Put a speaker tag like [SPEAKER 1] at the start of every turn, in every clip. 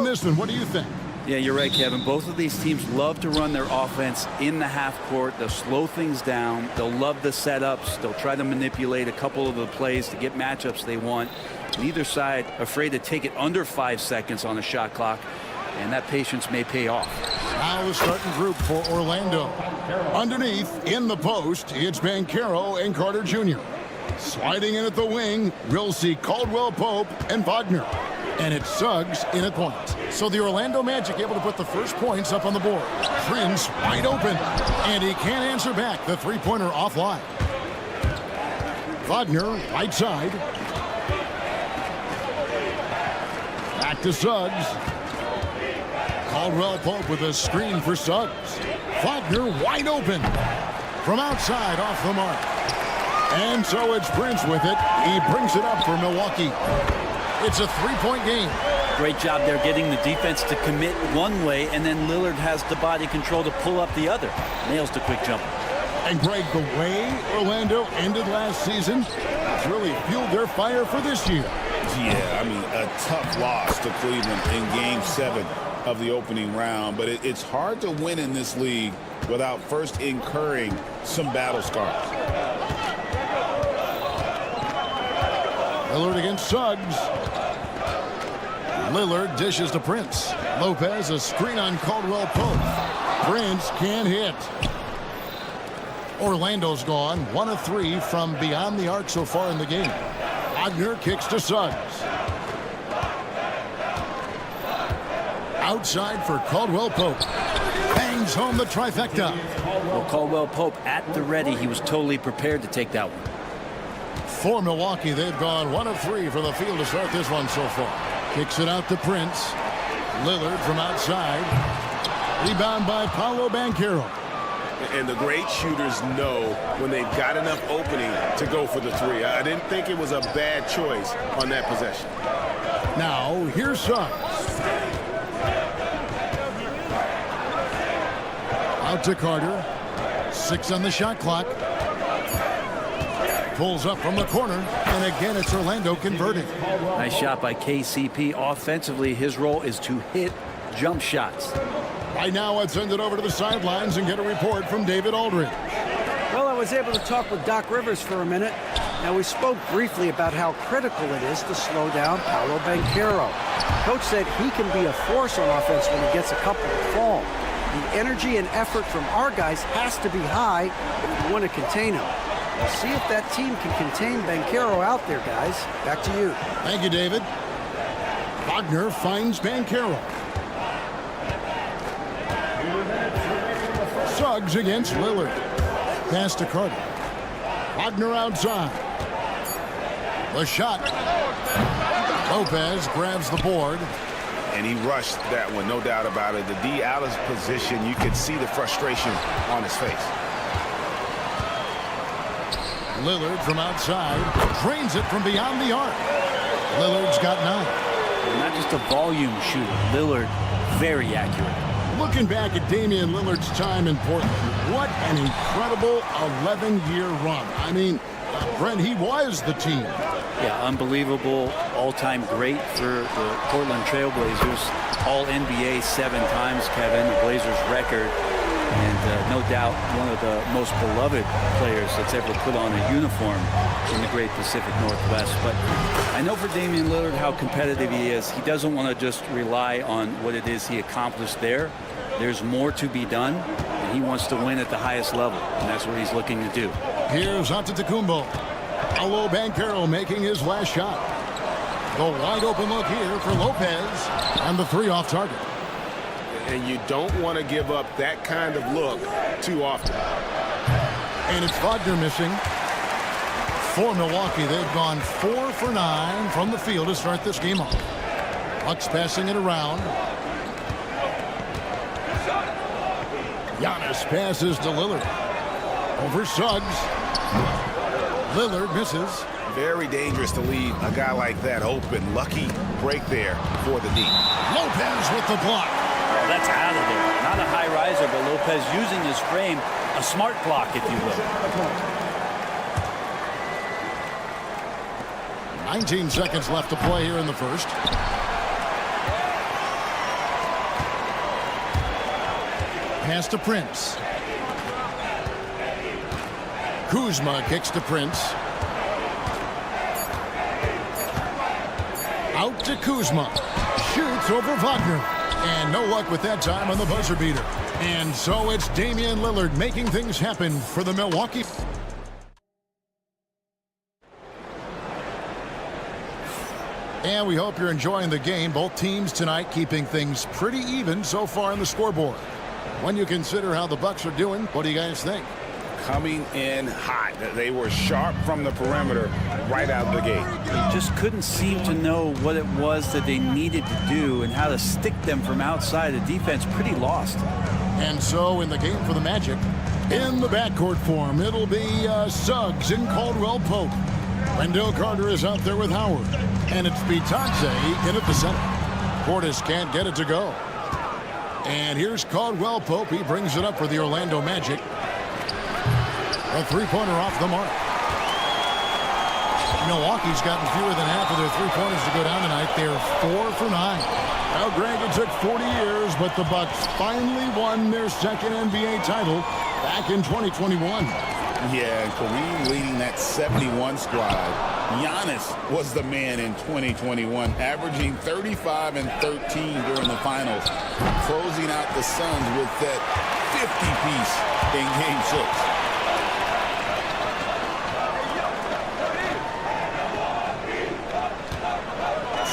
[SPEAKER 1] this one. What do you think?
[SPEAKER 2] Yeah, you're right, Kevin. Both of these teams love to run their offense in the half court. They'll slow things down. They'll love the setups. They'll try to manipulate a couple of the plays to get matchups they want. Neither side afraid to take it under 5 seconds on the shot clock, and that patience may pay off.
[SPEAKER 1] Now the starting group for Orlando. Underneath, in the post, it's Banchero and Carter Jr. Sliding in at the wing, we'll see Caldwell Pope and Wagner. And it's Suggs in at point. So the Orlando Magic able to put the first points up on the board. Prince wide open, and he can't answer back. The three-pointer offline. Wagner, right side. Back to Suggs. Caldwell Pope with a screen for Suggs. Wagner wide open. From outside, off the mark. And so it's Prince with it. He brings it up for Milwaukee. It's a three-point game.
[SPEAKER 2] Great job there getting the defense to commit one way, and then Lillard has the body control to pull up the other. Nails the quick jumper.
[SPEAKER 1] And Greg, the way Orlando ended last season has really fueled their fire for this year.
[SPEAKER 3] Yeah, I mean, a tough loss to Cleveland in Game 7 of the opening round. But it's hard to win in this league without first incurring some battle scars.
[SPEAKER 1] Lillard against Suggs. Lillard dishes to Prince. Lopez, a screen on Caldwell Pope. Prince can't hit. Orlando's gone 1 of 3 from beyond the arc so far in the game. Wagner kicks to Suggs. Outside for Caldwell Pope. Bangs home the trifecta.
[SPEAKER 2] Well, Caldwell Pope at the ready. He was totally prepared to take that one.
[SPEAKER 1] For Milwaukee, they've gone 1 of 3 from the field to start this one so far. Kicks it out to Prince. Lillard from outside. Rebound by Paolo Banchero.
[SPEAKER 3] And the great shooters know when they've got enough opening to go for the three. I didn't think it was a bad choice on that possession.
[SPEAKER 1] Now, here's Suggs. Out to Carter. 6 on the shot clock. Pulls up from the corner, and again it's Orlando converting.
[SPEAKER 2] Nice shot by KCP. Offensively, his role is to hit jump shots.
[SPEAKER 1] Right now, let's send it over to the sidelines and get a report from David Aldridge.
[SPEAKER 4] Well, I was able to talk with Doc Rivers for a minute. Now, we spoke briefly about how critical it is to slow down Paolo Banchero. Coach said he can be a force on offense when he gets a couple to fall. The energy and effort from our guys has to be high if we want to contain him. We'll see if that team can contain Banchero out there, guys. Back to you.
[SPEAKER 1] Thank you, David. Wagner finds Banchero. Suggs against Lillard. Pass to Carter. Wagner outside. The shot. Lopez grabs the board.
[SPEAKER 3] And he rushed that one, no doubt about it. The D out of position, you could see the frustration on his face.
[SPEAKER 1] Lillard from outside drains it from beyond the arc. Lillard's got 9.
[SPEAKER 2] Not just a volume shooter. Lillard, very accurate.
[SPEAKER 1] Looking back at Damian Lillard's time in Portland, what an incredible 11-year run. I mean, Brent, he was the team.
[SPEAKER 2] Yeah, unbelievable all-time great for the Portland Trailblazers. All-NBA 7 times, Kevin, the Blazers record. And no doubt one of the most beloved players that's ever put on a uniform in the great Pacific Northwest. But I know for Damian Lillard how competitive he is. He doesn't want to just rely on what it is he accomplished there. There's more to be done, and he wants to win at the highest level, and that's what he's looking to do.
[SPEAKER 1] Here's Antetokounmpo. Paolo Banchero making his last shot. The wide open look here for Lopez, and the 3 off target.
[SPEAKER 3] And you don't want to give up that kind of look too often.
[SPEAKER 1] And it's Wagner missing. For Milwaukee, they've gone 4 for 9 from the field to start this game off. Bucks passing it around. Giannis passes to Lillard. Over Suggs. Lillard misses.
[SPEAKER 3] Very dangerous to leave a guy like that open. Lucky break there for the D.
[SPEAKER 1] Lopez with the block.
[SPEAKER 2] Oh, that's out of there. Not a high riser, but Lopez using his frame. A smart block, if you will. 19 seconds left to play here in the first.
[SPEAKER 1] pass to Prince. Kuzma kicks to Prince. Out to Kuzma. Shoots over Wagner. And no luck with that time on the buzzer beater. And so it's Damian Lillard making things happen for the Milwaukee. And we hope you're enjoying the game. Both teams tonight keeping things pretty even so far on the scoreboard. When you consider how the Bucks are doing, what do you guys think?
[SPEAKER 3] Coming in hot. They were sharp from the perimeter right out the gate.
[SPEAKER 2] They just couldn't seem to know what it was that they needed to do and how to stick them from outside. The defense pretty lost.
[SPEAKER 1] And so in the game for the Magic, in the backcourt form, it'll be Suggs and Caldwell Pope. Wendell Carter is out there with Howard. And it's Bitadze in at the center. Portis can't get it to go. And here's Caldwell Pope. He brings it up for the Orlando Magic. A three-pointer off the mark. Milwaukee's gotten fewer than half of their three-pointers to go down tonight. They're 4 for 9. Now, Greg, it took 40 years, but the Bucks finally won their second NBA title back in 2021.
[SPEAKER 3] Yeah, and Kareem leading that 71 squad. Giannis was the man in 2021, averaging 35 and 13 during the finals, closing out the Suns with that 50-piece in Game 6.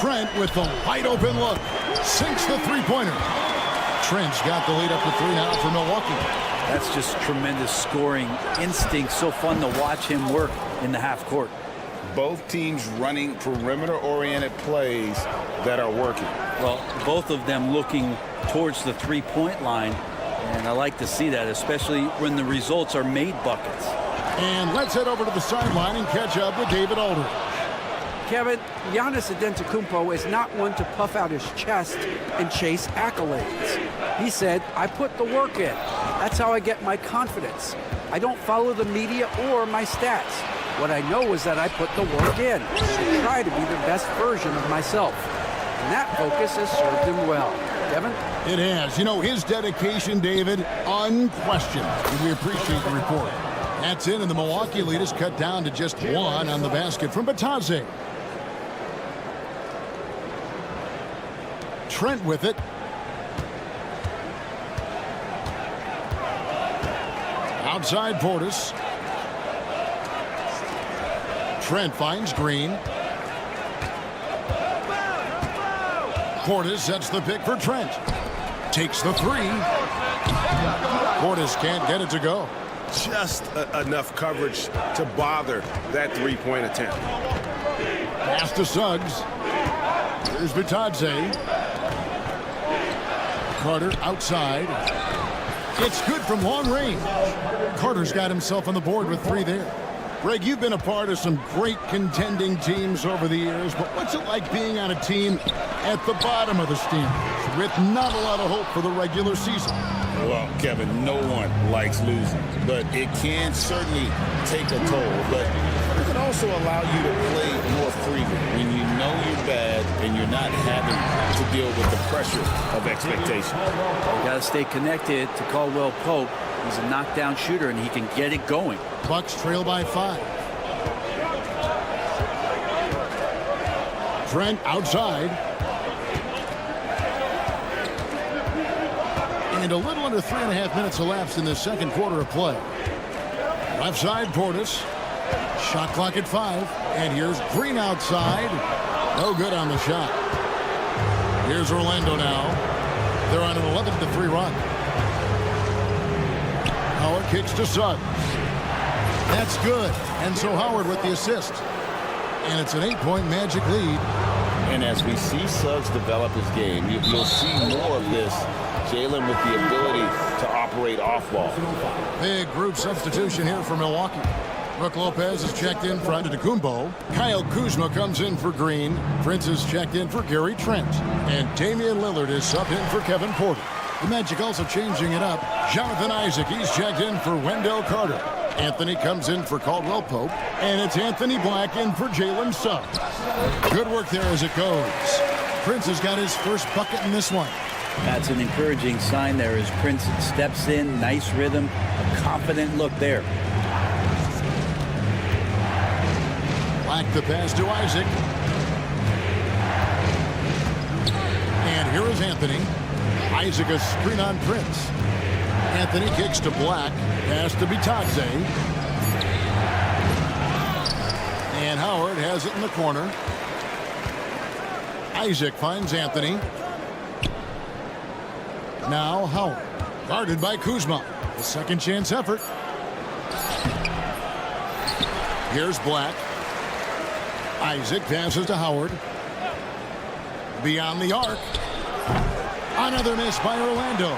[SPEAKER 1] Trent with the wide open look. Sinks the three-pointer. Trent's got the lead up to 3 now for Milwaukee.
[SPEAKER 2] That's just tremendous scoring instinct. So fun to watch him work in the half court.
[SPEAKER 3] Both teams running perimeter-oriented plays that are working.
[SPEAKER 2] Well, both of them looking towards the three-point line. And I like to see that, especially when the results are made buckets.
[SPEAKER 1] And let's head over to the sideline and catch up with David Aldridge.
[SPEAKER 4] Kevin, Giannis Antetokounmpo is not one to puff out his chest and chase accolades. He said, I put the work in. That's how I get my confidence. I don't follow the media or my stats. What I know is that I put the work in and try to be the best version of myself. And that focus has served him well. Kevin?
[SPEAKER 1] It has. You know, his dedication, David, unquestioned. And we appreciate the report. That's it, and the Milwaukee lead is cut down to just 1 on the basket from Bitadze. Trent with it. Outside Portis. Trent finds Green. Portis sets the pick for Trent. Takes the 3. Portis can't get it to go.
[SPEAKER 5] Just enough coverage to bother that three-point attempt.
[SPEAKER 1] Pass to Suggs. Here's Bitadze. Carter outside. It's good from long range. Carter's got himself on the board with 3 there. Greg, you've been a part of some great contending teams over the years, but what's it like being on a team at the bottom of the standings with not a lot of hope for the regular season?
[SPEAKER 3] Well, Kevin, no one likes losing, but it can certainly take a toll. But it can also allow you to play more freely when you know you're bad and you're not having to deal with the pressure of expectation.
[SPEAKER 2] You got to stay connected to Caldwell Pope. He's a knockdown shooter, and he can get it going.
[SPEAKER 1] Bucks trail by 5. Trent outside. And a little under 3.5 minutes elapsed in the second quarter of play. Left side, Portis. Shot clock at 5. And here's Green outside. No good on the shot. Here's Orlando now. They're on an 11-3 run. Howard kicks to Suggs. That's good. And so Howard with the assist. And it's an 8-point Magic lead.
[SPEAKER 3] And as we see Suggs develop his game, you'll see more of this. Jalen with the ability to operate off ball.
[SPEAKER 1] Big group substitution here for Milwaukee. Brook Lopez is checked in for Antetokounmpo. Kyle Kuzma comes in for Green. Prince is checked in for Gary Trent. And Damian Lillard is subbed in for Kevin Porter. The Magic also changing it up. Jonathan Isaac, he's checked in for Wendell Carter. Anthony comes in for Caldwell Pope. And it's Anthony Black in for Jalen Suggs. Good work there as it goes. Prince has got his first bucket in this one.
[SPEAKER 2] That's an encouraging sign there as Prince steps in. Nice rhythm, a confident look there.
[SPEAKER 1] Black the pass to Isaac. And here is Anthony. Isaac a screen on Prince. Anthony kicks to Black. Pass to Bitadze. And Howard has it in the corner. Isaac finds Anthony. Now Howard. Guarded by Kuzma. A second chance effort. Here's Black. Isaac passes to Howard. Beyond the arc. Another miss by Orlando.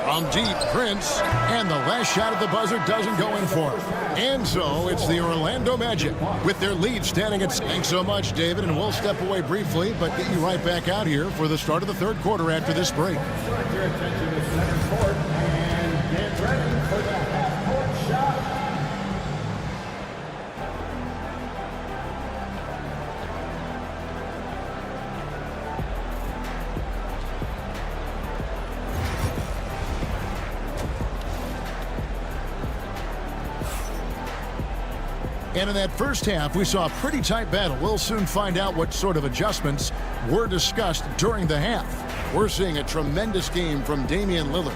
[SPEAKER 1] From deep, Prince. And the last shot at the buzzer doesn't go in for it. And so it's the Orlando Magic with their lead standing at... Thanks so much, David. And we'll step away briefly, but get you right back out here for the start of the third quarter after this break.
[SPEAKER 6] Direct your attention to center court and get ready for the half-court shot.
[SPEAKER 1] And in that first half, we saw a pretty tight battle. We'll soon find out what sort of adjustments were discussed during the half. We're seeing a tremendous game from Damian Lillard.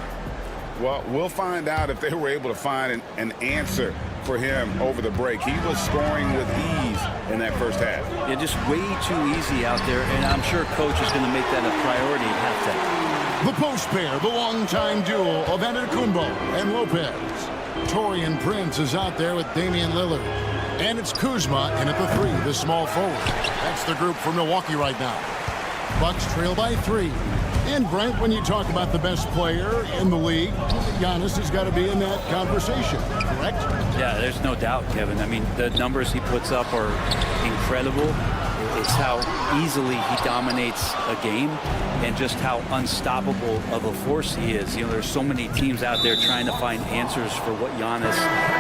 [SPEAKER 3] Well, we'll find out if they were able to find an answer for him over the break. He was scoring with ease in that first half.
[SPEAKER 2] Yeah, just way too easy out there, and I'm sure coach is going to make that a priority at halftime.
[SPEAKER 1] The post pair, the longtime duo of Antetokounmpo and Lopez. Taurean Prince is out there with Damian Lillard. And it's Kuzma in at the three, the small forward. That's the group for Milwaukee right now. Bucks trail by 3. And Brent, when you talk about the best player in the league, Giannis has got to be in that conversation, correct?
[SPEAKER 2] Yeah, there's no doubt, Kevin. I mean, the numbers he puts up are incredible. It's how easily he dominates a game and just how unstoppable of a force he is. You know, there's so many teams out there trying to find answers for what Giannis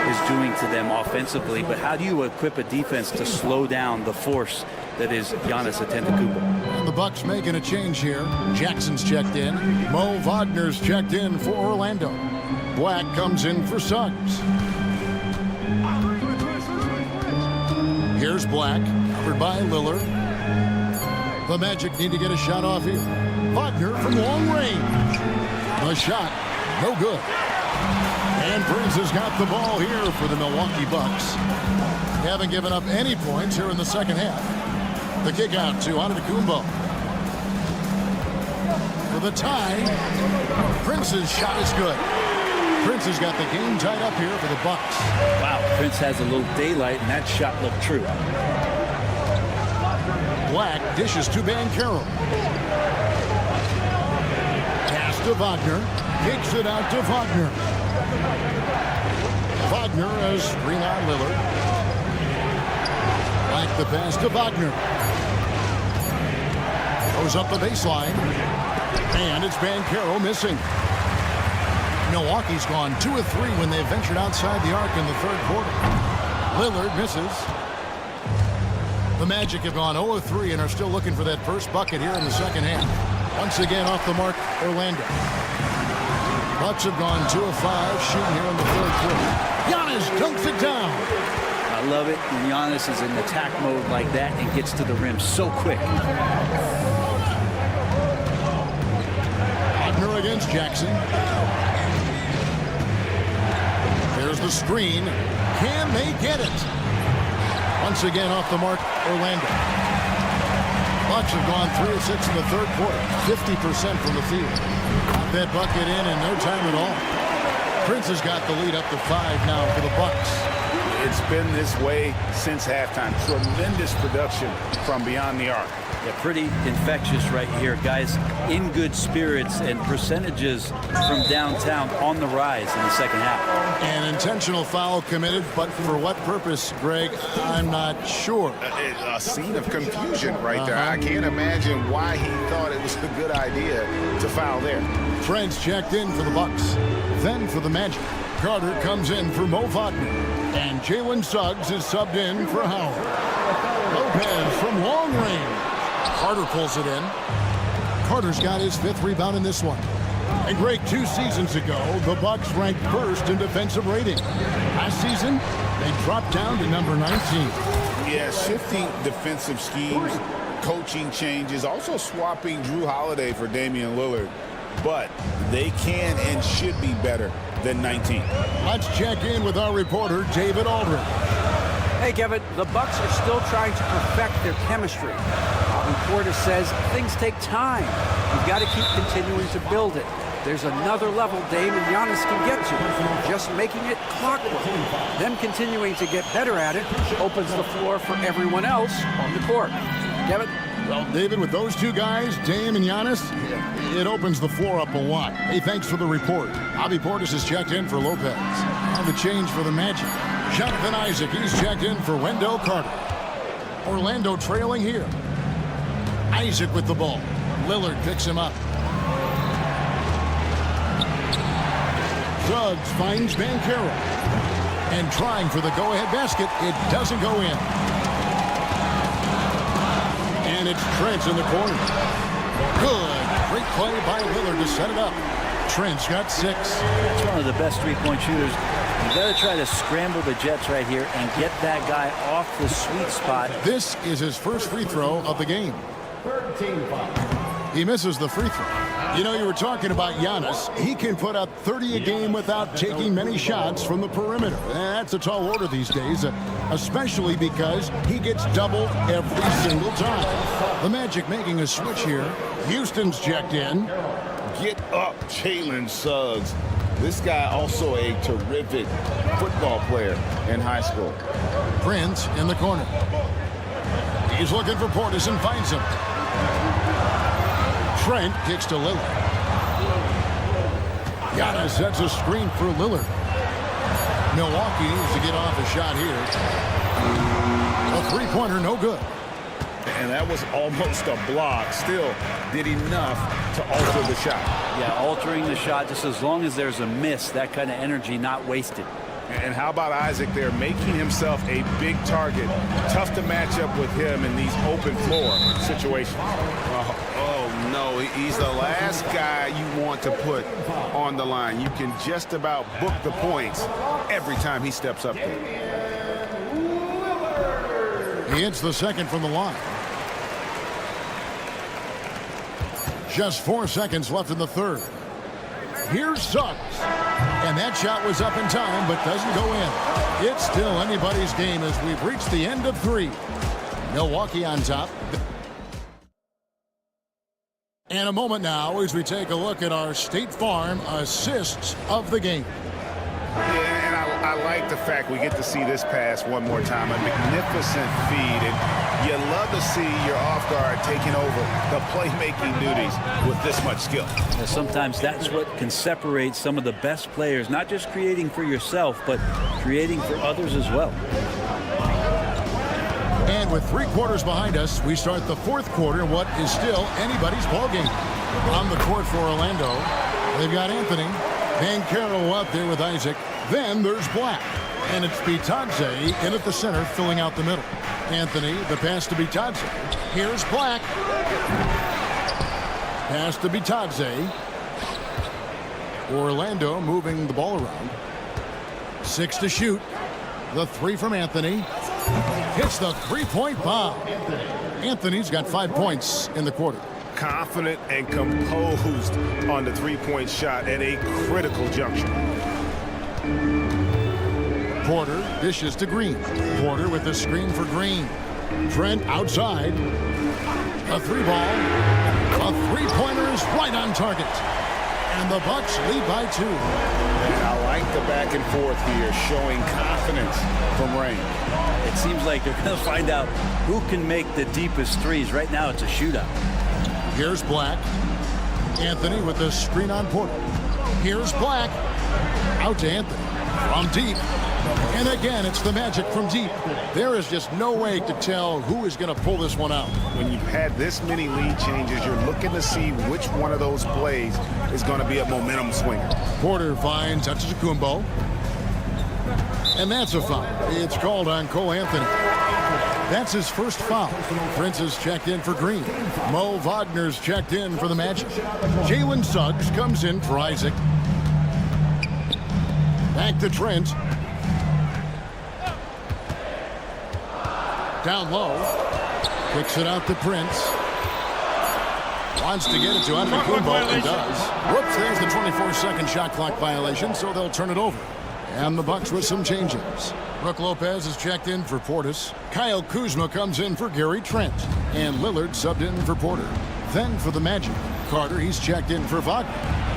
[SPEAKER 2] is doing to them offensively. But how do you equip a defense to slow down the force that is Giannis Antetokounmpo?
[SPEAKER 1] And the Bucks making a change here. Jackson's checked in. Mo Wagner's checked in for Orlando. Black comes in for Suggs. Here's Black, covered by Lillard. The Magic need to get a shot off here. Wagner from long range. The shot, no good. And Prince has got the ball here for the Milwaukee Bucks. Haven't given up any points here in the second half. The kick out to Antetokounmpo. For the tie, Prince's shot is good. Prince has got the game tied up here for the Bucks.
[SPEAKER 2] Wow, Prince has a little daylight, and that shot looked true.
[SPEAKER 1] Black dishes to Banchero. Pass to Wagner. Kicks it out to Wagner. Wagner has screen on Lillard. Black the pass to Wagner. Goes up the baseline. And it's Banchero missing. Milwaukee's gone 2 of 3 when they ventured outside the arc in the third quarter. Lillard misses. The Magic have gone 0 of 3 and are still looking for that first bucket here in the second half. Once again off the mark, Orlando. Bucks have gone 2 of 5 shooting here in the third quarter. Giannis dunks it down.
[SPEAKER 2] I love it when Giannis is in attack mode like that and gets to the rim so quick.
[SPEAKER 1] Wagner against Jackson. There's the screen. Can they get it? Once again off the mark, Orlando. Bucks have gone 3 of 6 in the third quarter. 50% from the field. Got that bucket in no time at all. Prince has got the lead up to 5 now for the Bucks.
[SPEAKER 3] It's been this way since halftime. Tremendous production from beyond the arc.
[SPEAKER 2] Yeah, pretty infectious right here. Guys in good spirits and percentages from downtown on the rise in the second half.
[SPEAKER 1] An intentional foul committed, but for what purpose, Greg, I'm not sure.
[SPEAKER 3] A scene of confusion right there. I can't imagine why he thought it was a good idea to foul there.
[SPEAKER 1] Prince checked in for the Bucks. Then for the Magic. Carter comes in for Mo Wagner. And Jalen Suggs is subbed in for Howard. Lopez from long range. Carter pulls it in. Carter's got his 5th rebound in this one. And Greg, 2 seasons ago, the Bucks ranked 1st in defensive rating. Last season, they dropped down to number 19.
[SPEAKER 3] Yeah, shifting defensive schemes, coaching changes, also swapping Drew Holiday for Damian Lillard. But they can and should be better than 19.
[SPEAKER 1] Let's check in with our reporter, David Aldridge.
[SPEAKER 4] Hey, Kevin, the Bucks are still trying to perfect their chemistry. Our reporter says things take time. You've got to keep continuing to build it. There's another level Dame and Giannis can get to. Just making it clockwork. Them continuing to get better at it opens the floor for everyone else on the court. Kevin?
[SPEAKER 1] Well, David, with those 2 guys, Dame and Giannis, it opens the floor up a lot. Hey, thanks for the report. Javi Portis has checked in for Lopez. And the change for the Magic. Jonathan Isaac, he's checked in for Wendell Carter. Orlando trailing here. Isaac with the ball. Lillard picks him up. Suggs finds Banchero. And trying for the go-ahead basket, it doesn't go in. And it's Trent in the corner. Good. Great play by Lillard to set it up. Trent's got 6.
[SPEAKER 2] That's one of the best three-point shooters. You got to try to scramble the Jets right here and get that guy off the sweet spot.
[SPEAKER 1] This is his first free throw of the game. He misses the free throw. You know, you were talking about Giannis. He can put up 30 a game without taking many shots from the perimeter. That's a tall order these days, especially because he gets doubled every single time. The Magic making a switch here. Houston's checked in.
[SPEAKER 3] Get up, Jalen Suggs. This guy also a terrific football player in high school.
[SPEAKER 1] Prince in the corner. He's looking for Portis and finds him. Trent kicks to Lillard. Giannis sets a screen for Lillard. Milwaukee needs to get off a shot here. A three-pointer, no good.
[SPEAKER 5] And that was almost a block. Still did enough to alter the shot.
[SPEAKER 2] Yeah, altering the shot just as long as there's a miss, that kind of energy not wasted.
[SPEAKER 5] And how about Isaac there, making himself a big target. Tough to match up with him in these open floor situations. Oh no, he's the last guy you want to put on the line. You can just about book the points every time he steps up there.
[SPEAKER 1] He hits the second from the line. Just 4 seconds left in the third. Here's Suggs. And that shot was up in time, but doesn't go in. It's still anybody's game as we've reached the end of 3. Milwaukee on top. And a moment now as we take a look at our State Farm assists of the game.
[SPEAKER 5] Yeah, and I like the fact we get to see this pass one more time. A magnificent feed. And you love to see your off guard taking over the playmaking duties with this much skill.
[SPEAKER 2] Yeah, sometimes that's what can separate some of the best players, not just creating for yourself, but creating for others as well.
[SPEAKER 1] And with 3 quarters behind us, we start the 4th quarter in what is still anybody's ballgame. On the court for Orlando, they've got Anthony. Banchero out there with Isaac. Then there's Black. And it's Bitadze in at the center, filling out the middle. Anthony, the pass to Bitadze. Here's Black. Pass to Bitadze. Orlando moving the ball around. 6 to shoot. The 3 from Anthony. Hits the three-point bomb. Anthony's got 5 points in the quarter.
[SPEAKER 5] Confident and composed on the three-point shot at a critical juncture.
[SPEAKER 1] Porter dishes to Green. Porter with the screen for Green. Trent outside. A 3-ball. A 3-pointer is right on target. And the Bucks lead by 2.
[SPEAKER 3] And I like the back and forth here, showing confidence from Rain.
[SPEAKER 2] It seems like they're going to find out who can make the deepest threes. Right now, it's a shootout.
[SPEAKER 1] Here's Black. Anthony with the screen on Porter. Here's Black. Out to Anthony. From deep. And again, it's the Magic from deep. There is just no way to tell who is going to pull this one out.
[SPEAKER 5] When you've had this many lead changes, you're looking to see which one of those plays is going to be a momentum swinger.
[SPEAKER 1] Porter finds Antetokounmpo. And that's a foul. It's called on Cole Anthony. That's his first foul. Prince is checked in for Green. Mo Wagner's checked in for the Magic. Jalen Suggs comes in for Isaac. Back to Trent. Down low. Kicks it out to Prince. Wants to get it to Antetokounmpo and does. Whoops, there's the 24-second shot clock violation, so they'll turn it over. And the Bucks with some changes. Brook Lopez is checked in for Portis. Kyle Kuzma comes in for Gary Trent. And Lillard subbed in for Porter. Then for the Magic, Carter, he's checked in for Wagner.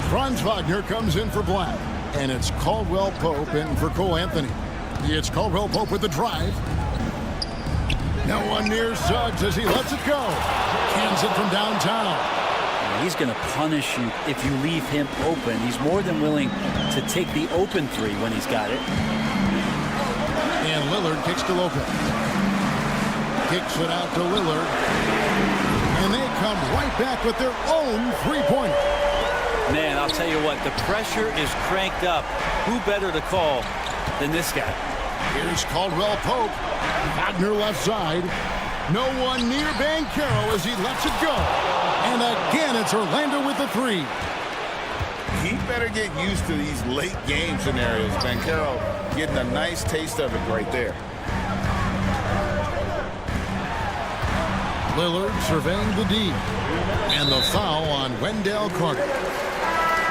[SPEAKER 1] Franz Wagner comes in for Black. And it's Caldwell Pope in for Cole Anthony. It's Caldwell Pope with the drive. No one near Suggs as he lets it go. Cans it from downtown.
[SPEAKER 2] He's going to punish you if you leave him open. He's more than willing to take the open three when he's got it.
[SPEAKER 1] And Lillard kicks to Lopez. Kicks it out to Lillard. And they come right back with their own three-pointer.
[SPEAKER 2] Man, I'll tell you what, the pressure is cranked up. Who better to call than this guy?
[SPEAKER 1] Here's Caldwell Pope. Wagner left side. No one near Banchero as he lets it go. And again, it's Orlando with the three.
[SPEAKER 3] He better get used to these late game scenarios. Banchero getting a nice taste of it right there.
[SPEAKER 1] Lillard surveying the D. And the foul on Wendell Carter.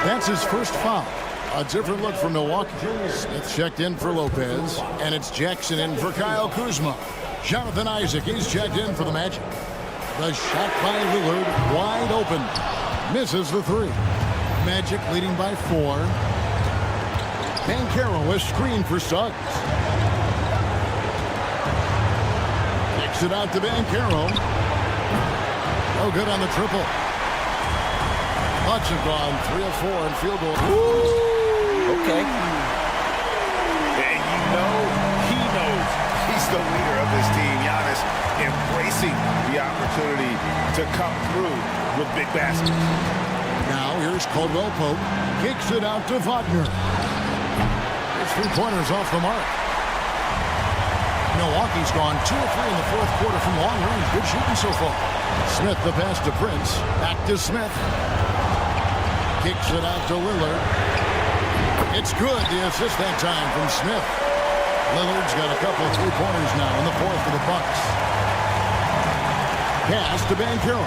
[SPEAKER 1] That's his first foul. A different look for Milwaukee. Smith checked in for Lopez. And it's Jackson in for Kyle Kuzma. Jonathan Isaac, he's checked in for the Magic. The shot by Lillard, wide open. Misses the three. Magic leading by 4. Banchero is screened for Suggs. Kicks it out to Banchero. No good on the triple. Bucks have gone 3 of 4 in field goal.
[SPEAKER 2] Okay.
[SPEAKER 5] And you know, he knows he's the leader of this team. Giannis embracing the opportunity to come through with big baskets.
[SPEAKER 1] Now here's Caldwell Pope. Kicks it out to Wagner. His three-pointers off the mark. Milwaukee's gone 2 of 3 in the fourth quarter from long range. Good shooting so far. Smith the pass to Prince. Back to Smith. Kicks it out to Lillard. It's good. The assist that time from Smith. Lillard's got a couple of three-pointers now in the fourth for the Bucks. Pass to Banchero.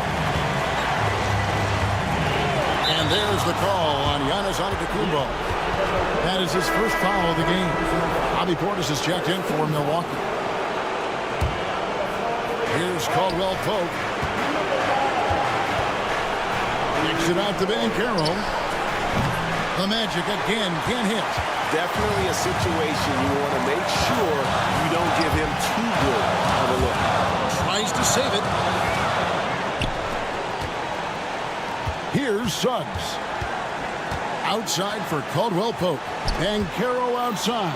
[SPEAKER 1] And there's the call on Giannis Antetokounmpo. That is his first foul of the game. Bobby Portis is checked in for Milwaukee. Here's Caldwell Pope. Kicks it out to Banchero. The Magic again can't hit.
[SPEAKER 5] Definitely a situation you want to make sure you don't give him too good of a look.
[SPEAKER 1] Tries to save it. Here's Suggs. Outside for Caldwell Pope. Banchero outside.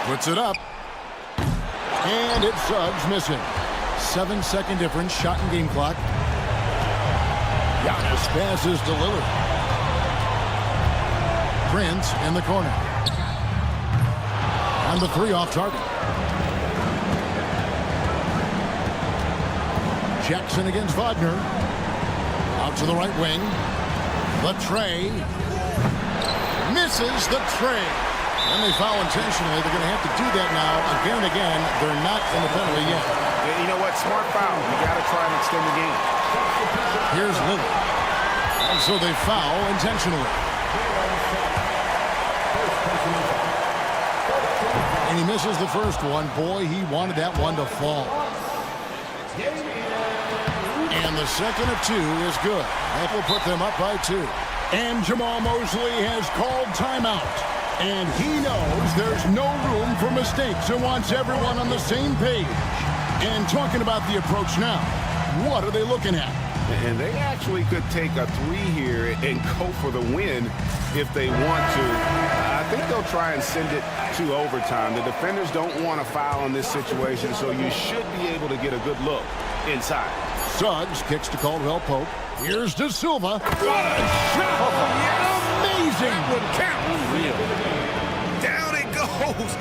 [SPEAKER 1] Puts it up. And it's Suggs missing. 7-second difference, shot and game clock. Giannis passes to Lillard. Prince in the corner. On the three off target. Jackson against Wagner. Out to the right wing. The tray. Misses the tray. And they foul intentionally. They're going to have to do that now again and again. They're not in the penalty yet.
[SPEAKER 5] Yeah, you know what? Smart foul. You got to try and extend the game.
[SPEAKER 1] Here's Lillard. And so they foul intentionally. And he misses the first one. Boy, he wanted that one to fall. And the second of 2 is good. That will put them up by 2. And Jamal Mosley has called timeout. And he knows there's no room for mistakes and wants everyone on the same page. And talking about the approach now, what are they looking at?
[SPEAKER 5] And they actually could take a 3 here and go for the win if they want to. I think they'll try and send it to overtime. The defenders don't want to foul in this situation, so you should be able to get a good look inside.
[SPEAKER 1] Suggs kicks to Caldwell Pope. Here's De Silva. What a shot! Amazing!
[SPEAKER 5] That would count.
[SPEAKER 2] Real.
[SPEAKER 5] Down it goes.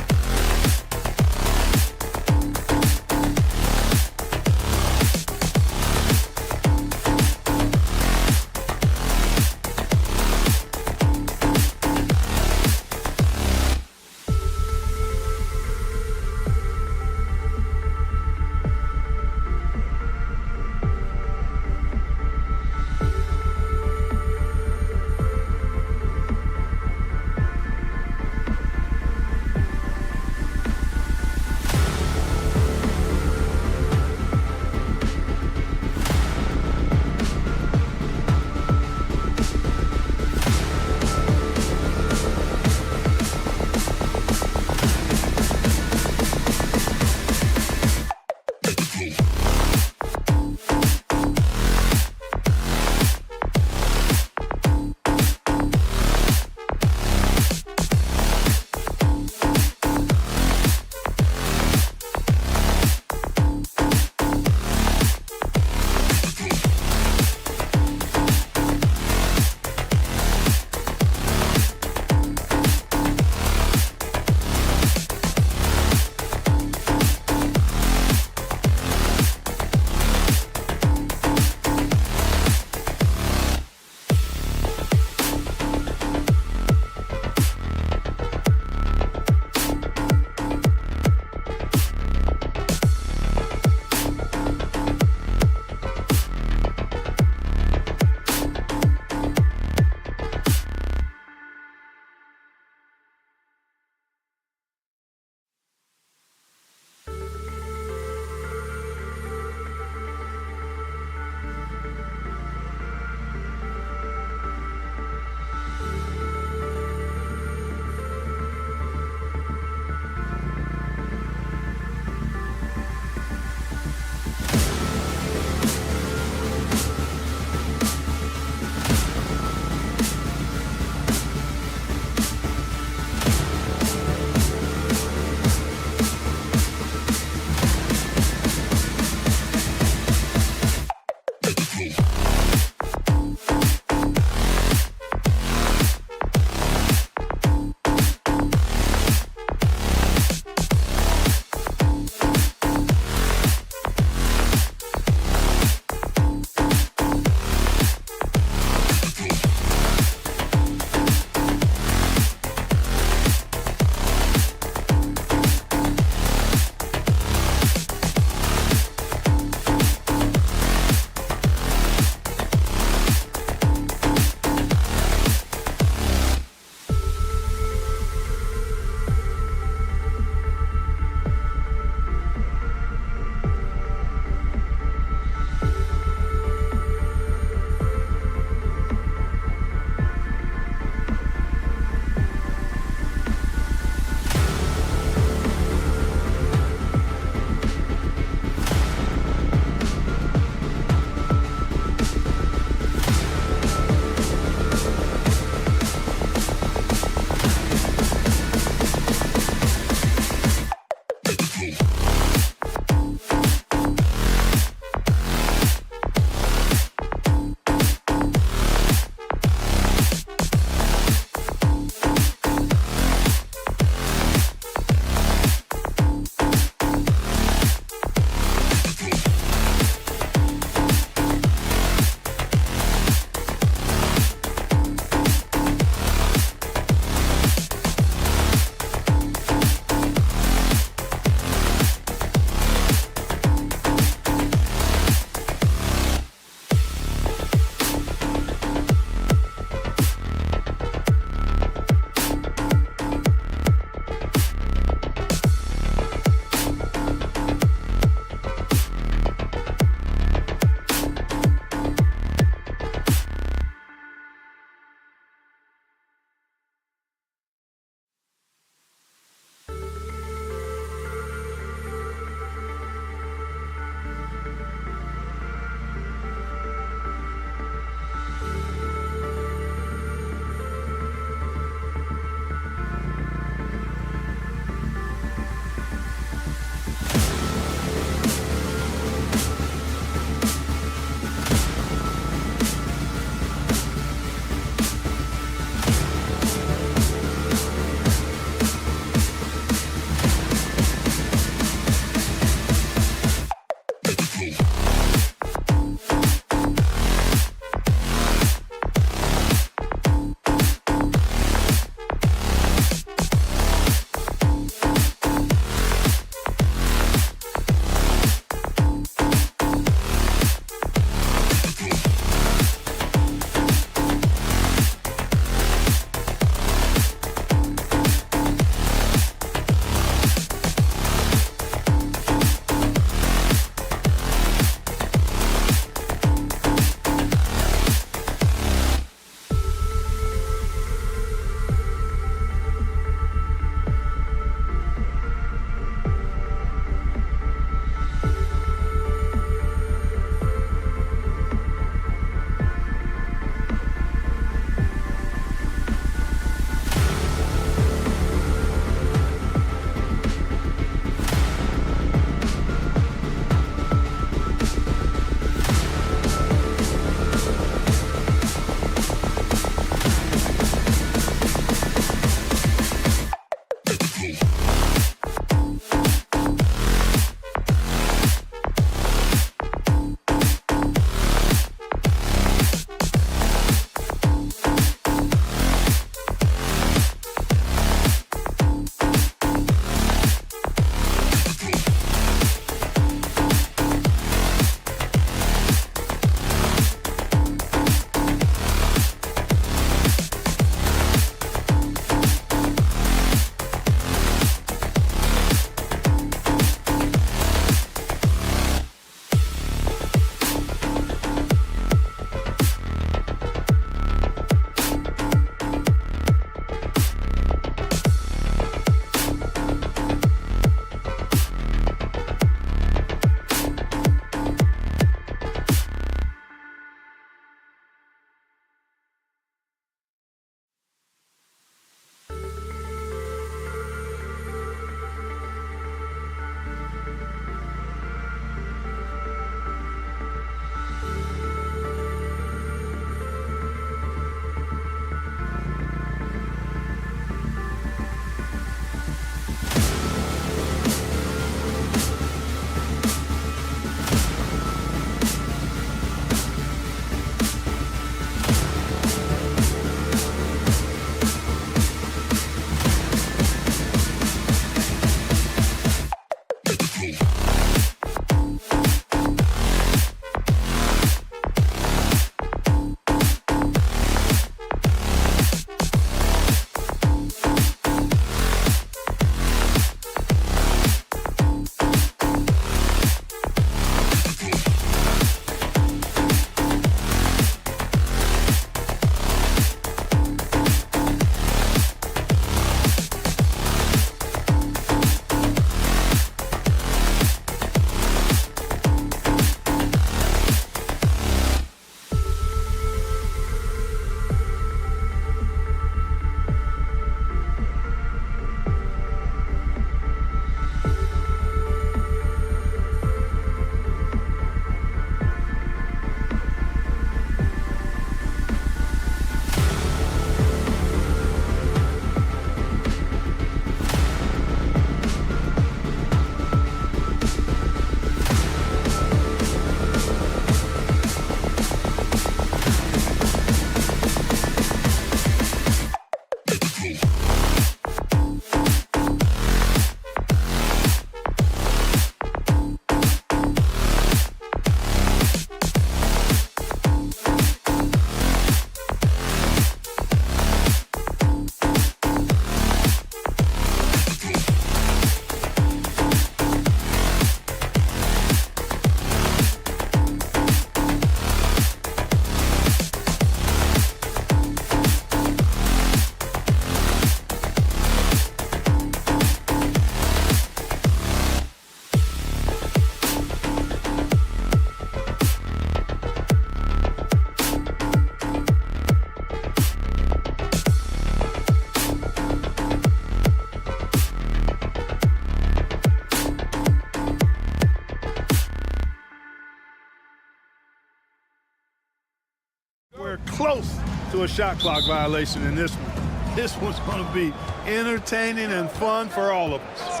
[SPEAKER 7] close to a shot clock violation in this one. This one's going to be entertaining and fun for all of us.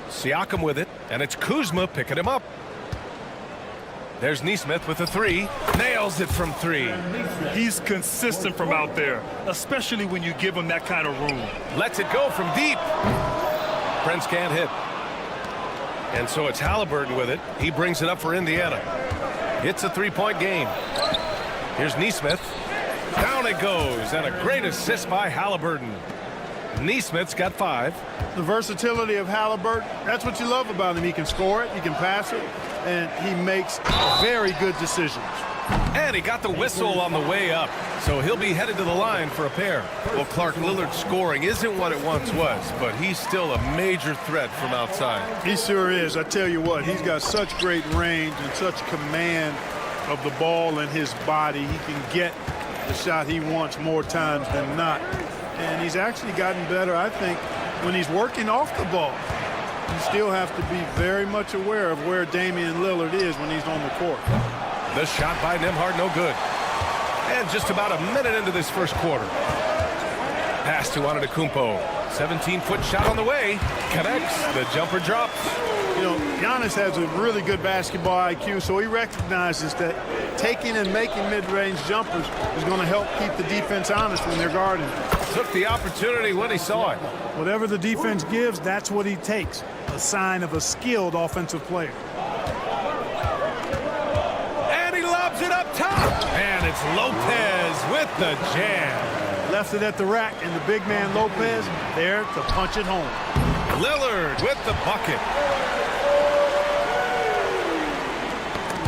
[SPEAKER 8] Siakam with it, and it's Kuzma picking him up. There's Nesmith with a three. Nails it from three.
[SPEAKER 9] He's consistent from out there, especially when you give him that kind of room.
[SPEAKER 8] Lets it go from deep. Prince can't hit. And so it's Halliburton with it. He brings it up for Indiana. It's a three-point game. Here's Nesmith. Down it goes, and a great assist by Halliburton. Nesmith's got 5.
[SPEAKER 7] The versatility of Halliburton, that's what you love about him. He can score it, he can pass it, and he makes very good decisions.
[SPEAKER 8] And he got the whistle on the way up, so he'll be headed to the line for a pair. Well, Clark, Lillard's scoring isn't what it once was, but he's still a major threat from outside.
[SPEAKER 7] He sure is. I tell you what, he's got such great range and such command of the ball and his body. He can get the shot he wants more times than not. And he's actually gotten better, I think, when he's working off the ball. You still have to be very much aware of where Damian Lillard is when he's on the court.
[SPEAKER 8] The shot by Nembhard, no good. And just about a minute into this first quarter. Pass to Antetokounmpo. 17-foot shot on the way. Connects. The jumper drops.
[SPEAKER 7] You know, Giannis has a really good basketball IQ, so he recognizes that taking and making mid-range jumpers is going to help keep the defense honest when they're guarding.
[SPEAKER 8] Took the opportunity when he saw it.
[SPEAKER 7] Whatever the defense gives, that's what he takes. A sign of a skilled offensive player.
[SPEAKER 8] And he lobs it up top. And it's Lopez with the jam.
[SPEAKER 7] Left it at the rack, and the big man Lopez there to punch it home.
[SPEAKER 8] Lillard with the bucket.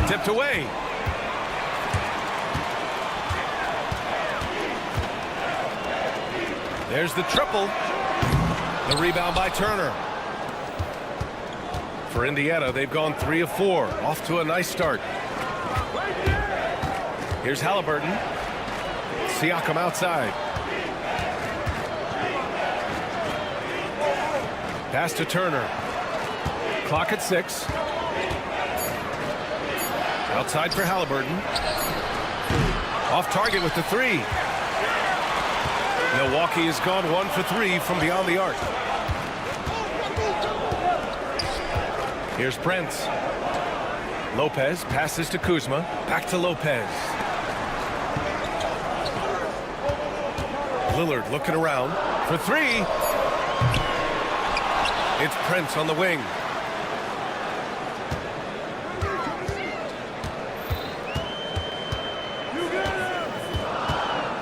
[SPEAKER 8] Tipped away. There's the triple. The rebound by Turner. For Indiana, they've gone 3 of 4. Off to a nice start. Here's Halliburton. Siakam outside. Pass to Turner. Clock at 6. Outside for Halliburton. Off target with the 3. Milwaukee has gone 1 for 3 from beyond the arc. Here's Prince. Lopez passes to Kuzma. Back to Lopez. Lillard looking around for 3. It's Prince on the wing.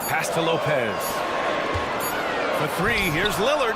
[SPEAKER 8] Pass to Lopez. For 3, here's Lillard.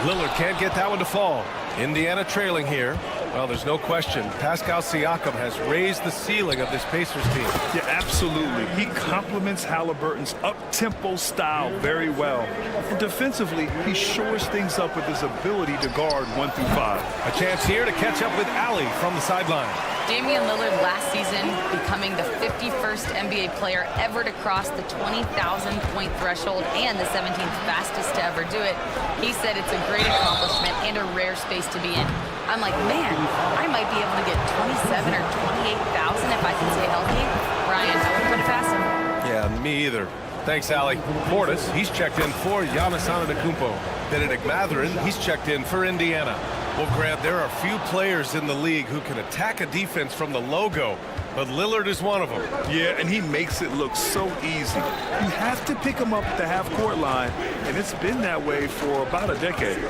[SPEAKER 8] Lillard can't get that one to fall. Indiana trailing here. Well, there's no question. Pascal Siakam has raised the ceiling of this Pacers team.
[SPEAKER 9] Yeah, absolutely. He complements Halliburton's up-tempo style very well. And defensively, he shores things up with his ability to guard 1 through 5.
[SPEAKER 8] A chance here to catch up with Ali from the sideline.
[SPEAKER 10] Damian Lillard last season becoming the 51st NBA player ever to cross the 20,000-point threshold and the 17th fastest to ever do it. He said it's a great accomplishment and a rare space to be in. I'm like, man, I might be able to get 27 or 28,000 if I can stay healthy. Ryan, I wouldn't put it past him.
[SPEAKER 8] Yeah, me either. Thanks, Ali. Portis, he's checked in for Giannis Antetokounmpo. Benedict Mathurin, he's checked in for Indiana. Well, Grant, there are few players in the league who can attack a defense from the logo, but Lillard is one of them.
[SPEAKER 9] Yeah, and he makes it look so easy. You have to pick him up at the half-court line, and it's been that way for about a decade.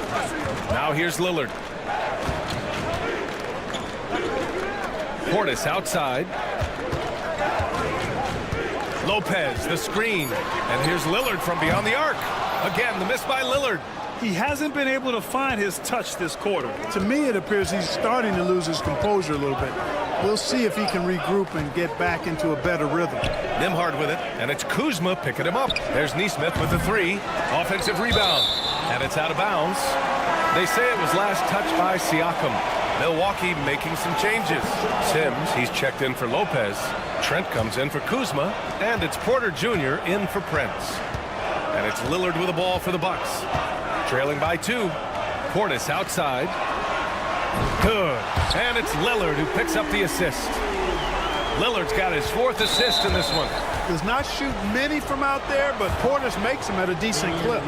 [SPEAKER 8] Now here's Lillard. Portis outside. Lopez, the screen. And here's Lillard from beyond the arc. Again, the miss by Lillard.
[SPEAKER 9] He hasn't been able to find his touch this quarter.
[SPEAKER 7] To me, it appears he's starting to lose his composure a little bit. We'll see if he can regroup and get back into a better rhythm.
[SPEAKER 8] Nembhard with it, and it's Kuzma picking him up. There's Nesmith with the 3. Offensive rebound, and it's out of bounds. They say it was last touched by Siakam. Milwaukee making some changes. Sims, he's checked in for Lopez. Trent comes in for Kuzma, and it's Porter Jr. in for Prince. And it's Lillard with the ball for the Bucks. Trailing by 2. Portis outside. Good. And it's Lillard who picks up the assist. Lillard's got his 4th assist in this one.
[SPEAKER 7] Does not shoot many from out there, but Portis makes them at a decent clip.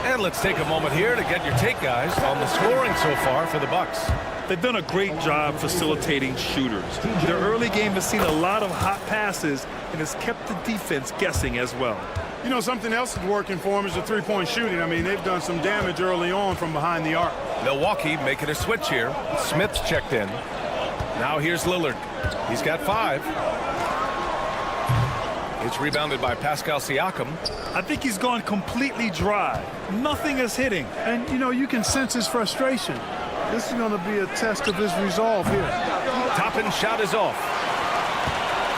[SPEAKER 8] And let's take a moment here to get your take, guys, on the scoring so far for the Bucks.
[SPEAKER 9] They've done a great job facilitating shooters. Their early game has seen a lot of hot passes and has kept the defense guessing as well.
[SPEAKER 7] You know, something else that's working for them is the three-point shooting. I mean, they've done some damage early on from behind the arc.
[SPEAKER 8] Milwaukee making a switch here. Smith's checked in. Now here's Lillard. He's got 5. It's rebounded by Pascal Siakam.
[SPEAKER 9] I think he's gone completely dry. Nothing is hitting.
[SPEAKER 7] And, you know, you can sense his frustration. This is going to be a test of his resolve here.
[SPEAKER 8] Toppin's shot is off.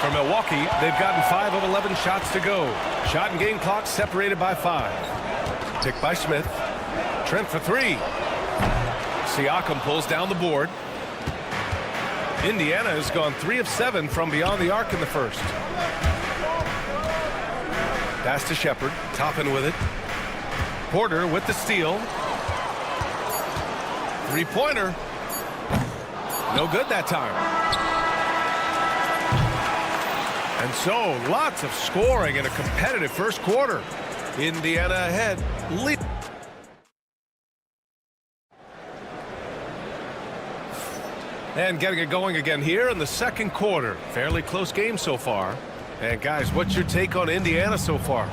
[SPEAKER 8] For Milwaukee, they've gotten 5 of 11 shots to go. Shot and game clock separated by 5. Picked by Smith. Trent for 3. Siakam pulls down the board. Indiana has gone 3 of 7 from beyond the arc in the first. Pass to Shepard. Toppin with it. Porter with the steal. 3-pointer. No good that time. And so lots of scoring in a competitive first quarter. Indiana ahead. And getting it going again here in the second quarter. Fairly close game so far. And guys, what's your take on Indiana so far?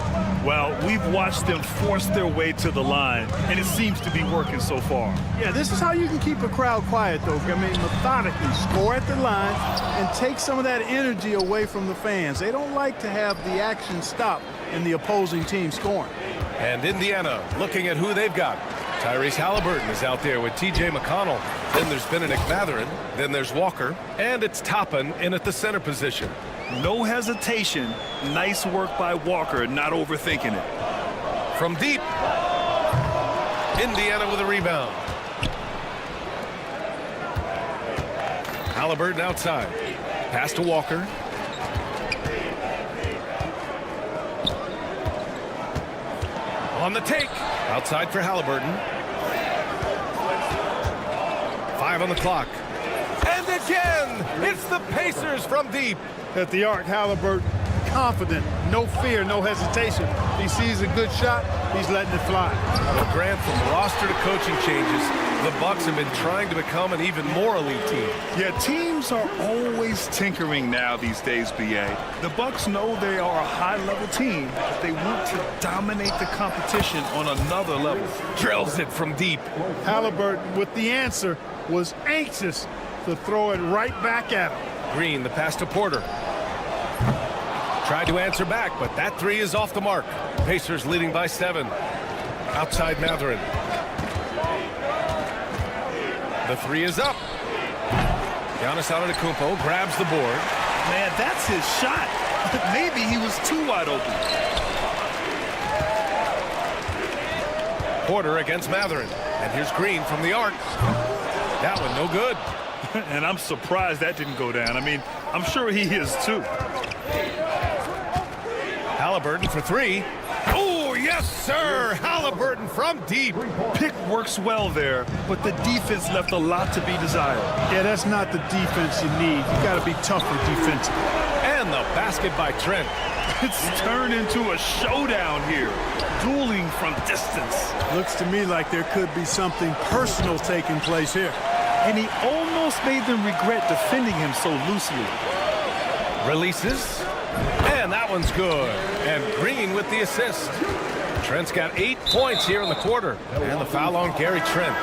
[SPEAKER 9] Well, we've watched them force their way to the line, and it seems to be working so far.
[SPEAKER 7] Yeah, this is how you can keep a crowd quiet, though. I mean, methodically score at the line and take some of that energy away from the fans. They don't like to have the action stop in the opposing team scoring.
[SPEAKER 8] And Indiana looking at who they've got. Tyrese Halliburton is out there with T.J. McConnell. Then there's Benedict Mathurin. Then there's Walker. And it's Toppin in at the center position.
[SPEAKER 9] No hesitation. Nice work by Walker, not overthinking it.
[SPEAKER 8] From deep. Indiana with a rebound. Halliburton outside. Pass to Walker. On the take. Outside for Halliburton. 5 on the clock. And again, it's the Pacers from deep.
[SPEAKER 7] At the arc, Halliburton confident, no fear, no hesitation. He sees a good shot, he's letting it fly.
[SPEAKER 8] Well, Grant, from roster to coaching changes, the Bucks have been trying to become an even more elite team.
[SPEAKER 9] Yeah, teams are always tinkering now these days, B.A. The Bucks know they are a high-level team, but they want to dominate the competition on another level.
[SPEAKER 8] Drills it from deep.
[SPEAKER 7] Halliburton, with the answer, was anxious to throw it right back at him.
[SPEAKER 8] Green, the pass to Porter. Tried to answer back, but that 3 is off the mark. Pacers leading by 7. Outside Mathurin. The 3 is up. Giannis Antetokounmpo grabs the board.
[SPEAKER 9] Man, that's his shot. Maybe he was too wide open.
[SPEAKER 8] Porter against Mathurin. And here's Green from the arc. That one no good.
[SPEAKER 9] And I'm surprised that didn't go down. I mean, I'm sure he is too.
[SPEAKER 8] Halliburton for 3. Oh, yes, sir. Halliburton from deep.
[SPEAKER 9] Pick works well there, but the defense left a lot to be desired.
[SPEAKER 7] Yeah, that's not the defense you need. You got to be tougher defensively.
[SPEAKER 8] And the basket by Trent.
[SPEAKER 9] It's turned into a showdown here. Dueling from distance.
[SPEAKER 7] Looks to me like there could be something personal taking place here.
[SPEAKER 9] And he almost made them regret defending him so loosely.
[SPEAKER 8] Releases. And that one's good. And Green with the assist. Trent's got 8 points here in the quarter. And the foul on Gary Trent.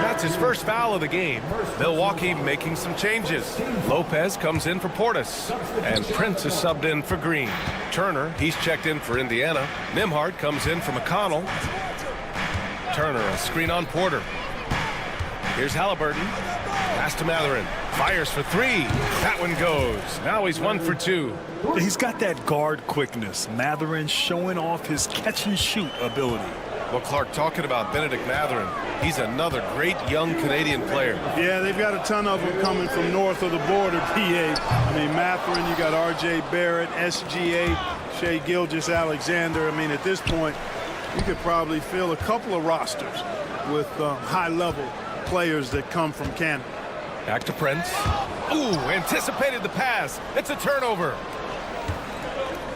[SPEAKER 8] That's his first foul of the game. Milwaukee making some changes. Lopez comes in for Portis. And Prince is subbed in for Green. Turner, he's checked in for Indiana. Nembhard comes in for McConnell. Turner, a screen on Porter. Here's Halliburton. Pass to Mathurin. Fires for 3. That one goes. Now he's 1 for 2.
[SPEAKER 9] He's got that guard quickness. Mathurin showing off his catch-and-shoot ability.
[SPEAKER 8] Well, Clark, talking about Benedict Mathurin, he's another great young Canadian player.
[SPEAKER 7] Yeah, they've got a ton of them coming from north of the border, PA. I mean, Mathurin, you got R.J. Barrett, SGA, Shai Gilgeous-Alexander. I mean, at this point, you could probably fill a couple of rosters with high-level players that come from Canada.
[SPEAKER 8] Back to Prince. Ooh, anticipated the pass. It's a turnover.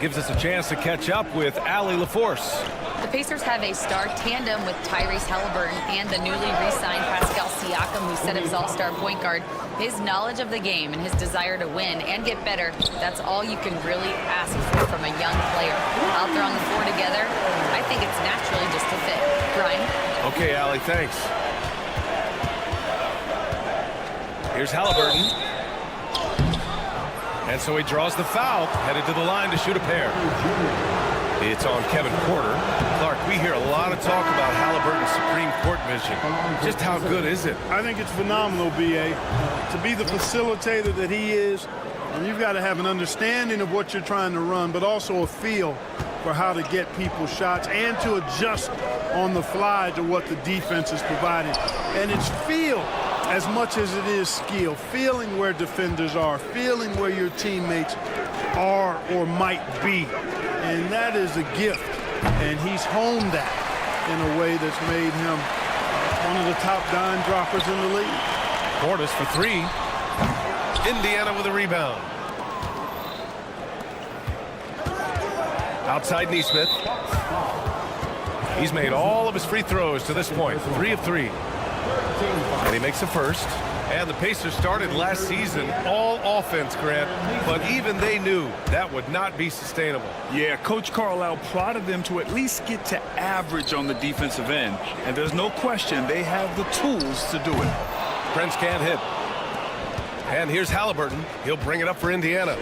[SPEAKER 8] Gives us a chance to catch up with Allie LaForce.
[SPEAKER 10] The Pacers have a star tandem with Tyrese Halliburton and the newly re-signed Pascal Siakam, who set up his all-star point guard. His knowledge of the game and his desire to win and get better, that's all you can really ask for from a young player. Out there on the floor together, I think it's naturally just a fit. Brian?
[SPEAKER 8] Okay, Allie, thanks. Here's Halliburton. And so he draws the foul, headed to the line to shoot a pair. It's on Kevin Porter. Clark, we hear a lot of talk about Halliburton's supreme court vision. Just how good is it?
[SPEAKER 7] I think it's phenomenal, B.A. To be the facilitator that he is, and you've got to have an understanding of what you're trying to run, but also a feel for how to get people shots and to adjust on the fly to what the defense is providing. And it's feel as much as it is skill, feeling where defenders are, feeling where your teammates are or might be. And that is a gift, and he's honed that in a way that's made him one of the top dime droppers in the league.
[SPEAKER 8] Portis for three. Indiana with a rebound. Outside Neesmith. He's made all of his free throws to this point, 3 of 3. And he makes the first. And the Pacers started last season all offense, Grant, but even they knew that would not be sustainable.
[SPEAKER 9] Yeah, Coach Carlisle prodded them to at least get to average on the defensive end. And there's no question they have the tools to do it.
[SPEAKER 8] Prince can't hit. And here's Halliburton. He'll bring it up for Indiana.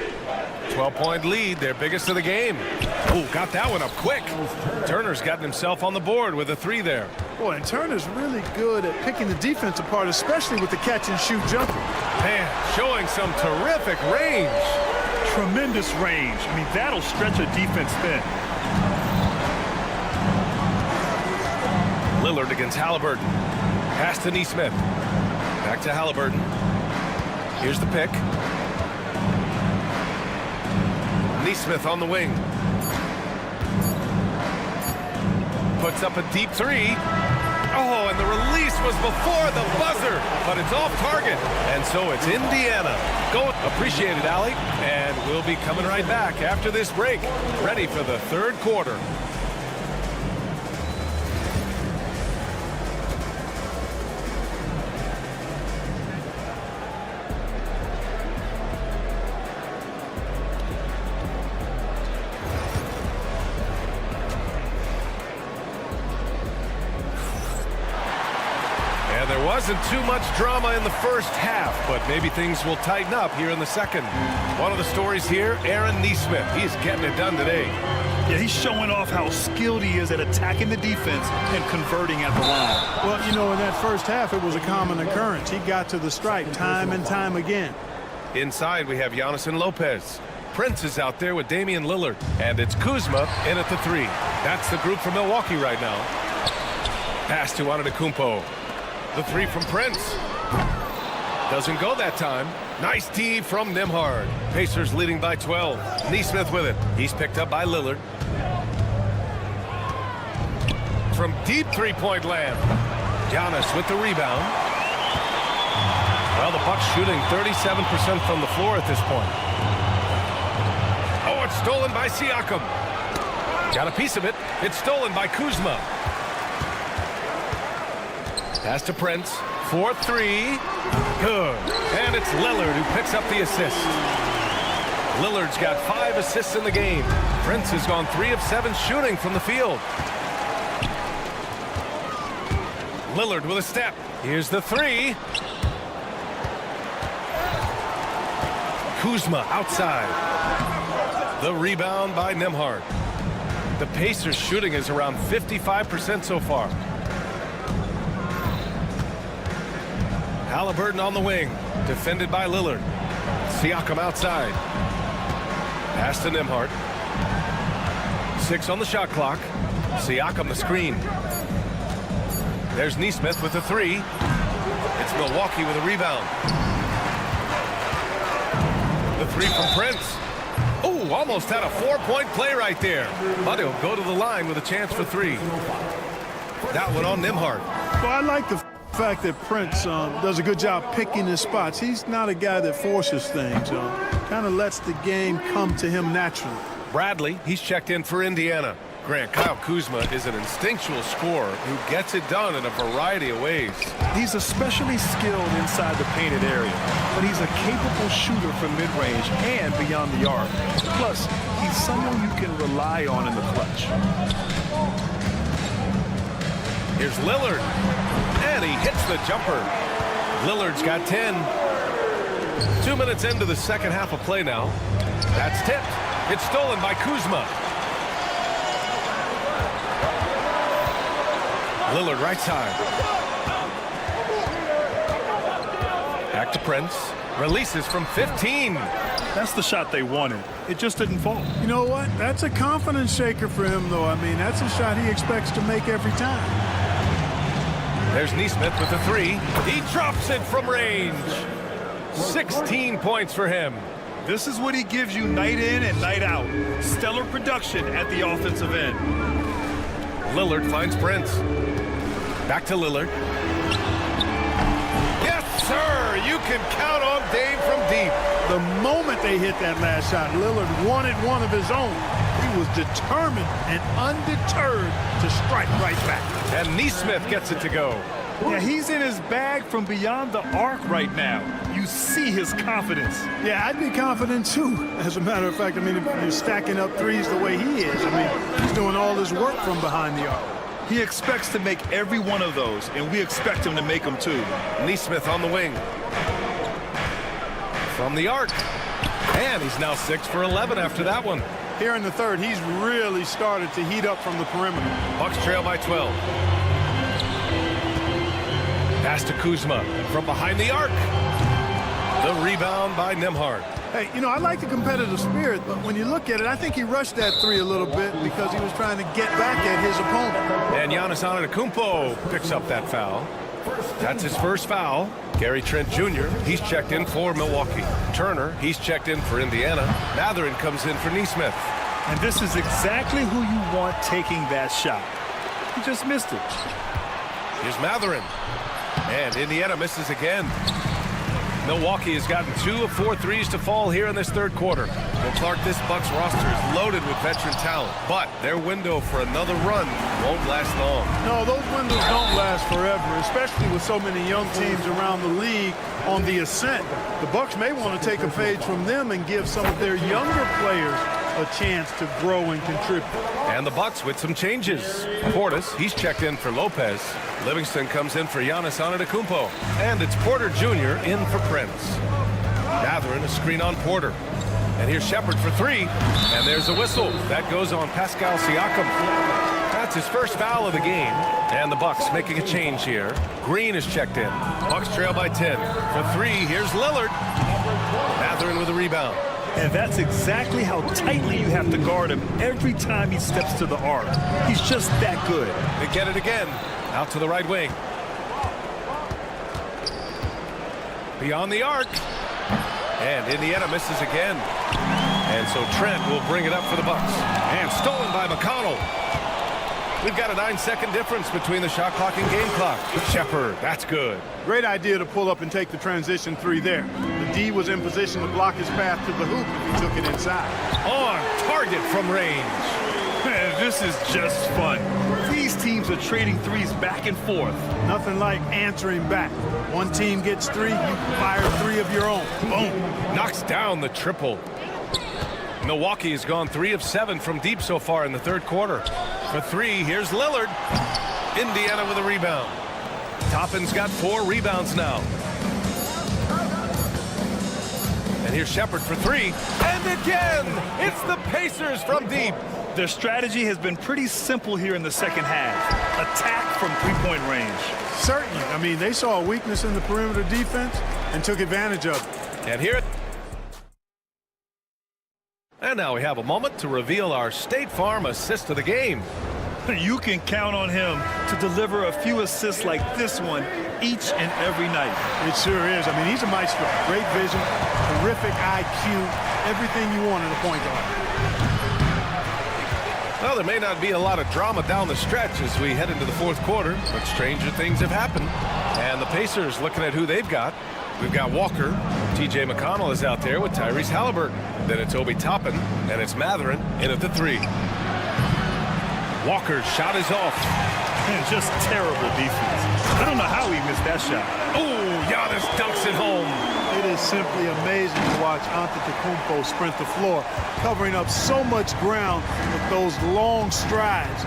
[SPEAKER 8] 12-point lead, their biggest of the game. Oh, got that one up quick. Turner's gotten himself on the board with a 3 there.
[SPEAKER 7] Boy, and Turner's really good at picking the defense apart, especially with the catch-and-shoot jumper.
[SPEAKER 8] Man, showing some terrific range.
[SPEAKER 9] Tremendous range. I mean, that'll stretch a defense thin.
[SPEAKER 8] Lillard against Halliburton. Pass to Neesmith. Back to Halliburton. Here's the pick. Neesmith on the wing. Puts up a deep 3. Oh, and the release was before the buzzer, but it's off target. And so it's Indiana. Go. Appreciate it, Allie. And we'll be coming right back after this break, ready for the third quarter. There wasn't too much drama in the first half, but maybe things will tighten up here in the second. One of the stories here, Aaron Neesmith. He's getting it done today.
[SPEAKER 9] Yeah, he's showing off how skilled he is at attacking the defense and converting at the line.
[SPEAKER 7] Well, you know, in that first half, it was a common occurrence. He got to the stripe time and time again.
[SPEAKER 8] Inside, we have Giannis and Lopez. Prince is out there with Damian Lillard. And it's Kuzma in at the 3. That's the group from Milwaukee right now. Pass to Antetokounmpo. The 3 from Prince. Doesn't go that time. Nice D from Nembhard. Pacers leading by 12. Neesmith with it. He's picked up by Lillard. From deep three-point land. Giannis with the rebound. Well, the Bucks shooting 37% from the floor at this point. Oh, it's stolen by Siakam. Got a piece of it. It's stolen by Kuzma. Pass to Prince. 4-3. Good. And it's Lillard who picks up the assist. Lillard's got 5 assists in the game. Prince has gone 3 of 7 shooting from the field. Lillard with a step. Here's the 3. Kuzma outside. The rebound by Nembhard. The Pacers shooting is around 55% so far. Halliburton on the wing, defended by Lillard. Siakam outside. Pass to Nembhard. 6 on the shot clock. Siakam the screen. There's Neesmith with the 3. It's Milwaukee with a rebound. The 3 from Prince. Oh, almost had a 4-point play right there. But he'll go to the line with a chance for 3. That one on Nembhard.
[SPEAKER 7] Well, I like the fact that Prince does a good job picking his spots. He's not a guy that forces things. Kind of lets the game come to him naturally.
[SPEAKER 8] Bradley, he's checked in for Indiana. Grant, Kyle Kuzma is an instinctual scorer who gets it done in a variety of ways.
[SPEAKER 9] He's especially skilled inside the painted area, but he's a capable shooter from mid-range and beyond the arc. Plus, he's someone you can rely on in the clutch.
[SPEAKER 8] Here's Lillard, and he hits the jumper. Lillard's got 10. 2 minutes into the second half of play now. That's tipped. It's stolen by Kuzma. Lillard right side. Back to Prince. Releases from 15.
[SPEAKER 9] That's the shot they wanted. It just didn't fall.
[SPEAKER 7] You know what? That's a confidence shaker for him, though. I mean, that's a shot he expects to make every time.
[SPEAKER 8] There's Neesmith with the 3. He drops it from range. 16 points for him.
[SPEAKER 9] This is what he gives you night in and night out. Stellar production at the offensive end.
[SPEAKER 8] Lillard finds Prince. Back to Lillard. Yes, sir! You can count on Dave from deep.
[SPEAKER 7] The moment they hit that last shot, Lillard wanted one of his own. He was determined and undeterred to strike right back.
[SPEAKER 8] And Neesmith gets it to go.
[SPEAKER 9] Yeah, he's in his bag from beyond the arc right now. You see his confidence.
[SPEAKER 7] Yeah, I'd be confident too. As a matter of fact, I mean, if you're stacking up threes the way he is, I mean, he's doing all his work from behind the arc.
[SPEAKER 9] He expects to make every one of those, and we expect him to make them too.
[SPEAKER 8] Neesmith on the wing. From the arc. And he's now 6 for 11 after that one.
[SPEAKER 7] Here in the third, he's really started to heat up from the perimeter.
[SPEAKER 8] Bucks trail by 12. Pass to Kuzma from behind the arc. The rebound by Nembhard.
[SPEAKER 7] Hey, you know, I like the competitive spirit, but when you look at it, I think he rushed that 3 a little bit because he was trying to get back at his opponent.
[SPEAKER 8] And Giannis Antetokounmpo picks up that foul. That's his first foul. Gary Trent Jr., he's checked in for Milwaukee. Turner, he's checked in for Indiana. Mathurin comes in for Neesmith.
[SPEAKER 9] And this is exactly who you want taking that shot. He just missed it.
[SPEAKER 8] Here's Mathurin. And Indiana misses again. Milwaukee has gotten 2 of 4 threes to fall here in this third quarter. Well, Clark, this Bucks roster is loaded with veteran talent, but their window for another run won't last long.
[SPEAKER 7] No, those windows don't last forever, especially with so many young teams around the league on the ascent. The Bucks may want to take a page from them and give some of their younger players a chance to grow and contribute.
[SPEAKER 8] And the Bucks with some changes. Portis, he's checked in for Lopez. Livingston comes in for Giannis Antetokounmpo. And it's Porter Jr. in for Prince. Mathurin, a screen on Porter. And here's Shepard for 3. And there's a whistle. That goes on Pascal Siakam. That's his first foul of the game. And the Bucks making a change here. Green is checked in. Bucks trail by 10. For 3, here's Lillard. Mathurin with a rebound.
[SPEAKER 9] And that's exactly how tightly you have to guard him every time he steps to the arc. He's just that good.
[SPEAKER 8] They get it again. Out to the right wing. Beyond the arc. And Indiana misses again. And so Trent will bring it up for the Bucks. And stolen by McConnell. We've got a 9-second difference between the shot clock and game clock. Shepard, that's good.
[SPEAKER 7] Great idea to pull up and take the transition 3 there. The D was in position to block his path to the hoop if he took it inside.
[SPEAKER 8] On target from range.
[SPEAKER 9] Man, this is just fun. These teams are trading threes back and forth.
[SPEAKER 7] Nothing like answering back. One team gets 3, you fire 3 of your own. Boom.
[SPEAKER 8] Knocks down the triple. Milwaukee has gone 3 of 7 from deep so far in the third quarter. For 3, here's Lillard. Indiana with a rebound. Toppin's got 4 rebounds now. And here's Shepard for 3. And again, it's the Pacers from deep.
[SPEAKER 9] Their strategy has been pretty simple here in the second half. Attack from three-point range.
[SPEAKER 7] Certainly. I mean, they saw a weakness in the perimeter defense and took advantage of it.
[SPEAKER 8] And here. And now we have a moment to reveal our State Farm assist of the game.
[SPEAKER 9] You can count on him to deliver a few assists like this one each and every night.
[SPEAKER 7] It sure is. I mean, he's a maestro. Great vision, terrific IQ, everything you want in a point guard.
[SPEAKER 8] Well, there may not be a lot of drama down the stretch as we head into the fourth quarter, but stranger things have happened. And the Pacers looking at who they've got. We've got Walker. T.J. McConnell is out there with Tyrese Halliburton. Then it's Obi Toppin, and it's Matherin in at the 3. Walker's shot is off.
[SPEAKER 9] And just terrible defense. I don't know how he missed that shot.
[SPEAKER 8] Oh, Giannis dunks it home.
[SPEAKER 7] It is simply amazing to watch Antetokounmpo sprint the floor, covering up so much ground with those long strides.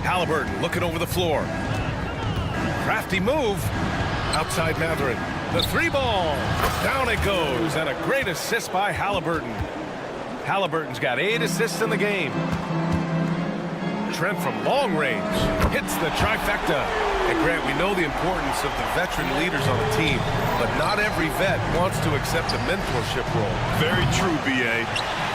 [SPEAKER 8] Halliburton looking over the floor. Crafty move. Outside Matherin. The 3 ball. Down it goes. And a great assist by Halliburton. Halliburton's got 8 assists in the game. Trent from long range hits the trifecta. And Grant, we know the importance of the veteran leaders on the team, but not every vet wants to accept a mentorship role.
[SPEAKER 9] Very true, B.A.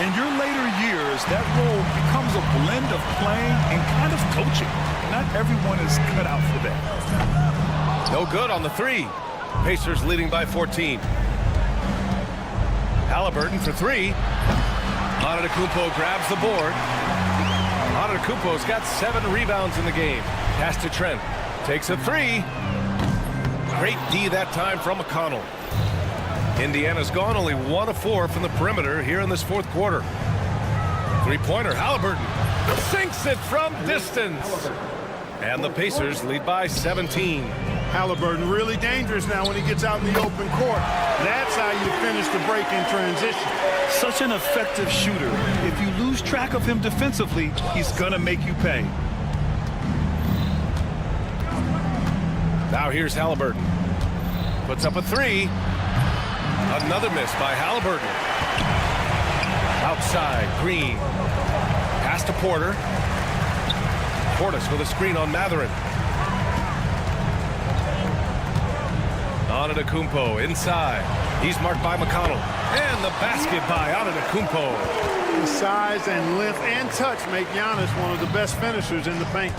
[SPEAKER 9] In your later years, that role becomes a blend of playing and kind of coaching. Not everyone is cut out for that.
[SPEAKER 8] No good on the 3. Pacers leading by 14. Halliburton for 3. Antetokounmpo grabs the board. Antetokounmpo's got 7 rebounds in the game. Pass to Trent. Takes a 3. Great D that time from McConnell. Indiana's gone only 1 of 4 from the perimeter here in this 4th quarter. 3-pointer, Halliburton sinks it from distance. And the Pacers lead by 17.
[SPEAKER 7] Halliburton really dangerous now when he gets out in the open court. That's how you finish the break in transition.
[SPEAKER 9] Such an effective shooter. If you lose track of him defensively, he's gonna make you pay.
[SPEAKER 8] Now here's Halliburton. Puts up a 3. Another miss by Halliburton. Outside, Green. Pass to Porter. Portis with a screen on Matherin. Antetokounmpo inside. He's marked by McConnell. And the basket by Antetokounmpo.
[SPEAKER 7] His size and length and touch make Giannis one of the best finishers in the paint.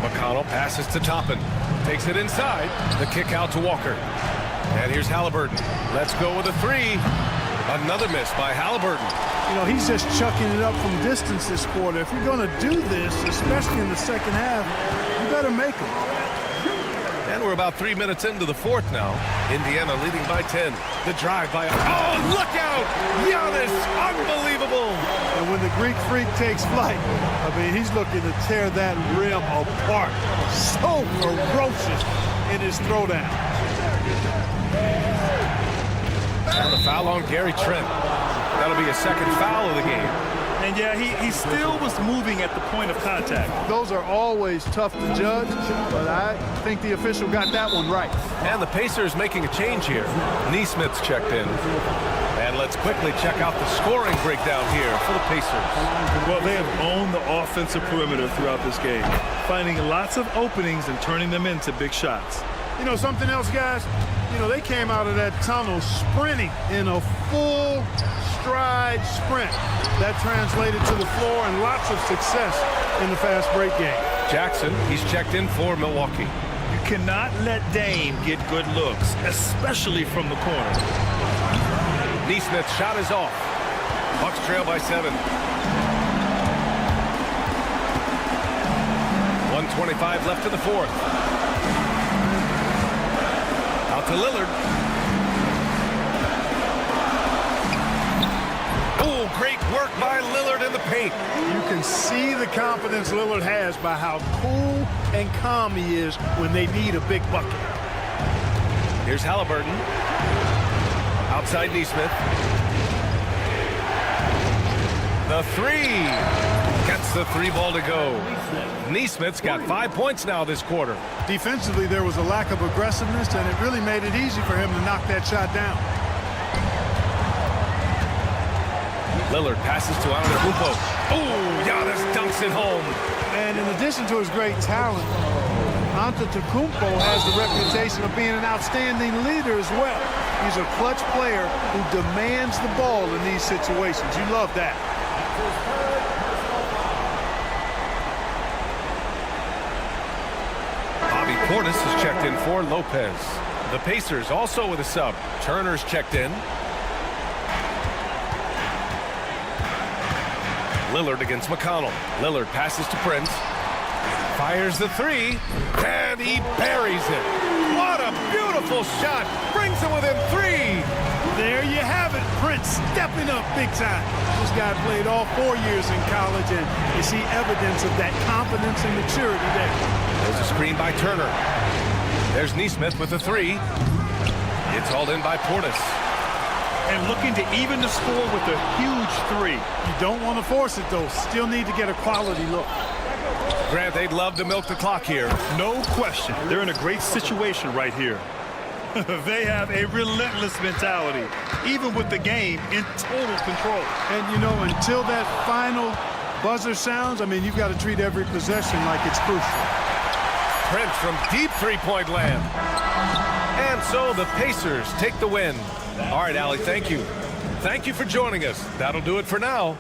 [SPEAKER 8] McConnell passes to Toppin. Takes it inside. The kick out to Walker. And here's Halliburton. Let's go with a 3. Another miss by Halliburton.
[SPEAKER 7] You know, he's just chucking it up from distance this quarter. If you're going to do this, especially in the second half, you better make them.
[SPEAKER 8] And we're about 3 minutes into the 4th now. Indiana leading by 10. The drive by... Oh, look out! Giannis, unbelievable!
[SPEAKER 7] And when the Greek Freak takes flight, I mean, he's looking to tear that rim apart. So ferocious in his throwdown.
[SPEAKER 8] And the foul on Gary Trent. That'll be a second foul of the game.
[SPEAKER 9] And yeah, he still was moving at the point of contact.
[SPEAKER 7] Those are always tough to judge, but I think the official got that one right.
[SPEAKER 8] And the Pacers making a change here. Neesmith's checked in. And let's quickly check out the scoring breakdown here for the Pacers.
[SPEAKER 9] Well, they have owned the offensive perimeter throughout this game, finding lots of openings and turning them into big shots.
[SPEAKER 7] You know, something else, guys? You know, they came out of that tunnel sprinting in a full stride sprint. That translated to the floor and lots of success in the fast break game.
[SPEAKER 8] Jackson, he's checked in for Milwaukee.
[SPEAKER 9] You cannot let Dame get good looks, especially from the corner.
[SPEAKER 8] Neesmith's shot is off. Bucks trail by 7. 1:25 left to the 4th. Out to Lillard. Oh, great work by Lillard in the paint.
[SPEAKER 7] You can see the confidence Lillard has by how cool and calm he is when they need a big bucket.
[SPEAKER 8] Here's Halliburton. Outside Neesmith. The 3. Gets the 3 ball to go. Neesmith's got 5 points now this quarter.
[SPEAKER 7] Defensively, there was a lack of aggressiveness, and it really made it easy for him to knock that shot down.
[SPEAKER 8] Lillard passes to Antetokounmpo. Oh, Giannis dunks it home.
[SPEAKER 7] And in addition to his great talent, Antetokounmpo has the reputation of being an outstanding leader as well. He's a clutch player who demands the ball in these situations. You love that.
[SPEAKER 8] Bobby Portis is checked in for Lopez. The Pacers also with a sub. Turner's checked in. Lillard against McConnell. Lillard passes to Prince. Fires the three, and he buries it. What a beautiful shot. Brings him within 3.
[SPEAKER 7] There you have it. Prince stepping up big time. This guy played all 4 years in college, and you see evidence of that confidence and maturity there.
[SPEAKER 8] There's a screen by Turner. There's Neesmith with the 3. It's hauled in by Portis.
[SPEAKER 9] And looking to even the score with a huge 3.
[SPEAKER 7] You don't want to force it, though. Still need to get a quality look.
[SPEAKER 8] Grant, they'd love to milk the clock here.
[SPEAKER 9] No question. They're in a great situation right here. They have a relentless mentality, even with the game in total control.
[SPEAKER 7] And, you know, until that final buzzer sounds, I mean, you've got to treat every possession like it's crucial.
[SPEAKER 8] Prince from deep three-point land. And so the Pacers take the win. All right, Allie, thank you. Thank you for joining us. That'll do it for now.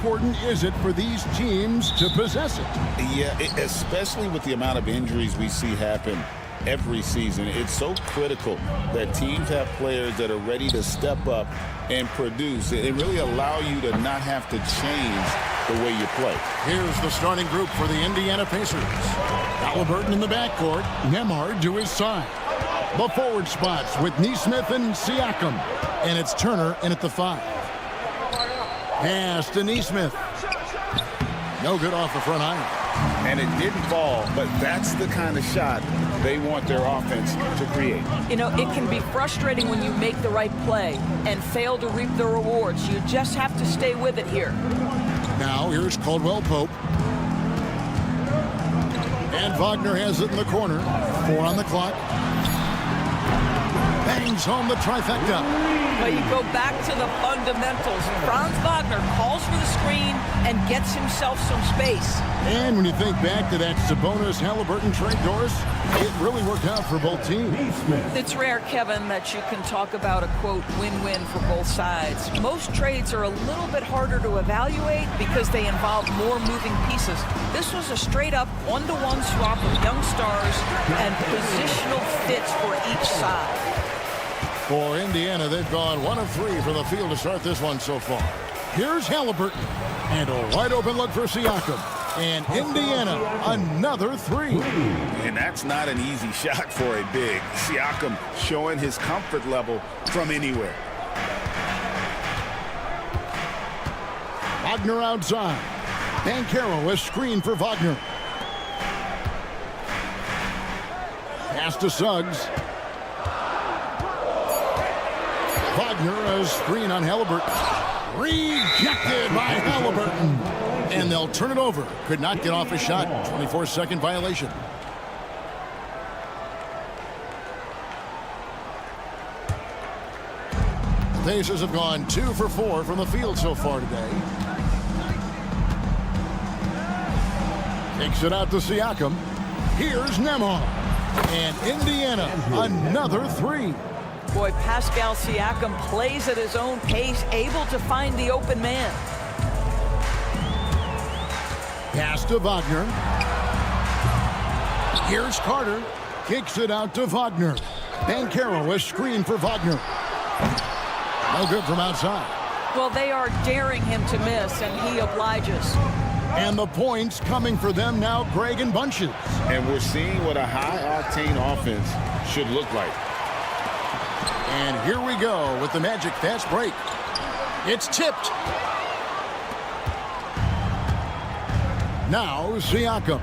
[SPEAKER 1] important is it for these teams to possess it?
[SPEAKER 3] Yeah, especially with the amount of injuries we see happen every season. It's so critical that teams have players that are ready to step up and produce and really allow you to not have to change the way you play.
[SPEAKER 1] Here's the starting group for the Indiana Pacers. Halliburton in the backcourt, Nembhard to his side. The forward spots with Neesmith and Siakam. And it's Turner in at the 5. Pass to Neesmith. No good off the front iron.
[SPEAKER 3] And it didn't fall, but that's the kind of shot they want their offense to create.
[SPEAKER 11] You know, it can be frustrating when you make the right play and fail to reap the rewards. You just have to stay with it here.
[SPEAKER 1] Now here's Caldwell Pope. And Wagner has it in the corner. 4 on the clock. Bangs brings home the trifecta.
[SPEAKER 11] But you go back to the fundamentals. Franz Wagner calls for the screen and gets himself some space.
[SPEAKER 1] And when you think back to that Sabonis-Halliburton trade, Doris, it really worked out for both teams.
[SPEAKER 11] It's rare, Kevin, that you can talk about a, quote, win-win for both sides. Most trades are a little bit harder to evaluate because they involve more moving pieces. This was a straight-up one-to-one swap of young stars and positional fits for each side.
[SPEAKER 1] For Indiana, they've gone 1 of 3 from the field to start this one so far. Here's Halliburton. And a wide-open look for Siakam. And Indiana, another 3.
[SPEAKER 3] And that's not an easy shot for a big. Siakam showing his comfort level from anywhere.
[SPEAKER 1] Wagner outside. Banchero a screen for Wagner. Pass to Suggs. Wagner a screen on Halliburton. Rejected by Halliburton. And they'll turn it over. Could not get off a shot. 24-second violation. The Pacers have gone 2 for 4 from the field so far today. Takes it out to Siakam. Here's Nembhard. And Indiana, another 3.
[SPEAKER 11] Boy, Pascal Siakam plays at his own pace, able to find the open man.
[SPEAKER 1] Pass to Wagner. Here's Carter. Kicks it out to Wagner. Banchero a screen for Wagner. No good from outside.
[SPEAKER 11] Well, they are daring him to miss, and he obliges.
[SPEAKER 1] And the points coming for them now, Greg and Bunches.
[SPEAKER 3] And we're seeing what a high-octane offense should look like.
[SPEAKER 1] And here we go with the Magic fast break. It's tipped. Now Siakam.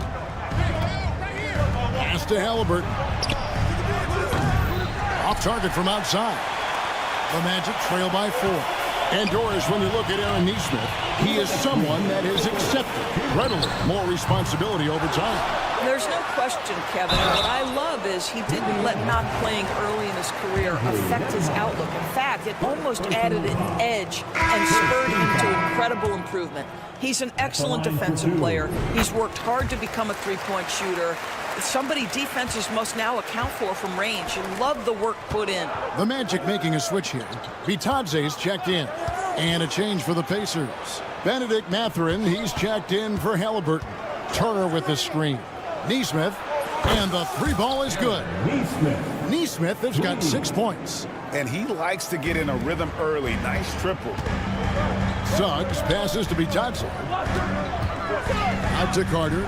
[SPEAKER 1] Pass to Halliburton. Off target from outside. The Magic trail by 4. And Doris, when you look at Aaron Nesmith, he is someone that has accepted readily more responsibility over time.
[SPEAKER 11] There's no question, Kevin. What I love is he didn't let not playing early in his career affect his outlook. In fact, it almost added an edge and spurred him to incredible improvement. He's an excellent defensive player. He's worked hard to become a three-point shooter. It's somebody defenses must now account for from range, and love the work put in.
[SPEAKER 1] The Magic making a switch here. Bitadze's checked in. And a change for the Pacers. Benedict Mathurin, he's checked in for Halliburton. Turner with the screen. Nesmith, and the 3-ball is good. Nesmith has got 6 points.
[SPEAKER 3] And he likes to get in a rhythm early. Nice triple.
[SPEAKER 1] Suggs passes to Bitadze. Out to Carter.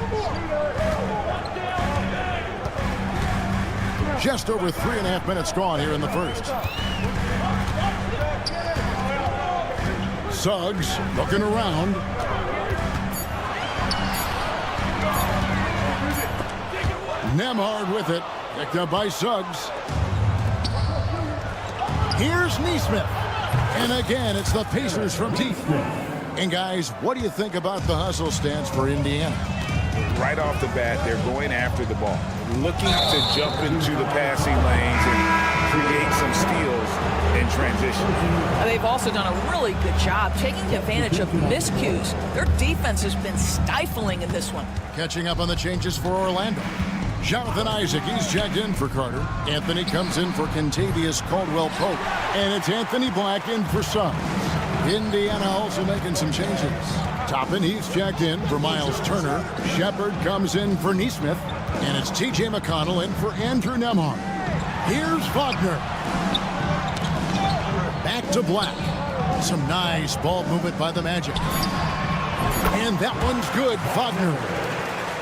[SPEAKER 1] Just over 3.5 minutes gone here in the first. Suggs looking around. Nembhard with it. Picked up by Suggs. Here's Nesmith. And again, it's the Pacers from deep. And guys, what do you think about the hustle stance for Indiana?
[SPEAKER 3] Right off the bat, they're going after the ball, looking to jump into the passing lanes and create some steals in transition.
[SPEAKER 11] They've also done a really good job taking advantage of miscues. Their defense has been stifling in this one.
[SPEAKER 1] Catching up on the changes for Orlando. Jonathan Isaac, he's checked in for Carter. Anthony comes in for Kentavious Caldwell-Pope. And it's Anthony Black in for Suggs. Indiana also making some changes. Toppin, he's checked in for Miles Turner. Shepard comes in for Nesmith. And it's T.J. McConnell in for Andrew Nembhard. Here's Wagner. Back to Black. Some nice ball movement by the Magic. And that one's good, Wagner.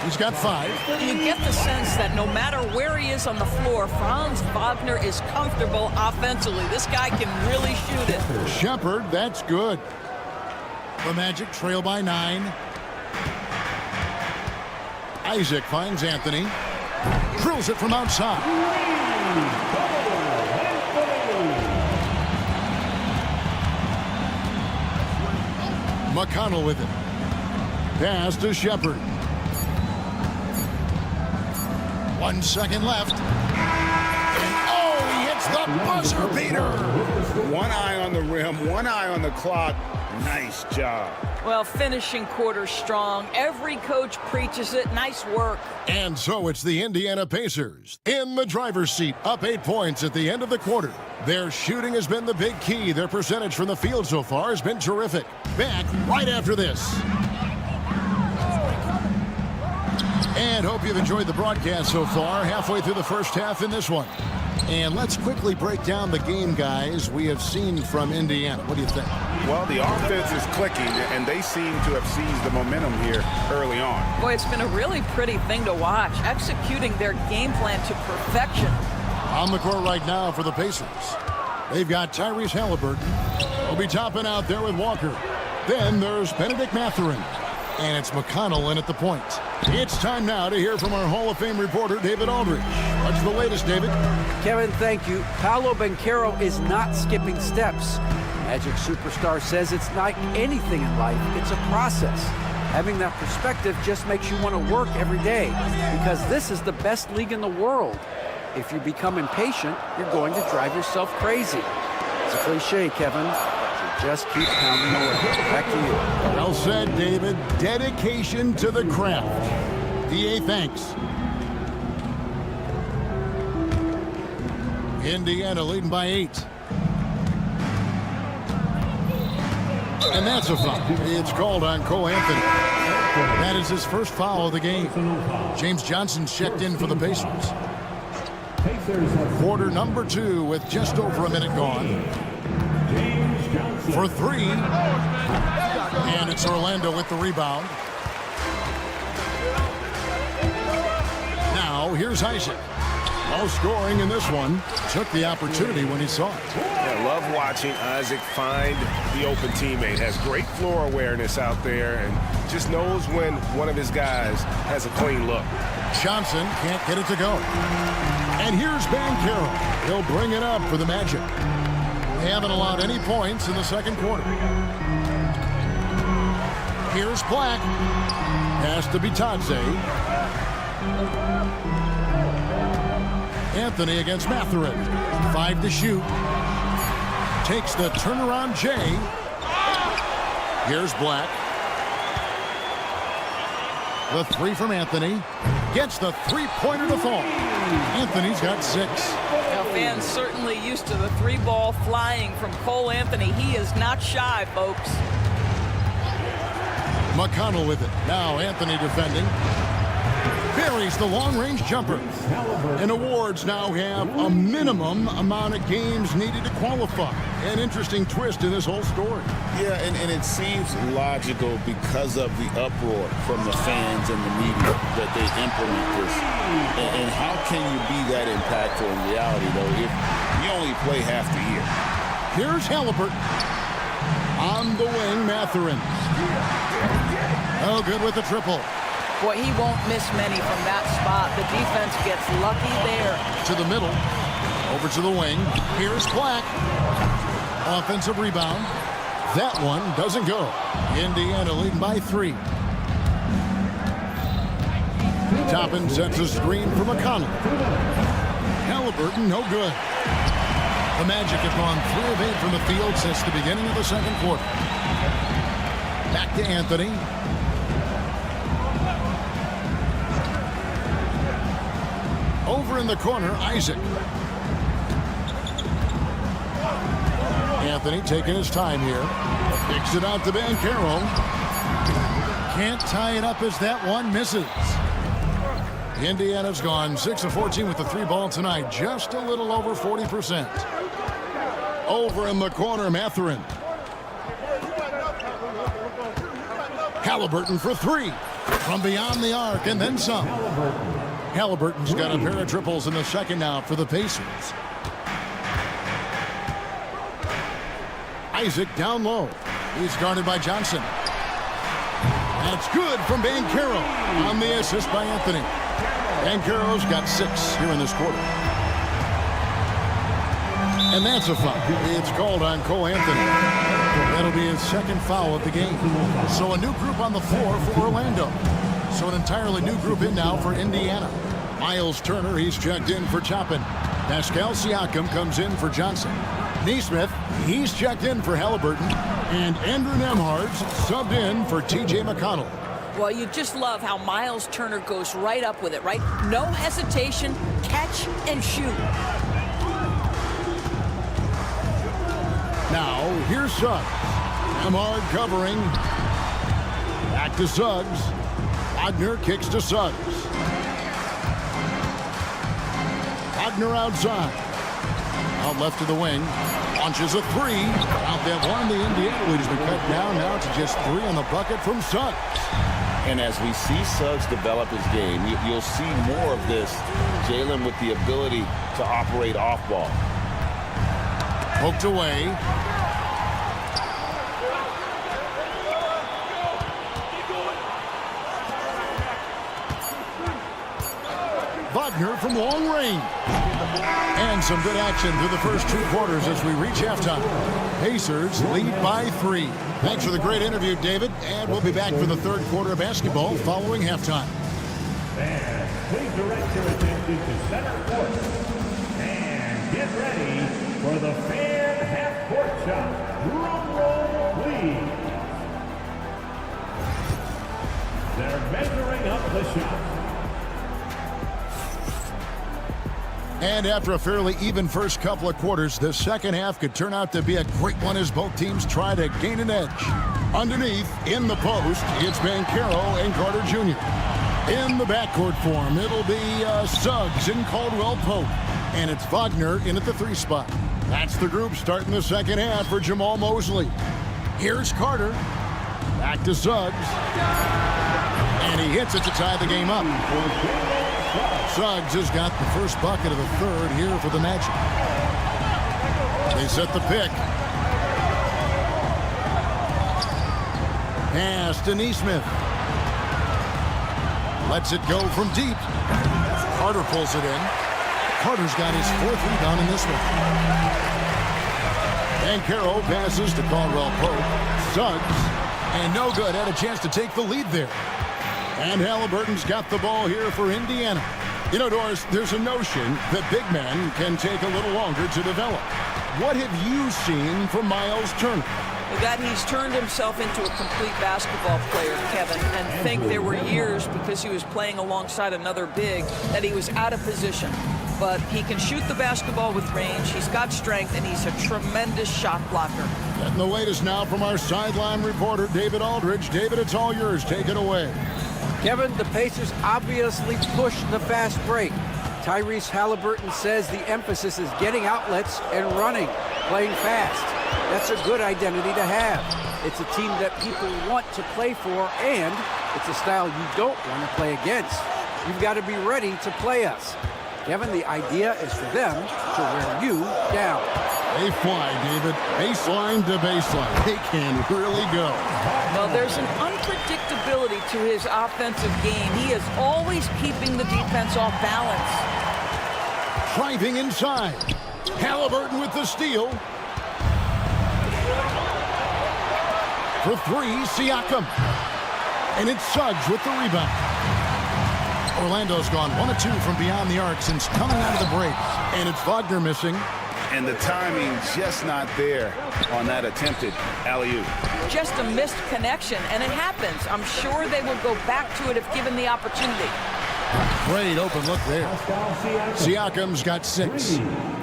[SPEAKER 1] He's got 5.
[SPEAKER 11] You get the sense that no matter where he is on the floor, Franz Wagner is comfortable offensively. This guy can really shoot it.
[SPEAKER 1] Shepard, that's good. The Magic trail by 9. Isaac finds Anthony. Drills it from outside. McConnell with it. Pass to Shepard. 1 second left. And oh, he hits the
[SPEAKER 3] buzzer beater. One eye on the rim, one eye on the clock. Nice job.
[SPEAKER 11] Well, finishing quarter strong. Every coach preaches it. Nice work.
[SPEAKER 1] And so it's the Indiana Pacers in the driver's seat, up 8 points at the end of the quarter. Their shooting has been the big key. Their percentage from the field so far has been terrific. Back right after this. And hope you've enjoyed the broadcast so far. Halfway through the first half in this one. And let's quickly break down the game, guys, we have seen from Indiana. What do you think?
[SPEAKER 5] Well, the offense is clicking, and they seem to have seized the momentum here early on.
[SPEAKER 11] Boy, it's been a really pretty thing to watch, executing their game plan to perfection.
[SPEAKER 1] On the court right now for the Pacers, they've got Tyrese Halliburton. He'll be topping out there with Walker. Then there's Benedict Mathurin. And it's McConnell in at the point. It's time now to hear from our Hall of Fame reporter, David Aldridge. What's the latest, David?
[SPEAKER 4] Kevin, thank you. Paolo Banchero is not skipping steps. Magic superstar says it's like anything in life. It's a process. Having that perspective just makes you want to work every day because this is the best league in the world. If you become impatient, you're going to drive yourself crazy. It's a cliche, Kevin. Just keep pounding away. Back to you.
[SPEAKER 1] Well said, David. Dedication to the craft. DA, thanks. Indiana leading by 8. And that's a foul. It's called on Cole Anthony. That is his first foul of the game. James Johnson checked in for the Pacers. Quarter number 2 with just over a minute gone. For 3. And it's Orlando with the rebound. Now, here's Isaac. No scoring in this one. Took the opportunity when he saw it.
[SPEAKER 5] Yeah, love watching Isaac find the open teammate. Has great floor awareness out there and just knows when one of his guys has a clean look.
[SPEAKER 1] Johnson can't get it to go. And here's Banchero. He'll bring it up for the Magic. They haven't allowed any points in the second quarter. Here's Black. Has to be Tadze. Anthony against Mathurin. 5 to shoot. Takes the turnaround J. Here's Black. The 3 from Anthony. Gets the three-pointer to fall. Anthony's got 6.
[SPEAKER 11] Now, fans certainly used to the 3-ball flying from Cole Anthony. He is not shy, folks.
[SPEAKER 1] McConnell with it. Now Anthony defending. Buries the long-range jumper. And awards now have a minimum amount of games needed to qualify. An interesting twist in this whole story.
[SPEAKER 3] Yeah, and it seems logical because of the uproar from the fans and the media that they implement this. And how can you be that impactful in reality, though, if you only play half the year?
[SPEAKER 1] Here's Halliburton. On the wing, Mathurin. Oh, good with the triple.
[SPEAKER 11] Boy, he won't miss many from that spot. The defense gets lucky there.
[SPEAKER 1] To the middle. Over to the wing. Here's Black. Offensive rebound. That one doesn't go. Indiana leading by 3. Toppin sets a screen for McConnell. Halliburton, no good. The Magic have gone 3 of 8 from the field since the beginning of the second quarter. Back to Anthony. Over in the corner, Isaac. Anthony taking his time here. Kicks it out to Banchero. Can't tie it up as that one misses. Indiana's gone 6 of 14 with the 3-ball tonight. Just a little over 40%. Over in the corner, Mathurin. Halliburton for 3. From beyond the arc and then some. Halliburton's got a pair of triples in the second now for the Pacers. Isaac down low. He's guarded by Johnson. That's good from Banchero on the assist by Anthony. Banchero's got 6 here in this quarter. And that's a foul. It's called on Cole Anthony. That'll be his second foul of the game. So a new group on the floor for Orlando. So an entirely new group in now for Indiana. Miles Turner, he's checked in for Toppin. Pascal Siakam comes in for Johnson. Neesmith, he's checked in for Halliburton. And Andrew Nembhard's subbed in for T.J. McConnell.
[SPEAKER 11] Well, you just love how Miles Turner goes right up with it, right? No hesitation, catch and shoot.
[SPEAKER 1] Now, here's Suggs. Nembhard covering. Back to Suggs. Wagner kicks to Suggs. Wagner outside. Out left to the wing. Launches a three. Out that one, the Indiana lead has been cut down now to just 3 on the bucket from Suggs.
[SPEAKER 3] And as we see Suggs develop his game, you'll see more of this. Jalen with the ability to operate off ball.
[SPEAKER 1] Poked away. Wagner from long range. And some good action through the first 2 quarters as we reach halftime. Pacers lead by 3. Thanks for the great interview, David. And we'll be back for the 3rd quarter of basketball following halftime.
[SPEAKER 6] And please direct your attention to center court. And get ready for the fan half-court shot. Drum roll, please. They're measuring up the shot.
[SPEAKER 1] And after a fairly even first couple of quarters, the second half could turn out to be a great one as both teams try to gain an edge. Underneath, in the post, it's Banchero and Carter Jr. In the backcourt form, it'll be Suggs and Caldwell Pope. And it's Wagner in at the 3 spot. That's the group starting the second half for Jamal Mosley. Here's Carter. Back to Suggs. And he hits it to tie the game up. Suggs has got the first bucket of the 3rd here for the Magic. They set the pick. Pass to Neesmith. Lets it go from deep. Carter pulls it in. Carter's got his 4th rebound in this one. Banchero passes to Caldwell Pope. Suggs, and no good. Had a chance to take the lead there. And Halliburton's got the ball here for Indiana. You know, Doris, there's a notion that big men can take a little longer to develop. What have you seen from Miles Turner?
[SPEAKER 11] That he's turned himself into a complete basketball player, Kevin, and think there were years because he was playing alongside another big that he was out of position. But he can shoot the basketball with range, he's got strength, and he's a tremendous shot blocker.
[SPEAKER 1] Getting the latest now from our sideline reporter, David Aldridge. David, it's all yours. Take it away.
[SPEAKER 4] Kevin, the Pacers obviously pushed the fast break. Tyrese Halliburton says the emphasis is getting outlets and running, playing fast. That's a good identity to have. It's a team that people want to play for, and it's a style you don't want to play against. You've got to be ready to play us. Kevin, the idea is for them to wear you down.
[SPEAKER 1] They fly, David. Baseline to baseline. They can really go.
[SPEAKER 11] Well, there's an unpredictability to his offensive game. He is always keeping the defense off balance.
[SPEAKER 1] Driving inside. Halliburton with the steal. For 3, Siakam. And it's Suggs with the rebound. Orlando's gone 1 of 2 from beyond the arc since coming out of the break. And it's Wagner missing.
[SPEAKER 3] And the timing just not there on that attempted alley-oop.
[SPEAKER 11] Just a missed connection, and it happens. I'm sure they will go back to it if given the opportunity.
[SPEAKER 1] Great open look there. Siakam's got 6.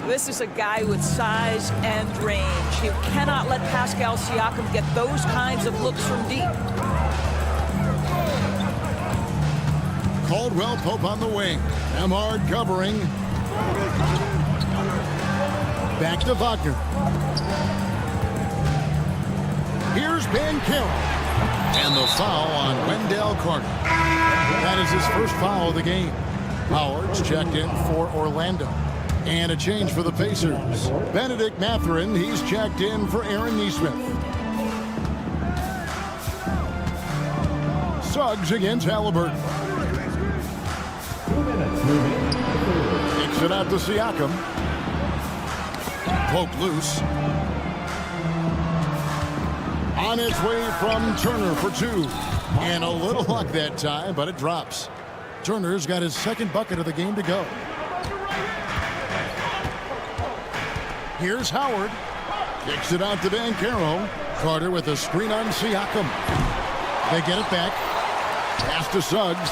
[SPEAKER 11] This is a guy with size and range. You cannot let Pascal Siakam get those kinds of looks from deep.
[SPEAKER 1] Caldwell Pope on the wing. Nembhard covering. Back to Wagner. Here's Banchero. And the foul on Wendell Carter. That is his first foul of the game. Howard's checked in for Orlando. And a change for the Pacers. Benedict Mathurin, he's checked in for Aaron Neesmith. Suggs against Halliburton. Kicks it out to Siakam. Poke loose. On its way from Turner for 2. And a little luck that time, but it drops. Turner's got his 2nd bucket of the game to go. Here's Howard. Kicks it out to Banchero. Carter with a screen on Siakam. They get it back. Pass to Suggs.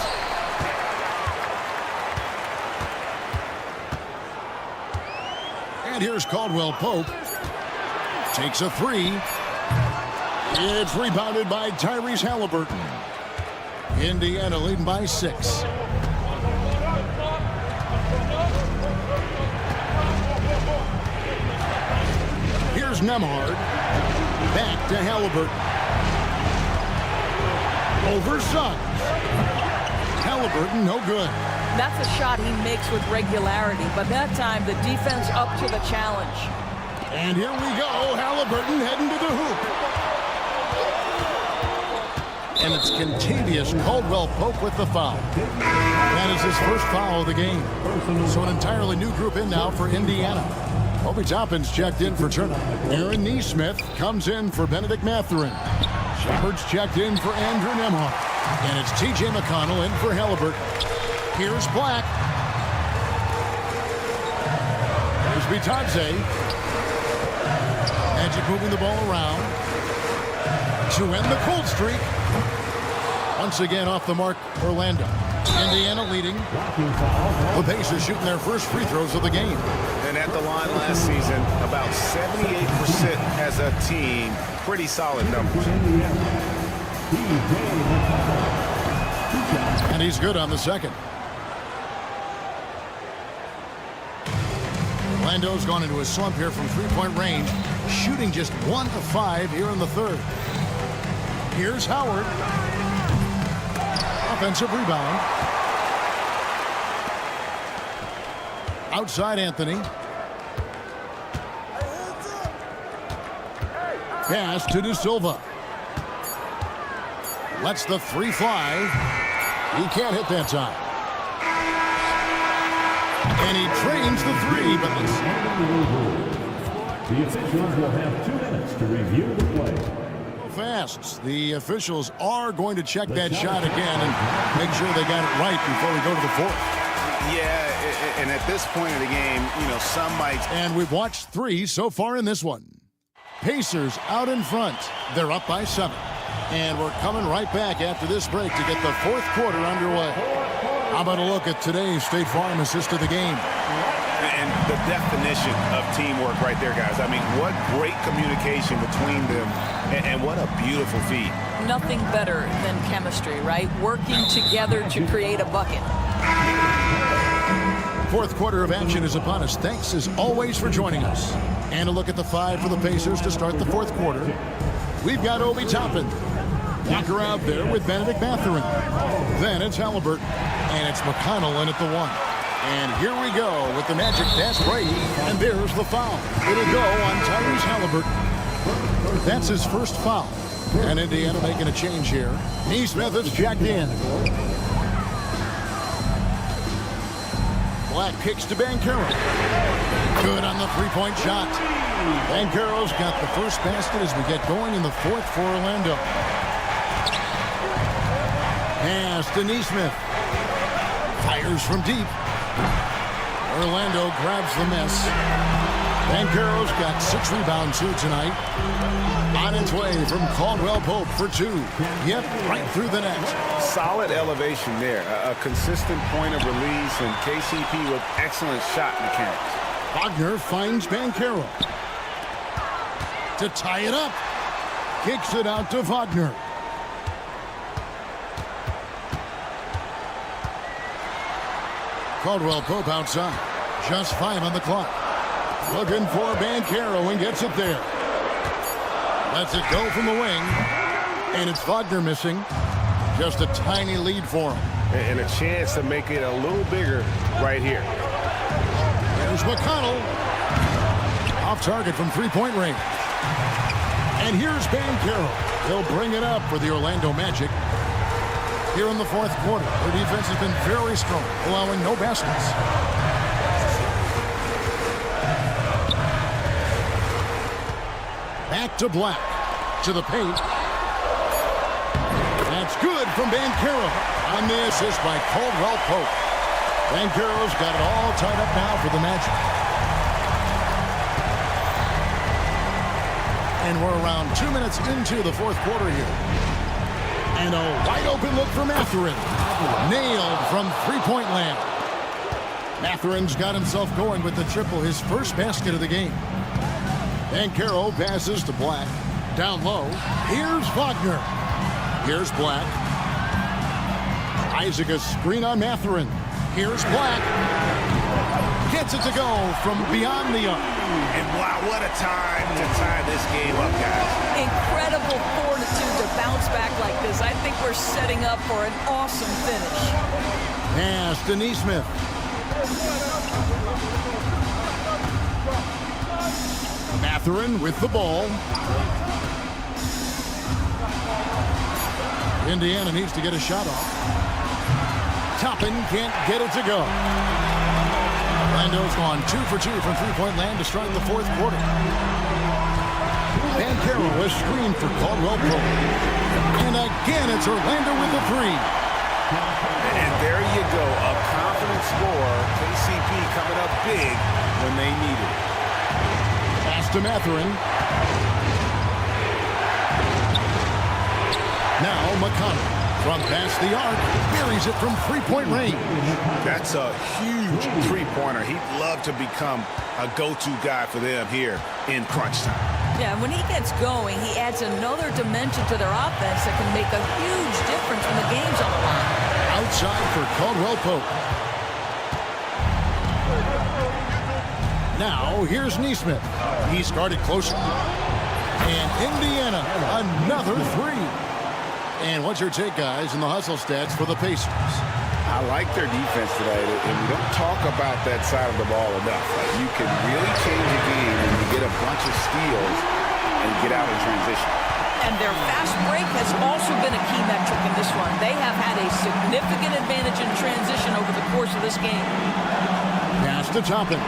[SPEAKER 1] And here's Caldwell Pope. Takes a three. It's rebounded by Tyrese Halliburton. Indiana leading by 6. Here's Nembhard. Back to Halliburton. Over Suggs. Halliburton, no good.
[SPEAKER 11] That's a shot he makes with regularity, but that time the defense up to the challenge.
[SPEAKER 1] And here we go. Halliburton heading to the hoop. And it's contagious. Caldwell Pope with the foul. That is his first foul of the game. So an entirely new group in now for Indiana. Obi Toppin's checked in for Turner. Aaron Neesmith comes in for Benedict Mathurin. Shepard's checked in for Andrew Nembhard. And it's T.J. McConnell in for Halliburton. Here's Black. Here's Bitadze. Magic moving the ball around to end the cold streak. Once again off the mark, Orlando. Indiana leading. The Pacers shooting their first free throws of the game.
[SPEAKER 5] And at the line last season, about 78% as a team. Pretty solid numbers.
[SPEAKER 1] And he's good on the second. Orlando's gone into a slump here from three-point range, shooting just 1 of 5 here in the third. Here's Howard. Offensive rebound. Outside Anthony. Pass to De Silva. Lets the three fly. He can't hit that time. And he trains the three, but
[SPEAKER 6] the officials will have 2 minutes to review the play.
[SPEAKER 1] Fast. The officials are going to check that shot again and make sure they got it right before we go to the fourth.
[SPEAKER 5] Yeah, and at this point of the game, some might.
[SPEAKER 1] And we've watched 3 so far in this one. Pacers out in front. They're up by 7. And we're coming right back after this break to get the fourth quarter underway. How about a look at today's State Farm assist of the game?
[SPEAKER 5] And the definition of teamwork right there, guys. I mean, what great communication between them, and what a beautiful feed.
[SPEAKER 11] Nothing better than chemistry, right? Working together to create a bucket.
[SPEAKER 1] Fourth quarter of action is upon us. Thanks, as always, for joining us. And a look at the 5 for the Pacers to start the fourth quarter. We've got Obi Toppin. Walker out there with Benedict Mathurin. Then it's Halliburton. And it's McConnell in at the 1. And here we go with the Magic pass break. And there's the foul. It'll go on Tyrese Halliburton. That's his first foul. And Indiana making a change here. Neesmith is checked in. Black kicks to Banchero. Good on the three-point shot. Banchero's got the first basket as we get going in the fourth for Orlando. Pass to Neesmith. Fires from deep. Orlando grabs the miss. Banchero's got 6 rebounds here tonight. On its way from Caldwell Pope for 2. Yep, right through the net.
[SPEAKER 5] Solid elevation there. A consistent point of release, and KCP with excellent shot mechanics.
[SPEAKER 1] Wagner finds Banchero. To tie it up. Kicks it out to Wagner. Caldwell Pope outside. Just 5 on the clock. Looking for Banchero and gets it there. Lets it go from the wing. And it's Wagner missing. Just a tiny lead for him.
[SPEAKER 5] And a chance to make it a little bigger right here.
[SPEAKER 1] There's McConnell. Off target from three-point range. And here's Banchero. He'll bring it up for the Orlando Magic. Here in the fourth quarter, their defense has been very strong, allowing no baskets. Back to Black, to the paint. That's good from Banchero. On the assist by Caldwell Pope. Banchero's got it all tied up now for the Magic. And we're around 2 minutes into the fourth quarter here. And a wide open look for Mathurin. Nailed from three-point land. Mathurin's got himself going with the triple, his first basket of the game. And Carroll passes to Black. Down low. Here's Wagner. Here's Black. Isaac a screen on Mathurin. Here's Black. Gets it to go from beyond the arc.
[SPEAKER 5] And wow, what a time to tie this game up, guys.
[SPEAKER 11] Incredible fortitude to bounce back like this. I think we're setting up for an awesome finish.
[SPEAKER 1] Pass to Neesmith. Mathurin with the ball. Indiana needs to get a shot off. Toppin can't get it to go. Orlando's gone 2 for 2 from three-point land to start the fourth quarter. Van Carroll was screened for Caldwell Pope. And again, it's Orlando with the three.
[SPEAKER 5] And there you go, a confident score. KCP coming up big when they need it.
[SPEAKER 1] Pass to Mathurin. Now McConnell from past the arc buries it from three-point range.
[SPEAKER 5] That's a huge three-pointer. He'd love to become a go-to guy for them here in crunch time.
[SPEAKER 11] Yeah, when he gets going, he adds another dimension to their offense that can make a huge difference when the game's on the line.
[SPEAKER 1] Outside for Caldwell Pope. Now, here's Neesmith. He's guarded closer. And Indiana, another three. And what's your take, guys, in the hustle stats for the Pacers?
[SPEAKER 5] I like their defense today, and we don't talk about that side of the ball enough. Like, you can really change a game when you get a bunch of steals and get out in transition.
[SPEAKER 11] And their fast break has also been a key metric in this one. They have had a significant advantage in transition over the course of this game.
[SPEAKER 1] Pass to Toppin.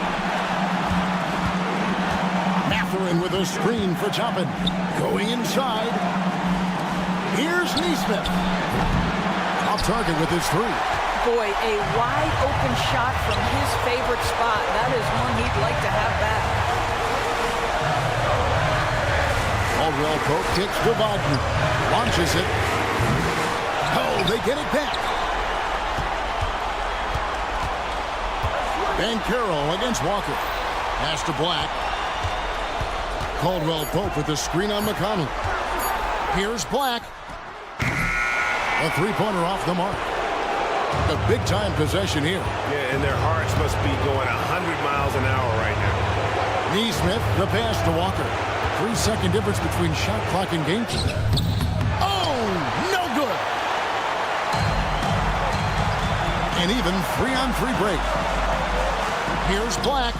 [SPEAKER 1] Mathurin with a screen for Toppin. Going inside. Here's Neesmith. Off target with his three.
[SPEAKER 11] Boy, a wide open shot from his favorite spot. That is one he'd like to have back.
[SPEAKER 1] Caldwell Pope kicks to Wagner. Launches it. Oh, they get it back. Van Carroll against Walker. Pass to Black. Caldwell Pope with the screen on McConnell. Here's Black. A three-pointer off the mark. A big-time possession here.
[SPEAKER 5] Yeah, and their hearts must be going 100 miles an hour right now.
[SPEAKER 1] Neesmith, the pass to Walker. 3-second difference between shot clock and game time. Oh, no good. And even 3-on-3 break. Here's Black.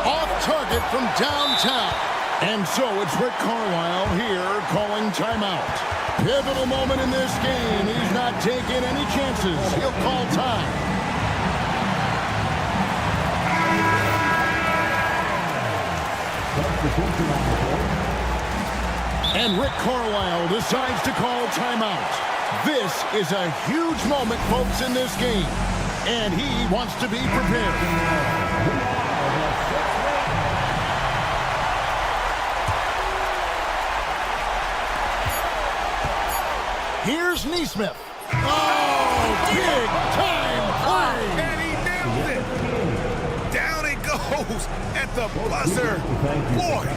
[SPEAKER 1] Off target from downtown. And so it's Rick Carlisle here calling timeout. Pivotal moment in this game. He's not taking any chances. He'll call time. And Rick Carlisle decides to call timeout. This is a huge moment, folks, in this game. And he wants to be prepared. Here's Neesmith. Oh, big time play.
[SPEAKER 5] And he nailed it. Down it goes at the buzzer. Boy.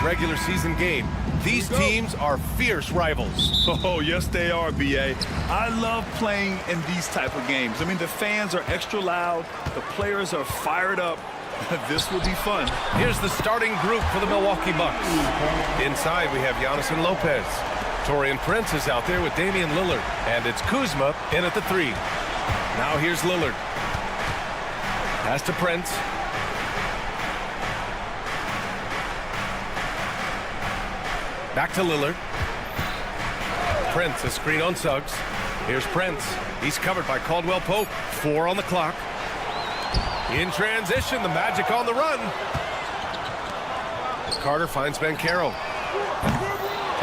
[SPEAKER 8] regular season game. These teams are fierce rivals.
[SPEAKER 9] Oh, yes, they are, B.A. I love playing in these type of games. I mean, the fans are extra loud. The players are fired up. This will be fun.
[SPEAKER 8] Here's the starting group for the Milwaukee Bucks. Inside, we have Giannis and Lopez. Taurean Prince is out there with Damian Lillard. And it's Kuzma in at the 3. Now here's Lillard. Pass to Prince. Back to Lillard. Prince, a screen on Suggs. Here's Prince. He's covered by Caldwell Pope. 4 on the clock. In transition, the Magic on the run. Carter finds Banchero.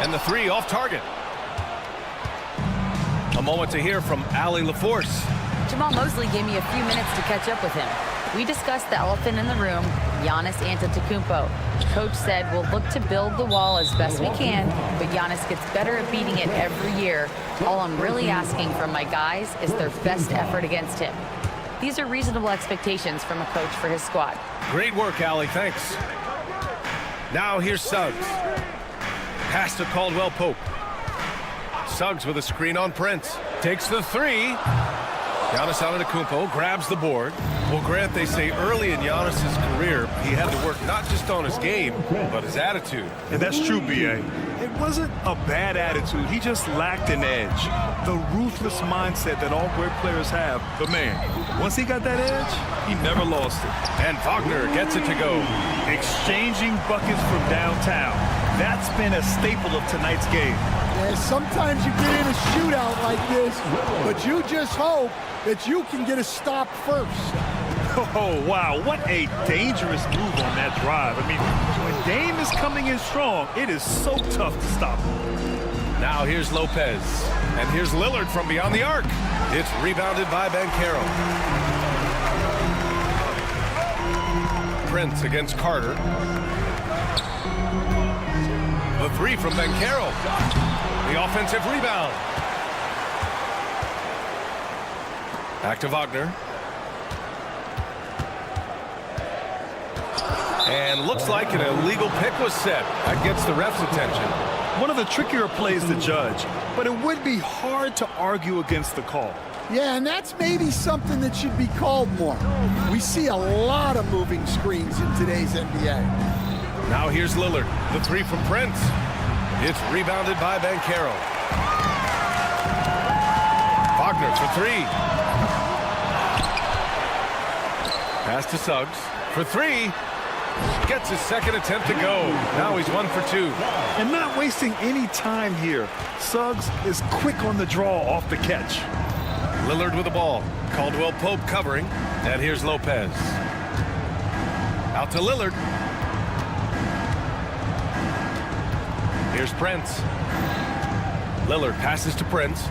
[SPEAKER 8] And the 3 off target. A moment to hear from Allie LaForce.
[SPEAKER 10] Jamal Mosley gave me a few minutes to catch up with him. We discussed the elephant in the room, Giannis Antetokounmpo. Coach said we'll look to build the wall as best we can, but Giannis gets better at beating it every year. All I'm really asking from my guys is their best effort against him. These are reasonable expectations from a coach for his squad.
[SPEAKER 8] Great work, Allie. Thanks. Now here's Suggs. Pass to Caldwell Pope. Suggs with a screen on Prince. Takes the 3. Giannis Antetokounmpo grabs the board. Well, Grant, they say early in Giannis's career, he had to work not just on his game, but his attitude.
[SPEAKER 9] And that's true, B.A. It wasn't a bad attitude. He just lacked an edge. The ruthless mindset that all great players have. But, man, once he got that edge, he never lost it.
[SPEAKER 8] And Wagner gets it to go.
[SPEAKER 9] Exchanging buckets from downtown. That's been a staple of tonight's game.
[SPEAKER 12] Yeah, sometimes you get in a shootout like this, but you just hope that you can get a stop first.
[SPEAKER 9] Oh, wow. What a dangerous move on that drive. I mean, when Dame is coming in strong, it is so tough to stop him.
[SPEAKER 8] Now here's Lopez. And here's Lillard from beyond the arc. It's rebounded by Banchero. Prince against Carter. The 3 from Banchero. The offensive rebound. Back to Wagner. And looks like an illegal pick was set. That gets the ref's attention.
[SPEAKER 9] One of the trickier plays to judge, but it would be hard to argue against the call.
[SPEAKER 12] Yeah, and that's maybe something that should be called more. We see a lot of moving screens in today's NBA.
[SPEAKER 8] Now here's Lillard. The 3 from Prince. It's rebounded by Banchero. Wagner for 3. Pass to Suggs for 3. Gets his second attempt to go. Now he's 1 for 2.
[SPEAKER 9] And not wasting any time here. Suggs is quick on the draw off the catch.
[SPEAKER 8] Lillard with the ball. Caldwell Pope covering. And here's Lopez. Out to Lillard. Here's Prince. Lillard passes to Prince.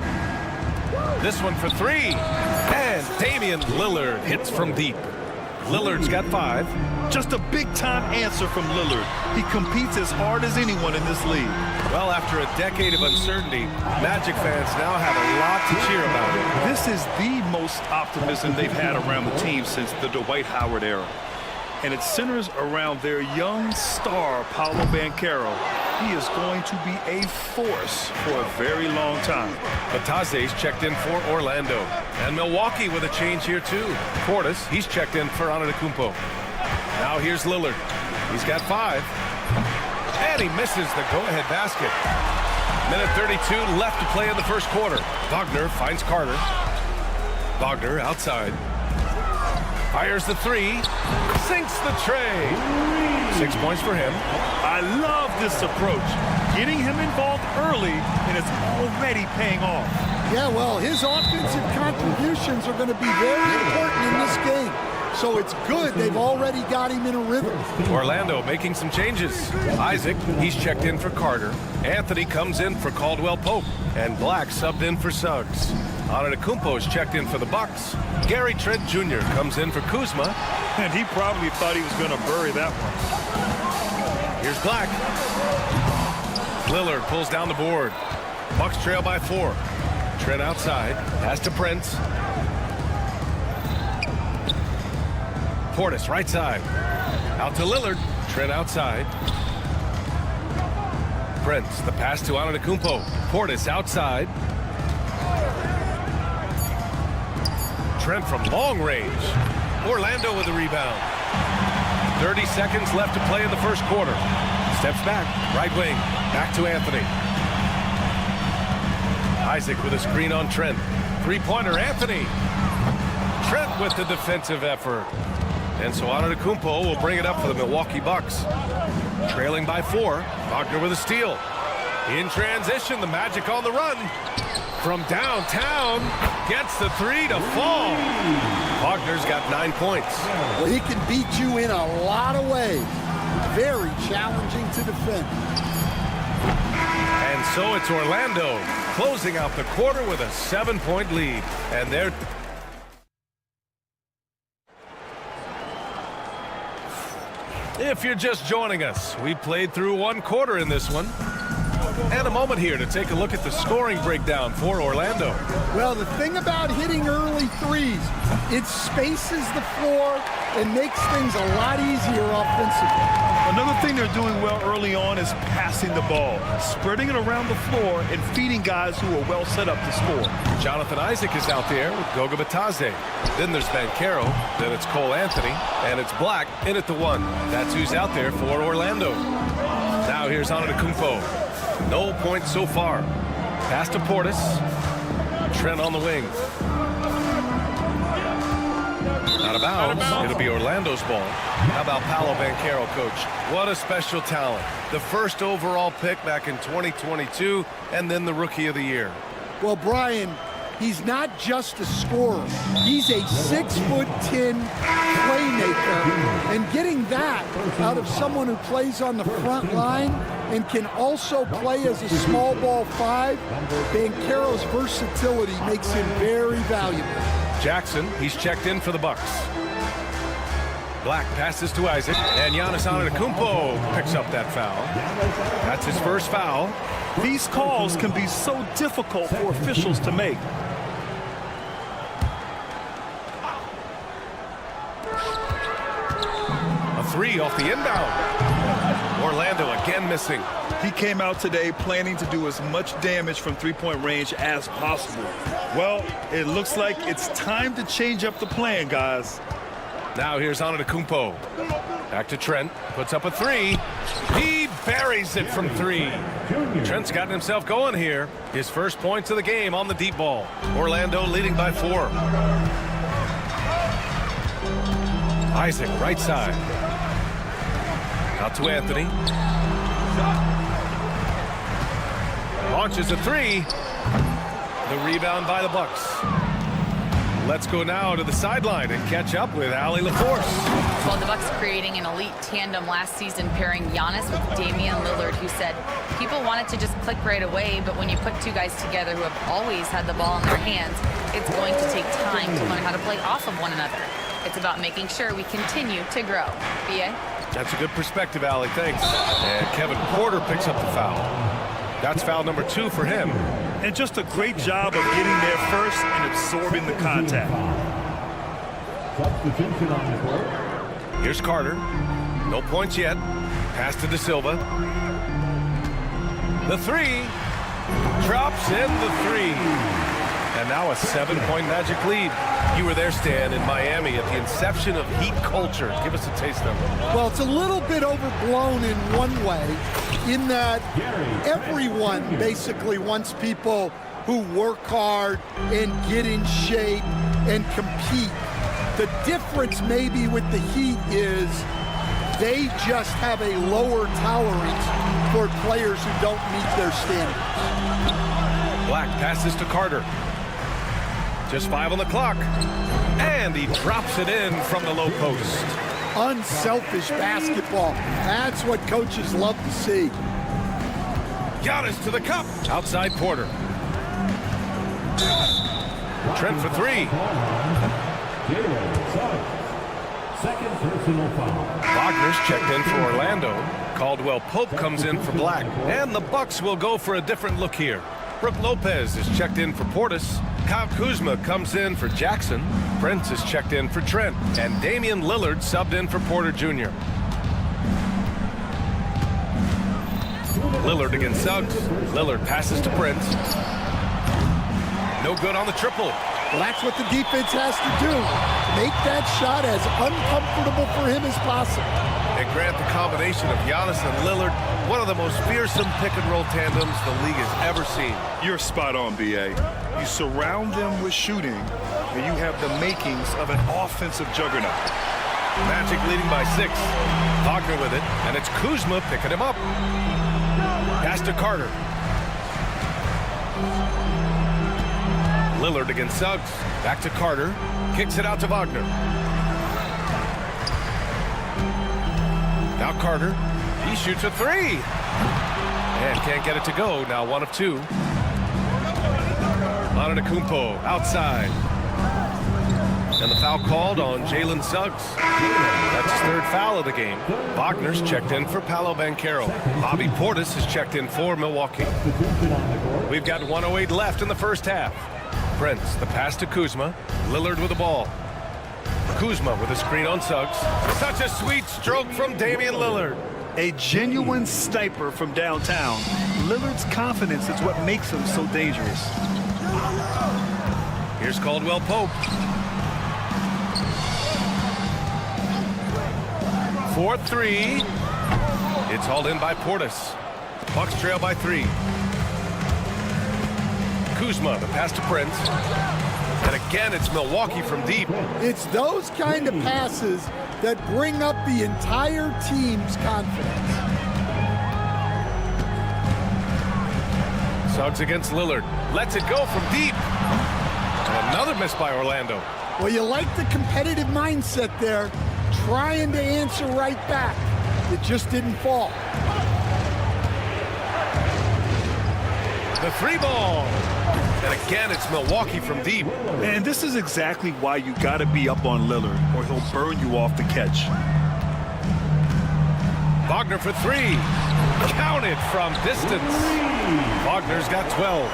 [SPEAKER 8] This one for 3. And Damian Lillard hits from deep. Lillard's got 5.
[SPEAKER 9] Just a big-time answer from Lillard. He competes as hard as anyone in this league.
[SPEAKER 8] Well, after a decade of uncertainty, Magic fans now have a lot to cheer about.
[SPEAKER 9] This is the most optimism they've had around the team since the Dwight Howard era. And it centers around their young star, Paolo Banchero. He is going to be a force for a very long time.
[SPEAKER 8] Bataze's checked in for Orlando. And Milwaukee with a change here, too. Portis, he's checked in for Antetokounmpo. Now here's Lillard. He's got 5. And he misses the go-ahead basket. Minute 32 left to play in the first quarter. Wagner finds Carter. Wagner outside. Fires the 3. Sinks the tray. 6 points for him.
[SPEAKER 9] I love this approach. Getting him involved early, and it's already paying off.
[SPEAKER 12] Yeah, well, his offensive contributions are going to be very important in this game. So it's good they've already got him in a rhythm.
[SPEAKER 8] Orlando making some changes. Isaac, he's checked in for Carter. Anthony comes in for Caldwell Pope. And Black subbed in for Suggs. Antetokounmpo is checked in for the Bucks. Gary Trent Jr. comes in for Kuzma.
[SPEAKER 9] And he probably thought he was going to bury that one.
[SPEAKER 8] Here's Black. Lillard pulls down the board. Bucks trail by 4. Trent outside. Pass to Prince. Portis right side. Out to Lillard. Trent outside. Prince, the pass to Antetokounmpo. Portis outside. Trent from long range. Orlando with the rebound. 30 seconds left to play in the first quarter. Steps back, right wing, back to Anthony. Isaac with a screen on Trent. Three-pointer, Anthony. Trent with the defensive effort. And so Antetokounmpo will bring it up for the Milwaukee Bucks. Trailing by 4, Wagner with a steal. In transition, the Magic on the run. From downtown, gets the 3 to fall. Wagner's got 9 points.
[SPEAKER 12] Well, he can beat you in a lot of ways. Very challenging to defend.
[SPEAKER 8] And so it's Orlando closing out the quarter with a 7-point lead. And they're... If you're just joining us, we played through 1 quarter in this one. And a moment here to take a look at the scoring breakdown for Orlando.
[SPEAKER 12] Well, the thing about hitting early threes, it spaces the floor and makes things a lot easier offensively.
[SPEAKER 9] Another thing they're doing well early on is passing the ball, spreading it around the floor and feeding guys who are well set up to score.
[SPEAKER 8] Jonathan Isaac is out there with Goga Bitadze. Then there's Banchero, then it's Cole Anthony, and it's Black in at the 1. That's who's out there for Orlando. Now here's Antetokounmpo. No points so far. Pass to Portis. Trent on the wing. Out of bounds. It'll be Orlando's ball. How about Paolo Banchero, coach? What a special talent. The first overall pick back in 2022, and then the Rookie of the Year.
[SPEAKER 12] Well, Brian, he's not just a scorer. He's a 6'10" playmaker. And getting that out of someone who plays on the front line and can also play as a small ball 5, Banchero's versatility makes him very valuable.
[SPEAKER 8] Jackson, he's checked in for the Bucks. Black passes to Isaac, and Giannis Antetokounmpo picks up that foul. That's his first foul.
[SPEAKER 9] These calls can be so difficult for officials to make.
[SPEAKER 8] A 3 off the inbound. Orlando again missing.
[SPEAKER 9] He came out today planning to do as much damage from three-point range as possible. Well, it looks like it's time to change up the plan, guys.
[SPEAKER 8] Now here's Antetokounmpo. Back to Trent. Puts up a 3. He buries it from 3. Trent's gotten himself going here. His first points of the game on the deep ball. Orlando leading by 4. Isaac, right side. Out to Anthony. Launches a 3. The rebound by the Bucks. Let's go now to the sideline and catch up with Allie LaForce.
[SPEAKER 10] Well, the Bucks creating an elite tandem last season, pairing Giannis with Damian Lillard, who said people wanted to just click right away, but when you put 2 guys together who have always had the ball in their hands, it's going to take time to learn how to play off of one another. It's about making sure we continue to grow. B.A.?
[SPEAKER 8] That's a good perspective, Allie. Thanks. And Kevin Porter picks up the foul. That's foul number 2 for him.
[SPEAKER 9] And just a great job of getting there first and absorbing the contact.
[SPEAKER 6] Substitution on the court.
[SPEAKER 8] Here's Carter. No points yet. Pass to De Silva. The 3. Drops in the 3. And now a 7-point Magic lead. You were there, Stan, in Miami at the inception of Heat culture. Give us a taste of it.
[SPEAKER 12] Well, it's a little bit overblown in one way, in that everyone basically wants people who work hard and get in shape and compete. The difference maybe with the Heat is they just have a lower tolerance for players who don't meet their standards.
[SPEAKER 8] Black passes to Carter. Just 5 on the clock. And he drops it in from the low post.
[SPEAKER 12] Unselfish basketball. That's what coaches love to see.
[SPEAKER 8] Giannis to the cup. Outside Porter. Trent for 3.
[SPEAKER 6] Second personal foul.
[SPEAKER 8] Wagner's checked in for Orlando. Caldwell Pope comes in for Black. And the Bucks will go for a different look here. Brook Lopez is checked in for Portis. Kyle Kuzma comes in for Jackson. Prince is checked in for Trent. And Damian Lillard subbed in for Porter Jr. Lillard against Suggs. Lillard passes to Prince. No good on the triple.
[SPEAKER 12] Well, that's what the defense has to do. Make that shot as uncomfortable for him as possible.
[SPEAKER 8] And Grant, the combination of Giannis and Lillard, one of the most fearsome pick-and-roll tandems the league has ever seen.
[SPEAKER 9] You're spot on, B.A. You surround them with shooting, and you have the makings of an offensive juggernaut.
[SPEAKER 8] Magic leading by 6. Wagner with it, and it's Kuzma picking him up. Pass to Carter. Lillard against Suggs. Back to Carter. Kicks it out to Wagner. Now Carter. He shoots a 3. And can't get it to go. Now 1 of 2. Antetokounmpo outside. And the foul called on Jalen Suggs. That's his 3rd foul of the game. Wagner's checked in for Paolo Banchero. Bobby Portis has checked in for Milwaukee. We've got 1:08 left in the first half. Prince, the pass to Kuzma. Lillard with the ball. Kuzma with a screen on Suggs. Such a sweet stroke from Damian Lillard.
[SPEAKER 9] A genuine sniper from downtown. Lillard's confidence is what makes him so dangerous.
[SPEAKER 8] Here's Caldwell Pope. 4-3. It's hauled in by Portis. Bucks trail by 3. Kuzma, the pass to Prince. And again, it's Milwaukee from deep.
[SPEAKER 12] It's those kind of passes that bring up the entire team's confidence.
[SPEAKER 8] Suggs against Lillard. Lets it go from deep. And another miss by Orlando.
[SPEAKER 12] Well, you like the competitive mindset there, trying to answer right back. It just didn't fall.
[SPEAKER 8] The 3 ball. And again, it's Milwaukee from deep.
[SPEAKER 9] And this is exactly why you got to be up on Lillard, or he'll burn you off the catch.
[SPEAKER 8] Wagner for 3. Counted from distance. Wagner's got 12.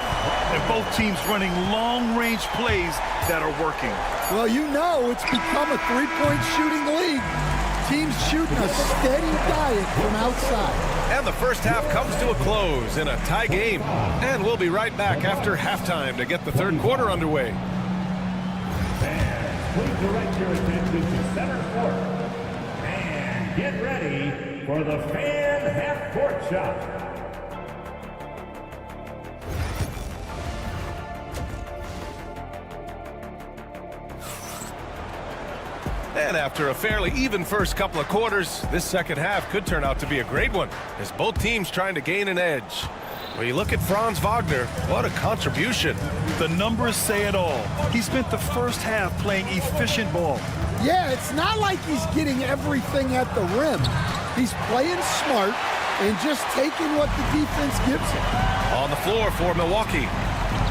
[SPEAKER 9] And both teams running long-range plays that are working.
[SPEAKER 12] Well, you know it's become a 3-point shooting league. Teams shooting a steady diet from outside.
[SPEAKER 8] And the first half comes to a close in a tie game. And we'll be right back after halftime to get the 3rd quarter underway.
[SPEAKER 6] Fans, please direct your attention to center court. And get ready for the fan half-court shot.
[SPEAKER 8] And after a fairly even first couple of quarters, this second half could turn out to be a great one, as both teams trying to gain an edge. When you look at Franz Wagner, what a contribution.
[SPEAKER 9] The numbers say it all. He spent the first half playing efficient ball.
[SPEAKER 12] Yeah, it's not like he's getting everything at the rim. He's playing smart and just taking what the defense gives him.
[SPEAKER 8] On the floor for Milwaukee.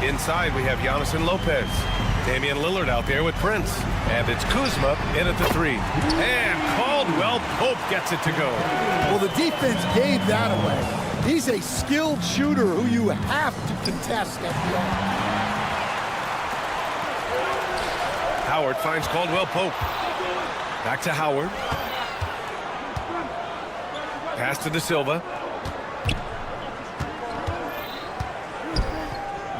[SPEAKER 8] Inside, we have Giannis and Lopez. Damian Lillard out there with Prince. And it's Kuzma in at the 3. And Caldwell Pope gets it to go.
[SPEAKER 12] Well, the defense gave that away. He's a skilled shooter who you have to contest at the arc.
[SPEAKER 8] Howard finds Caldwell Pope. Back to Howard. Pass to De Silva.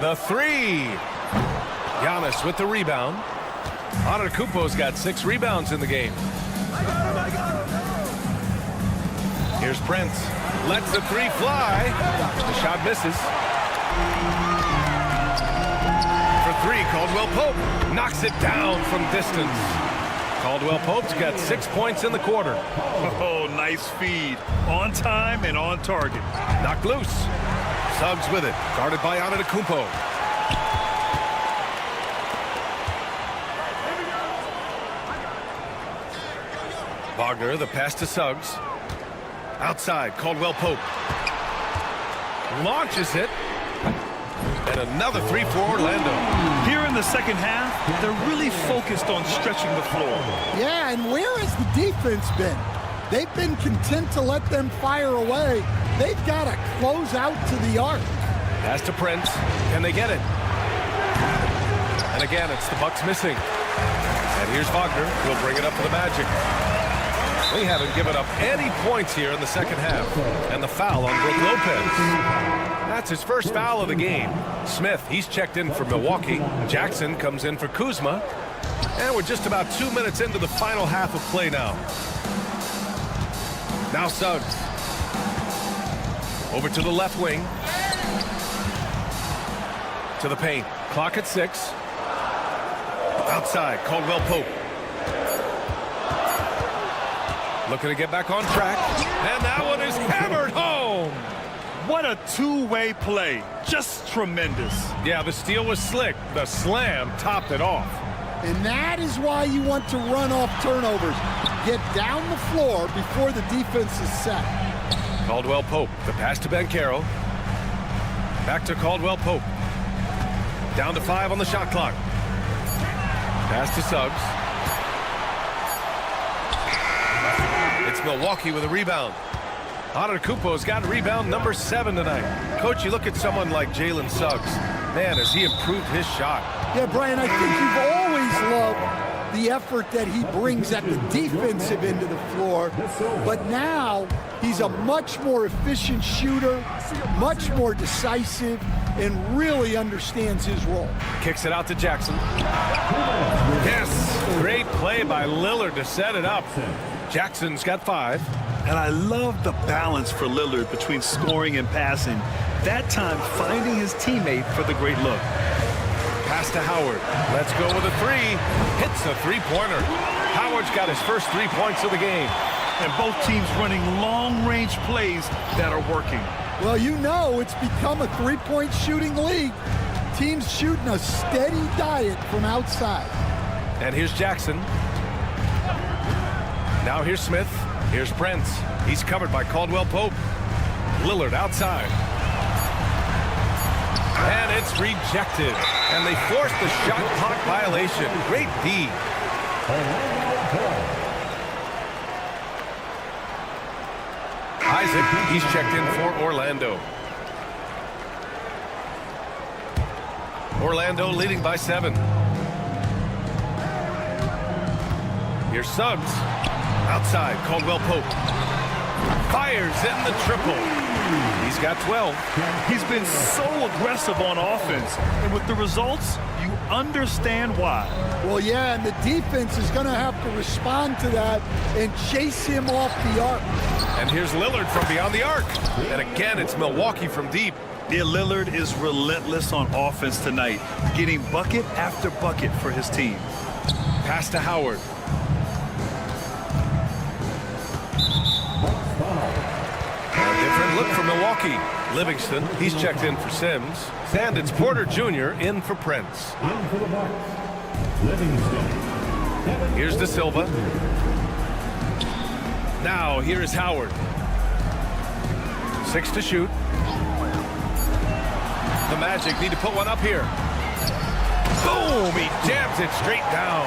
[SPEAKER 8] The 3. Giannis with the rebound. Antetokounmpo's got 6 rebounds in the game. Here's Prince. Lets the 3 fly. The shot misses. For 3, Caldwell Pope knocks it down from distance. Caldwell Pope's got 6 points in the quarter.
[SPEAKER 9] Oh, nice feed. On time and on target.
[SPEAKER 8] Knocked loose. Suggs with it. Guarded by Antetokounmpo. Wagner, the pass to Suggs. Outside, Caldwell Pope. Launches it. And another 3 for Orlando.
[SPEAKER 9] Here in the second half, they're really focused on stretching the floor.
[SPEAKER 12] Yeah, and where has the defense been? They've been content to let them fire away. They've got to close out to the arc.
[SPEAKER 8] Pass to Prince. Can they get it? And again, it's the Bucks missing. And here's Wagner. He'll bring it up for the Magic. They haven't given up any points here in the second half. And the foul on Brook Lopez. That's his first foul of the game. Smith, he's checked in for Milwaukee. Jackson comes in for Kuzma. And we're just about 2 minutes into the final half of play now. Now Suggs. Over to the left wing. To the paint. Clock at 6. Outside, Caldwell Pope. Looking to get back on track. And that one is hammered home.
[SPEAKER 9] What a two-way play. Just tremendous.
[SPEAKER 8] Yeah, the steal was slick. The slam topped it off.
[SPEAKER 12] And that is why you want to run off turnovers. Get down the floor before the defense is set.
[SPEAKER 8] Caldwell Pope, the pass to Banchero. Back to Caldwell Pope. Down to 5 on the shot clock. Pass to Suggs. It's Milwaukee with a rebound. Antetokounmpo's got rebound number 7 tonight. Coach, you look at someone like Jalen Suggs. Man, has he improved his shot.
[SPEAKER 12] Yeah, Brian, I think you've always loved the effort that he brings at the defensive end of the floor. But now he's a much more efficient shooter, much more decisive, and really understands his role.
[SPEAKER 8] Kicks it out to Jackson. Yes, great play by Lillard to set it up. Jackson's got 5.
[SPEAKER 9] And I love the balance for Lillard between scoring and passing. That time finding his teammate for the great look.
[SPEAKER 8] Pass to Howard. Let's go with a 3. Hits a three-pointer. Howard's got his first 3 points of the game.
[SPEAKER 9] And both teams running long-range plays that are working.
[SPEAKER 12] Well, you know it's become a three-point shooting league. Teams shooting a steady diet from outside.
[SPEAKER 8] And here's Jackson. Now here's Smith. Here's Prince. He's covered by Caldwell Pope. Lillard outside. And it's rejected. And they forced the shot clock violation. Great D. Isaac, he's checked in for Orlando. Orlando leading by 7. Here's Suggs. Outside, Caldwell Pope. Fires in the triple. He's got 12.
[SPEAKER 9] He's been so aggressive on offense. And with the results, you understand why.
[SPEAKER 12] Well, yeah, and the defense is going to have to respond to that and chase him off the arc.
[SPEAKER 8] And here's Lillard from beyond the arc. And again, it's Milwaukee from deep.
[SPEAKER 9] Yeah, Lillard is relentless on offense tonight, getting bucket after bucket for his team.
[SPEAKER 8] Pass to Howard. A different look for Milwaukee. Livingston, he's checked in for Sims. And it's Porter Jr. in for Prince. Here's De Silva. Now here is Howard. 6 to shoot. The Magic need to put one up here. Boom! He jams it straight down.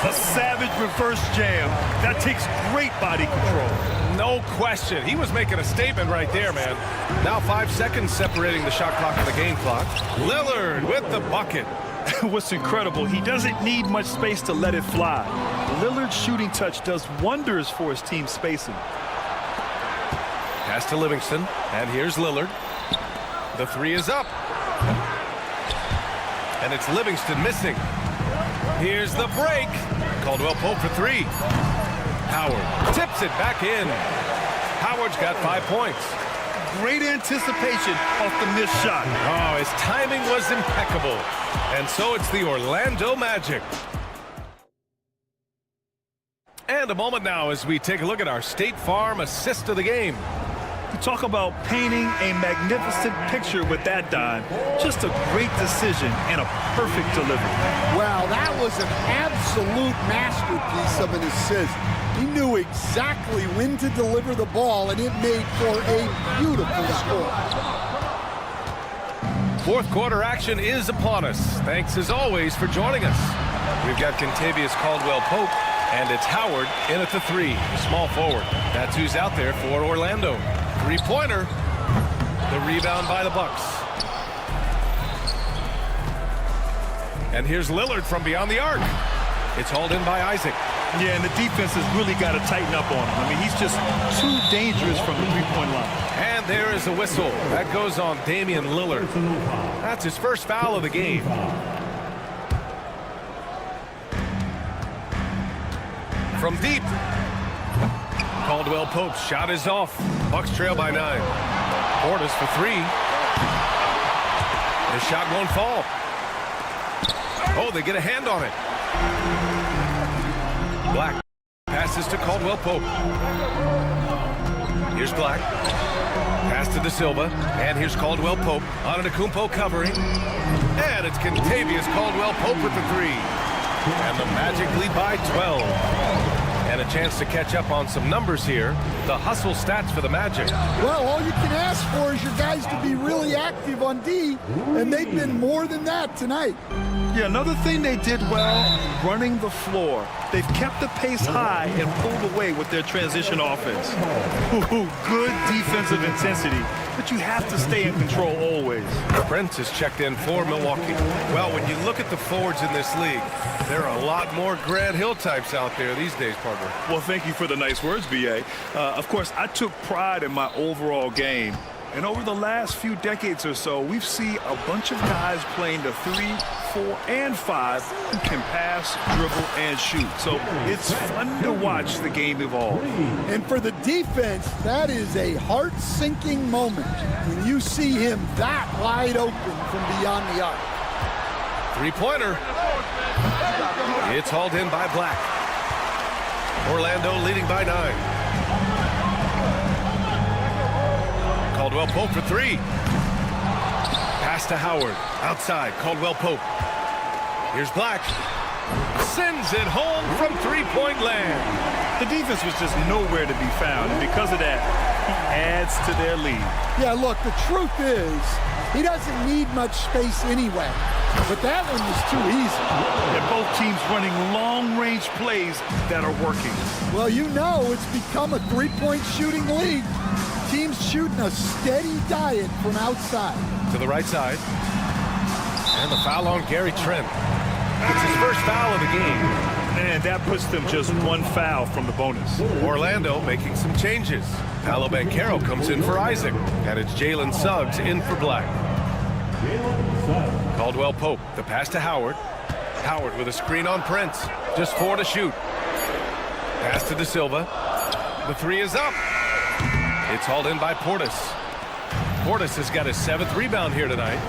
[SPEAKER 9] A savage reverse jam. That takes great body control.
[SPEAKER 8] No question. He was making a statement right there, man. Now 5 seconds separating the shot clock and the game clock. Lillard with the bucket.
[SPEAKER 9] What's incredible, he doesn't need much space to let it fly. Lillard's shooting touch does wonders for his team spacing.
[SPEAKER 8] Pass to Livingston, and here's Lillard. The 3 is up. And it's Livingston missing. Here's the break. Caldwell Pope for 3. Howard tips it back in. Howard's got 5 points.
[SPEAKER 9] Great anticipation off the missed shot.
[SPEAKER 8] Oh, his timing was impeccable. And so it's the Orlando Magic. And a moment now as we take a look at our State Farm assist of the game.
[SPEAKER 9] You talk about painting a magnificent picture with that dime. Just a great decision and a perfect delivery.
[SPEAKER 12] Wow, that was an absolute masterpiece of an assist. He knew exactly when to deliver the ball, and it made for a beautiful score.
[SPEAKER 8] Fourth quarter action is upon us. Thanks as always for joining us. We've got Kentavious Caldwell-Pope, and it's Howard in at the 3, small forward. That's who's out there for Orlando. Three-pointer. The rebound by the Bucks. And here's Lillard from beyond the arc. It's hauled in by Isaac.
[SPEAKER 9] Yeah, and the defense has really got to tighten up on him. I mean, he's just too dangerous from the three-point line.
[SPEAKER 8] And there is a whistle. That goes on Damian Lillard. That's his first foul of the game. From deep. Caldwell Pope's shot is off. Bucks trail by 9. Portis for 3. His shot won't fall. Oh, they get a hand on it. Black passes to Caldwell Pope. Here's Black. Pass to De Silva. And here's Caldwell Pope. Antetokounmpo covering. And it's Kentavious Caldwell Pope with the 3. And the Magic lead by 12. And a chance to catch up on some numbers here. The hustle stats for the Magic.
[SPEAKER 12] Well, all you can ask for is your guys to be really active on D, and they've been more than that tonight.
[SPEAKER 9] Yeah, another thing they did well, running the floor. They've kept the pace high and pulled away with their transition offense. Ooh, good defensive intensity, but you have to stay in control always.
[SPEAKER 8] Prince is checked in for Milwaukee. Well, when you look at the forwards in this league, there are a lot more Grant Hill types out there these days, partner.
[SPEAKER 9] Well, thank you for the nice words, B.A. Of course, I took pride in my overall game. And over the last few decades or so, we've seen a bunch of guys playing the 3, 4, and 5 who can pass, dribble, and shoot. So it's fun to watch the game evolve.
[SPEAKER 12] And for the defense, that is a heart-sinking moment when you see him that wide open from beyond the arc.
[SPEAKER 8] Three-pointer. It's hauled in by Black. Orlando leading by 9. Caldwell Pope for 3. Pass to Howard. Outside, Caldwell Pope. Here's Black. Sends it home from three-point land.
[SPEAKER 9] The defense was just nowhere to be found, and because of that, he adds to their lead.
[SPEAKER 12] Yeah, look, the truth is, he doesn't need much space anyway. But that one was too easy.
[SPEAKER 9] And both teams running long-range plays that are working.
[SPEAKER 12] Well, you know it's become a three-point shooting league. Teams shooting a steady diet from outside.
[SPEAKER 8] To the right side. And the foul on Gary Trent. It's his first foul of the game.
[SPEAKER 9] And that puts them just one foul from the bonus.
[SPEAKER 8] Orlando making some changes. Paolo Banchero comes in for Isaac. And it's Jalen Suggs in for Black. Caldwell Pope, the pass to Howard. Howard with a screen on Prince. Just 4 to shoot. Pass to De Silva. The 3 is up. It's hauled in by Portis. Portis has got his 7th rebound here tonight.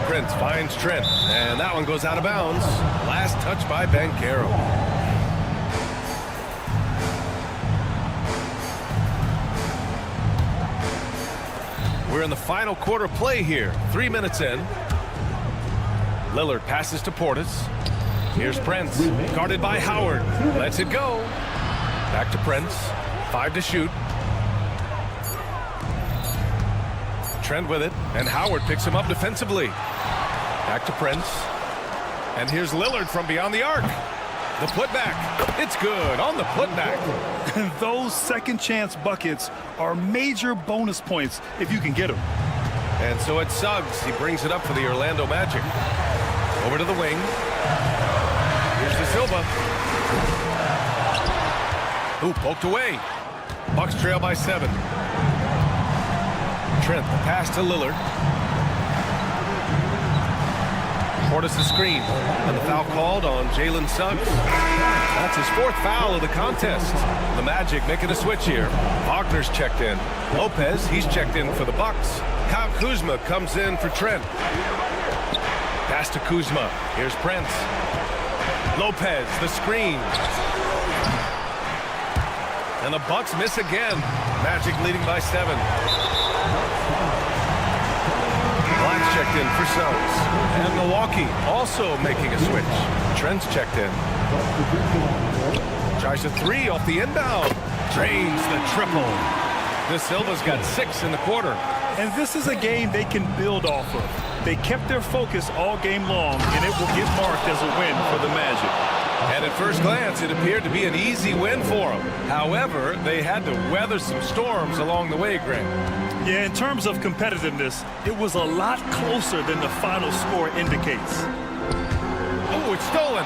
[SPEAKER 8] Prince finds Trent, and that one goes out of bounds. Last touch by Banchero. We're in the final quarter play here. 3 minutes in. Lillard passes to Portis. Here's Prince, guarded by Howard. Lets it go. Back to Prince. 5 to shoot. Trent with it, and Howard picks him up defensively. Back to Prince. And here's Lillard from beyond the arc. The putback. It's good on the putback.
[SPEAKER 9] Those second chance buckets are major bonus points if you can get them.
[SPEAKER 8] And so it's Suggs. He brings it up for the Orlando Magic. Over to the wing. Here's De Silva. Ooh, poked away. Bucks trail by 7. Trent, the pass to Lillard. Portis' screen, and the foul called on Jalen Suggs. That's his 4th foul of the contest. The Magic making a switch here. Wagner's checked in. Lopez, he's checked in for the Bucks. Kyle Kuzma comes in for Trent. Pass to Kuzma. Here's Prince. Lopez, the screen. And the Bucks miss again. Magic leading by 7. Black's checked in for Suggs. And Milwaukee also making a switch. Trent's checked in. Tries a 3 off the inbound. Drains the triple. De Silva's got 6 in the quarter.
[SPEAKER 9] And this is a game they can build off of. They kept their focus all game long, and it will get marked as a win for the Magic.
[SPEAKER 8] And at first glance, it appeared to be an easy win for them. However, they had to weather some storms along the way, Grant.
[SPEAKER 9] Yeah, in terms of competitiveness, it was a lot closer than the final score indicates.
[SPEAKER 8] Oh, it's stolen.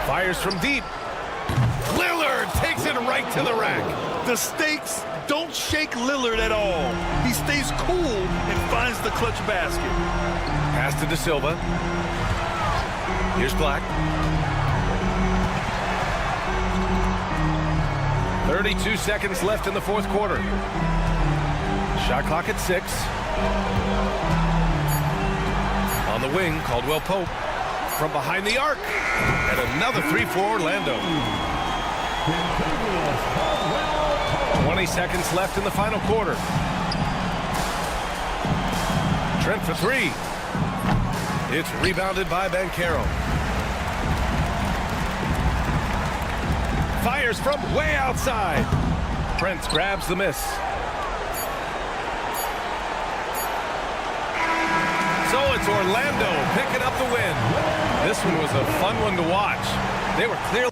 [SPEAKER 8] Fires from deep. Lillard takes it right to the rack.
[SPEAKER 9] The stakes don't shake Lillard at all. He stays cool and finds the clutch basket.
[SPEAKER 8] Pass to De Silva. Here's Black. 32 seconds left in the fourth quarter. Shot clock at 6. On the wing, Caldwell Pope from behind the arc. And another 3 for Orlando. 20 seconds left in the final quarter. Trent for 3. It's rebounded by Banchero. Fires from way outside. Prince grabs the miss. So it's Orlando picking up the win. This one was a fun one to watch. They were clearly...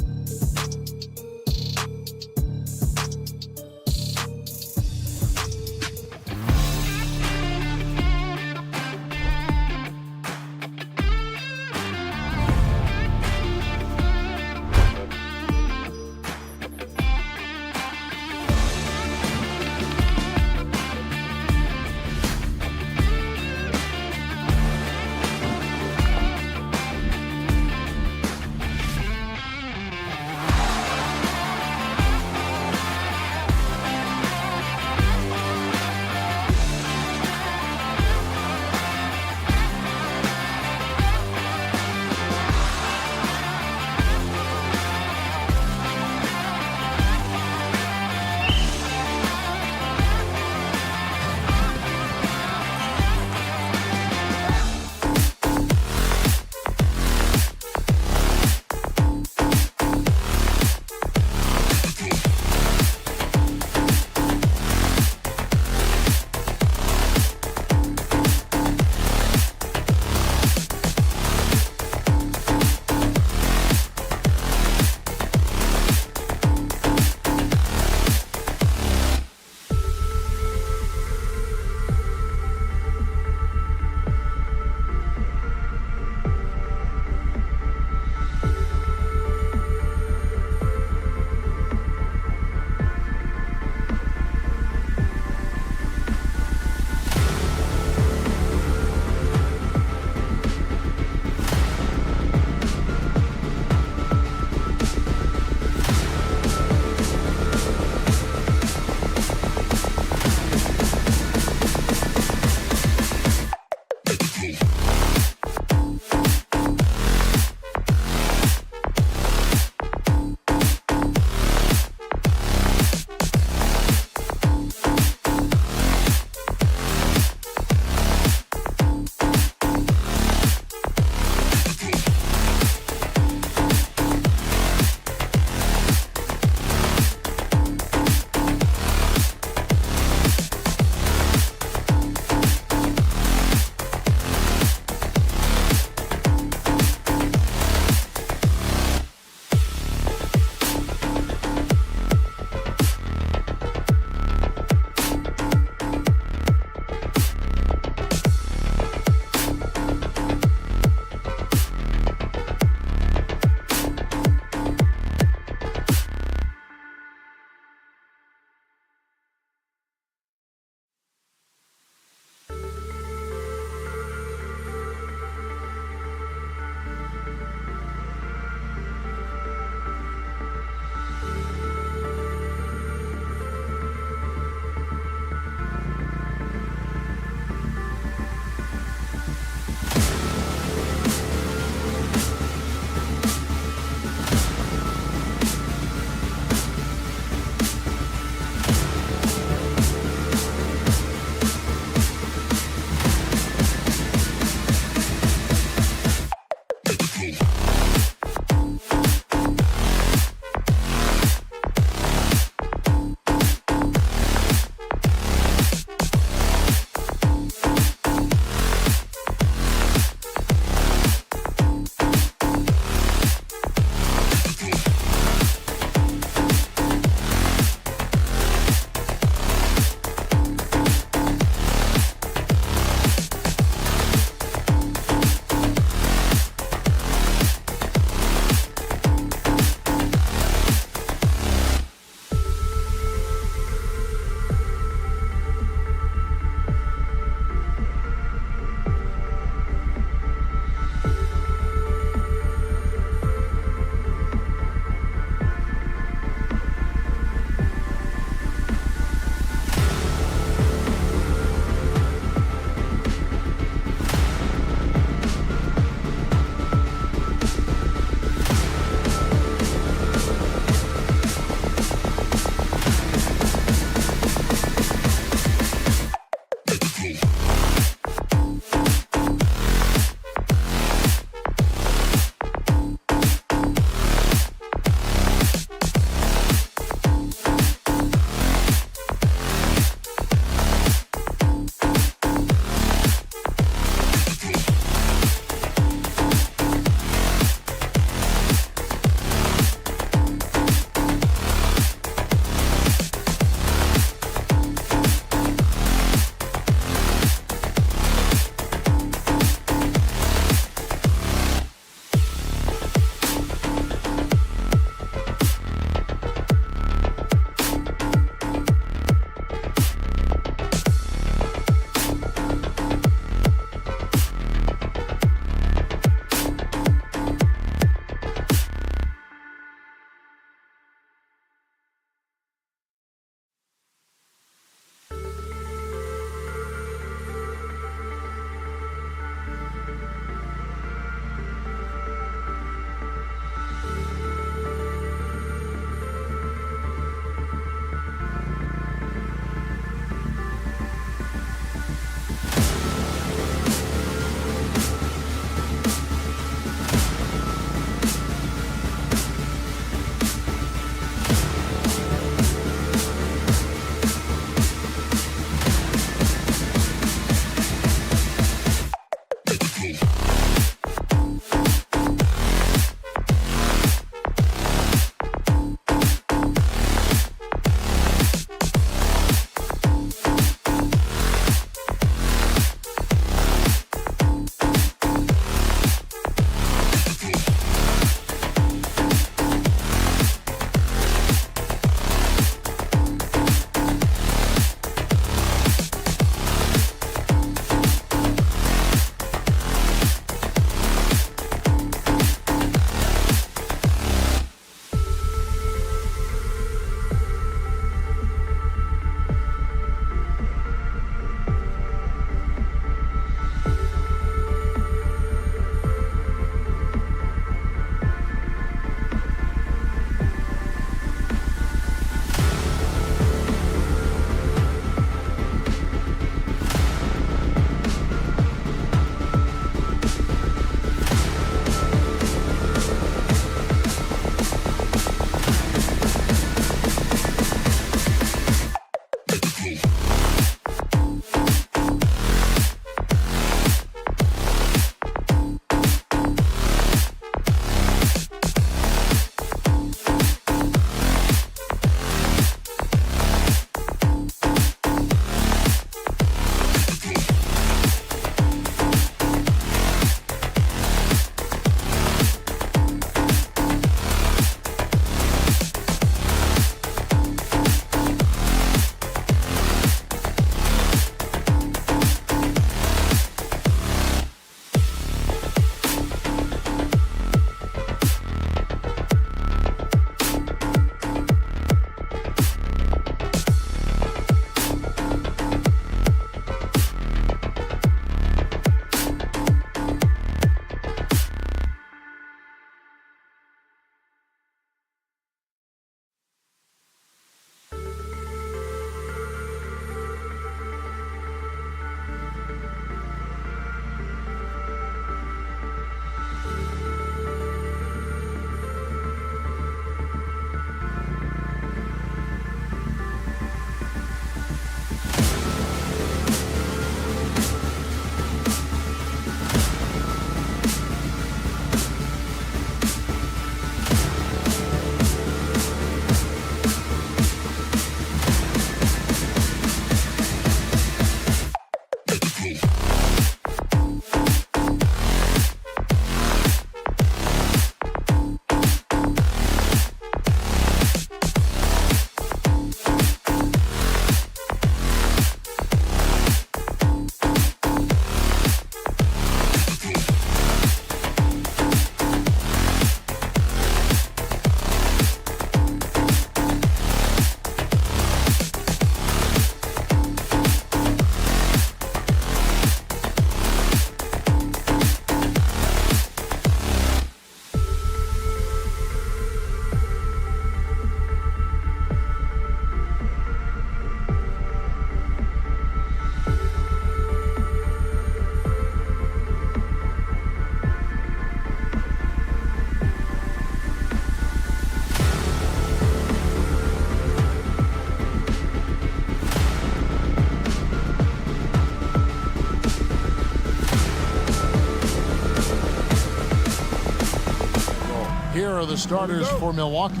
[SPEAKER 1] Here are the starters for Milwaukee.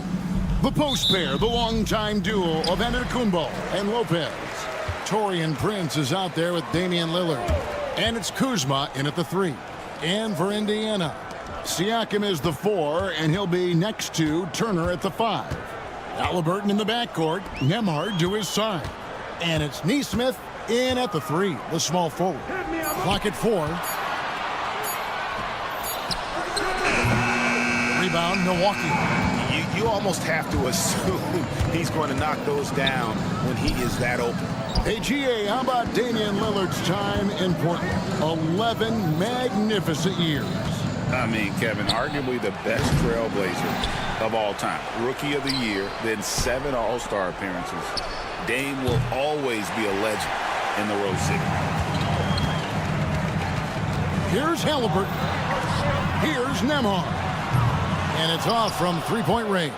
[SPEAKER 1] The post pair, the longtime duo of Antetokounmpo and Lopez. Taurean Prince is out there with Damian Lillard. And it's Kuzma in at the 3. And for Indiana, Siakam is the 4, and he'll be next to Turner at the 5. Halliburton in the backcourt, Nembhard to his side. And it's Nesmith in at the 3, the small forward. Clock at 4. Rebound, Milwaukee.
[SPEAKER 5] You almost have to assume he's going to knock those down when he is that open.
[SPEAKER 1] Hey, GA, how about Damian Lillard's time in Portland? 11 magnificent years.
[SPEAKER 3] I mean, Kevin, arguably the best trailblazer of all time. Rookie of the year, then 7 All-Star appearances. Dame will always be a legend in the Rose City.
[SPEAKER 1] Here's Halliburton. Here's Nembhard. And it's off from three-point range.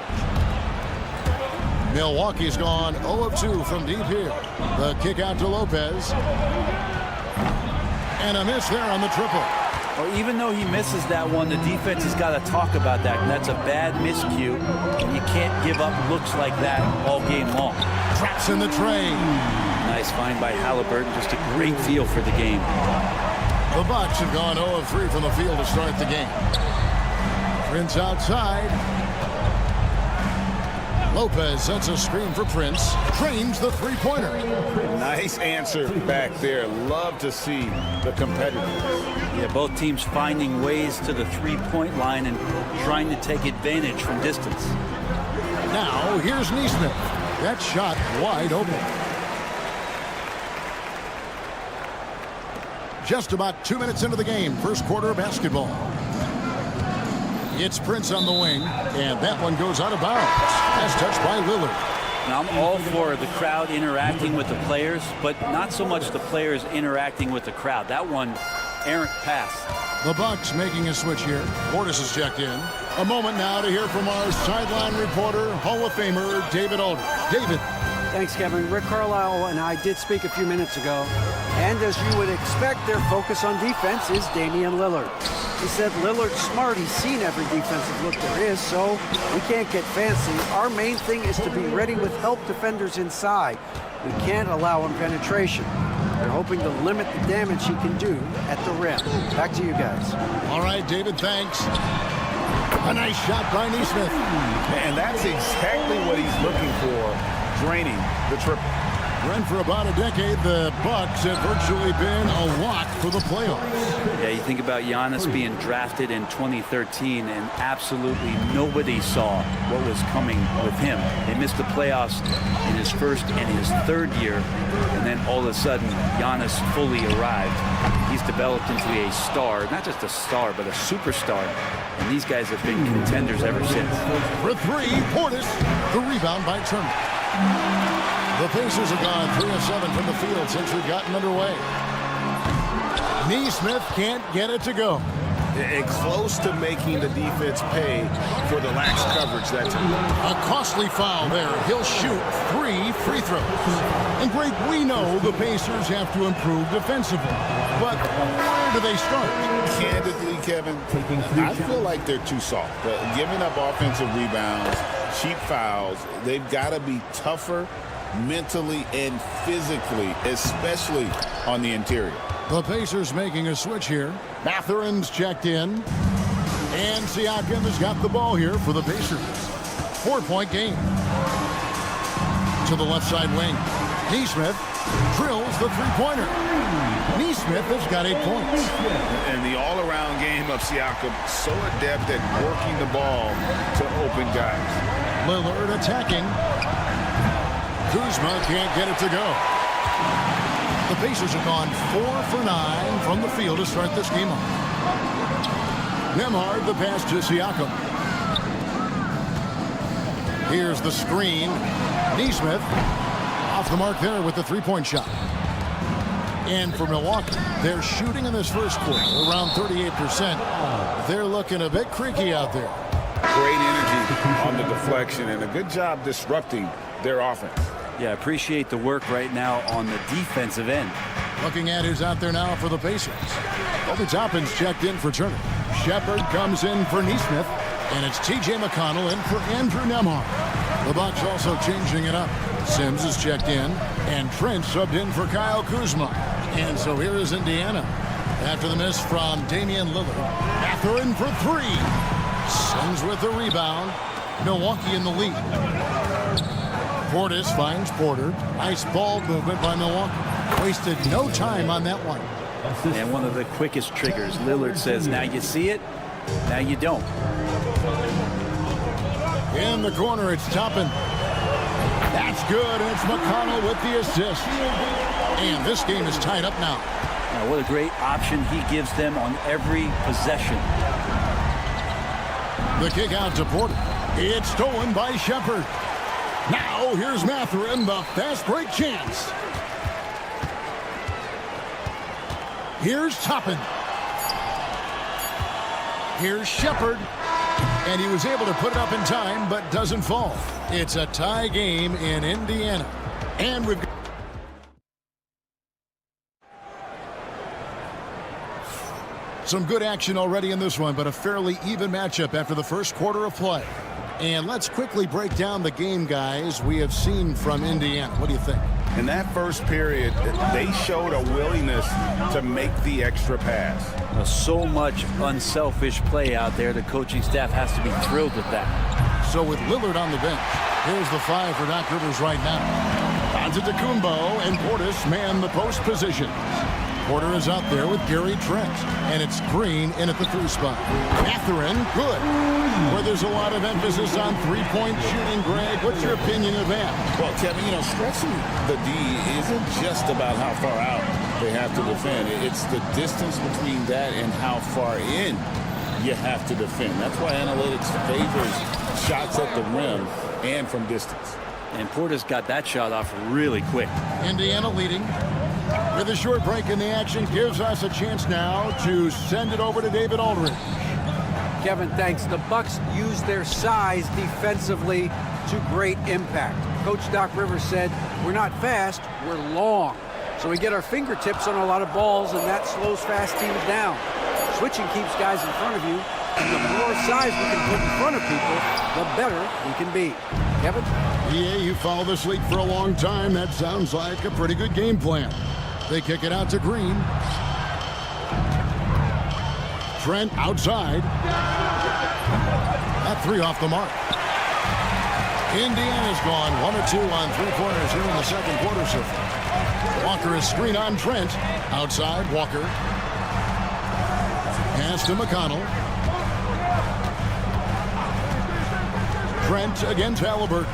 [SPEAKER 1] Milwaukee's gone 0 of 2 from deep here. The kick out to Lopez. And a miss there on the triple.
[SPEAKER 2] Well, even though he misses that one, the defense has got to talk about that. And that's a bad miscue. And you can't give up looks like that all game long.
[SPEAKER 1] Traps in the tray.
[SPEAKER 2] Nice find by Halliburton. Just a great feel for the game.
[SPEAKER 1] The Bucks have gone 0 of 3 from the field to start the game. Prince outside. Lopez sets a screen for Prince. Trains the three-pointer.
[SPEAKER 3] Nice answer back there. Love to see the competitors.
[SPEAKER 2] Yeah, both teams finding ways to the three-point line and trying to take advantage from distance.
[SPEAKER 1] Now, here's Nesmith. That shot wide open. Just about 2 minutes into the game. First quarter of basketball. It's Prince on the wing, and that one goes out of bounds. As touched by Lillard.
[SPEAKER 2] Now, I'm all for the crowd interacting with the players, but not so much the players interacting with the crowd. That one, errant pass.
[SPEAKER 1] The Bucks making a switch here. Portis is checked in. A moment now to hear from our sideline reporter, Hall of Famer David Aldridge. David.
[SPEAKER 4] Thanks, Kevin. Rick Carlisle and I did speak a few minutes ago. And as you would expect, their focus on defense is Damian Lillard. He said Lillard's smart. He's seen every defensive look there is, so we can't get fancy. Our main thing is to be ready with help defenders inside. We can't allow him penetration. They're hoping to limit the damage he can do at the rim. Back to you guys.
[SPEAKER 1] All right, David, thanks. A nice shot by Nesmith.
[SPEAKER 3] And that's exactly what he's looking for, draining the triple.
[SPEAKER 1] Run for about a decade, the Bucks have virtually been a lock for the playoffs.
[SPEAKER 2] Yeah, you think about Giannis being drafted in 2013, and absolutely nobody saw what was coming with him. They missed the playoffs in his first and his third year, and then all of a sudden, Giannis fully arrived. He's developed into a star, not just a star, but a superstar. And these guys have been contenders ever since.
[SPEAKER 1] For 3, Portis. The rebound by Turner. The Pacers have gone 3 of 7 from the field since we've gotten underway. Nesmith can't get it to go.
[SPEAKER 5] And close to making the defense pay for the lax coverage that time.
[SPEAKER 1] A costly foul there. He'll shoot 3 free throws. And Greg, we know the Pacers have to improve defensively. But where do they start?
[SPEAKER 3] Candidly, Kevin, I feel like they're too soft. Giving up offensive rebounds, cheap fouls, they've got to be tougher mentally and physically, especially on the interior.
[SPEAKER 1] The Pacers making a switch here. Mathurin's checked in. And Siakam has got the ball here for the Pacers. 4-point game. To the left side wing. Nesmith drills the three-pointer. Nesmith has got 8 points.
[SPEAKER 3] And the all-around game of Siakam, so adept at working the ball to open guys.
[SPEAKER 1] Lillard attacking. Kuzma can't get it to go. The Pacers have gone 4 for 9 from the field to start this game off. Nembhard the pass to Siakam. Here's the screen. Nesmith off the mark there with the three-point shot. And for Milwaukee, they're shooting in this first quarter around 38%. They're looking a bit creaky out there.
[SPEAKER 3] Great energy on the deflection and a good job disrupting their offense.
[SPEAKER 2] Yeah, appreciate the work right now on the defensive end.
[SPEAKER 1] Looking at who's out there now for the Pacers. Obi Toppin's checked in for Turner. Shepard comes in for Nesmith. And it's T.J. McConnell in for Andrew Nembhard. The Bucks also changing it up. Sims is checked in, and Trent subbed in for Kyle Kuzma. And so here is Indiana. After the miss from Damian Lillard. Mathurin for three. Sims with the rebound. Milwaukee in the lead. Portis finds Porter. Nice ball movement by Milwaukee. Wasted no time on that one.
[SPEAKER 2] And one of the quickest triggers. Lillard says, now you see it, now you don't.
[SPEAKER 1] In the corner, it's Toppin. That's good, and it's McConnell with the assist. And this game is tied up now.
[SPEAKER 2] Now, what a great option he gives them on every possession.
[SPEAKER 1] The kick out to Porter. It's stolen by Shepard. Now, here's Mathurin, the fast break chance. Here's Toppin. Here's Shepard. And he was able to put it up in time, but doesn't fall. It's a tie game in Indiana. And we've got some good action already in this one, but a fairly even matchup after the first quarter of play. And let's quickly break down the game, guys, we have seen from Indiana. What do you think?
[SPEAKER 5] In that first period, they showed a willingness to make the extra pass.
[SPEAKER 2] So much unselfish play out there. The coaching staff has to be thrilled with that.
[SPEAKER 1] So with Lillard on the bench, here's the 5 for Doc Rivers right now. Antetokounmpo and Portis man the post position. Porter is out there with Gary Trent. And it's Green in at the 3 spot. Mathurin, good. Where there's a lot of emphasis on three-point shooting, Greg. What's your opinion of that?
[SPEAKER 3] Well, Kevin, stretching the D isn't just about how far out they have to defend. It's the distance between that and how far in you have to defend. That's why analytics favors shots at the rim and from distance.
[SPEAKER 2] And Porter's got that shot off really quick.
[SPEAKER 1] Indiana leading. With a short break in the action, gives us a chance now to send it over to David Aldridge.
[SPEAKER 4] Kevin, thanks. The Bucks use their size defensively to great impact. Coach Doc Rivers said, we're not fast, we're long. So we get our fingertips on a lot of balls, and that slows fast teams down. Switching keeps guys in front of you, and the more size we can put in front of people, the better we can be. Kevin?
[SPEAKER 1] Yeah, you follow this league for a long time. That sounds like a pretty good game plan. They kick it out to Green. Trent outside. That 3 off the mark. Indiana's gone 1 or 2 on 3-pointers here in the second quarter so far. Walker is screen on Trent. Outside, Walker. Pass to McConnell. Trent against Halliburton.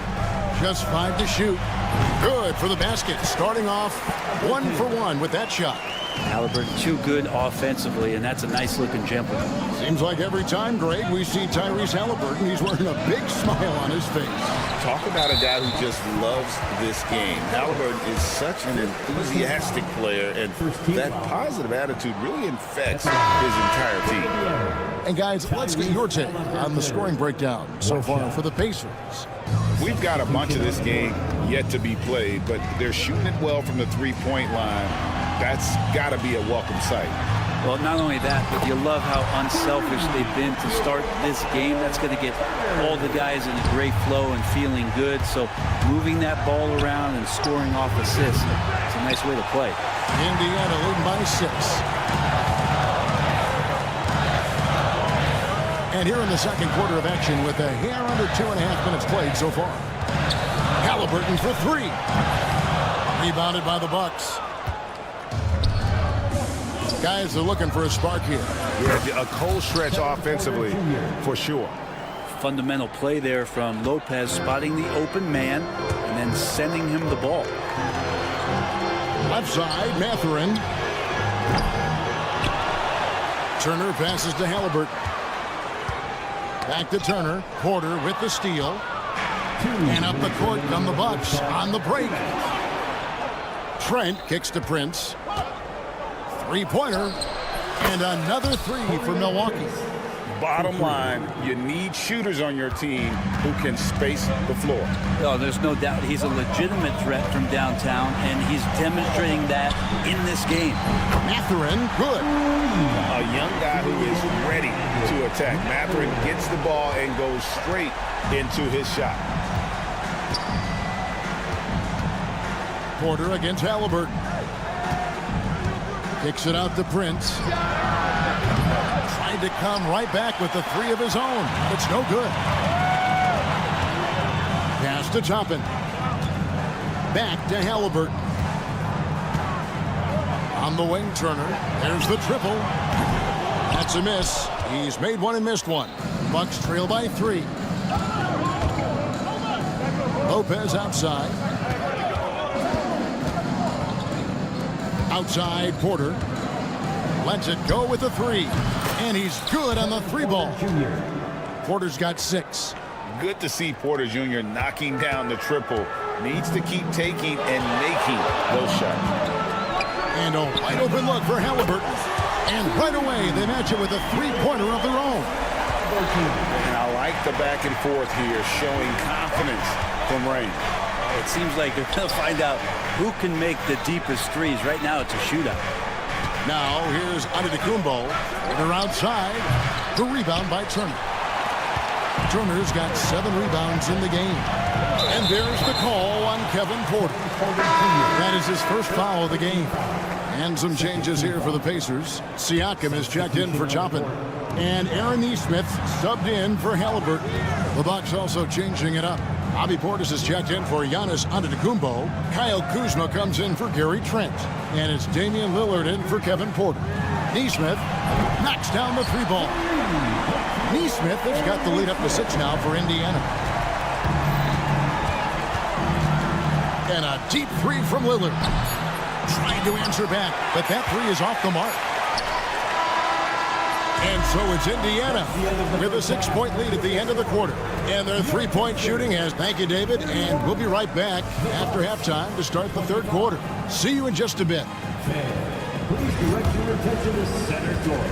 [SPEAKER 1] Just 5 to shoot. Good for the basket. Starting off 1 for 1 with that shot.
[SPEAKER 2] Halliburton too good offensively, and that's a nice looking jumper.
[SPEAKER 1] Seems like every time, Greg, we see Tyrese Halliburton, he's wearing a big smile on his face.
[SPEAKER 3] Talk about a guy who just loves this game. Halliburton is such an enthusiastic player, and that positive attitude really infects his entire team.
[SPEAKER 1] And guys, let's get your take on the scoring breakdown so far for the Pacers.
[SPEAKER 5] We've got a bunch of this game yet to be played, but they're shooting it well from the three-point line. That's got to be a welcome sight.
[SPEAKER 2] Well, not only that, but you love how unselfish they've been to start this game. That's going to get all the guys in a great flow and feeling good. So moving that ball around and scoring off assists, it's a nice way to play.
[SPEAKER 1] Indiana leading by 6. And here in the second quarter of action with a hair under 2.5 minutes played so far. Halliburton for 3. Rebounded by the Bucks. Guys are looking for a spark here.
[SPEAKER 5] Yeah, a cold stretch offensively, for sure.
[SPEAKER 2] Fundamental play there from Lopez, spotting the open man and then sending him the ball.
[SPEAKER 1] Left side, Mathurin. Turner passes to Halliburton. Back to Turner. Porter with the steal. And up the court come the Bucks on the break. Trent kicks to Prince. 3-pointer. And another 3 for Milwaukee.
[SPEAKER 3] Bottom line, you need shooters on your team who can space the floor.
[SPEAKER 2] Oh, there's no doubt he's a legitimate threat from downtown, and he's demonstrating that in this game.
[SPEAKER 1] Mathurin, good.
[SPEAKER 3] A young guy who is ready to attack. Mathurin gets the ball and goes straight into his shot.
[SPEAKER 1] Porter against Halliburton. Kicks it out to Prince. Trying to come right back with the three of his own. It's no good. Pass to Toppin. Back to Halliburton. On the wing, Turner. There's the triple. That's a miss. He's made one and missed one. Bucks trail by 3. Lopez outside. Outside, Porter. Lets it go with the 3. And he's good on the 3 ball. Porter's got 6.
[SPEAKER 3] Good to see Porter Jr. knocking down the triple. Needs to keep taking and making those shots.
[SPEAKER 1] And a wide open look for Halliburton. And right away, they match it with a 3-pointer of their own.
[SPEAKER 3] And I like the back and forth here, showing confidence from Rain.
[SPEAKER 2] It seems like they're going to find out who can make the deepest threes. Right now, it's a shootout.
[SPEAKER 1] Now, here's Antetokounmpo. They're outside. The rebound by Turner. Turner's got 7 rebounds in the game. And there's the call on Kevin Porter. That is his first foul of the game. And some changes here for the Pacers. Siakam is checked in for Toppin. And Aaron Nesmith subbed in for Halliburton. The Bucks also changing it up. Bobby Portis is checked in for Giannis Antetokounmpo. Kyle Kuzma comes in for Gary Trent. And it's Damian Lillard in for Kevin Porter. Nesmith knocks down the 3 ball. Nesmith has got the lead up to 6 now for Indiana. And a deep 3 from Lillard. Trying to answer back, but that 3 is off the mark. And so it's Indiana with a 6-point lead at the end of the quarter. And their 3-point shooting has, thank you, David, and we'll be right back after halftime to start the 3rd quarter. See you in just a bit.
[SPEAKER 6] Please direct your attention to center court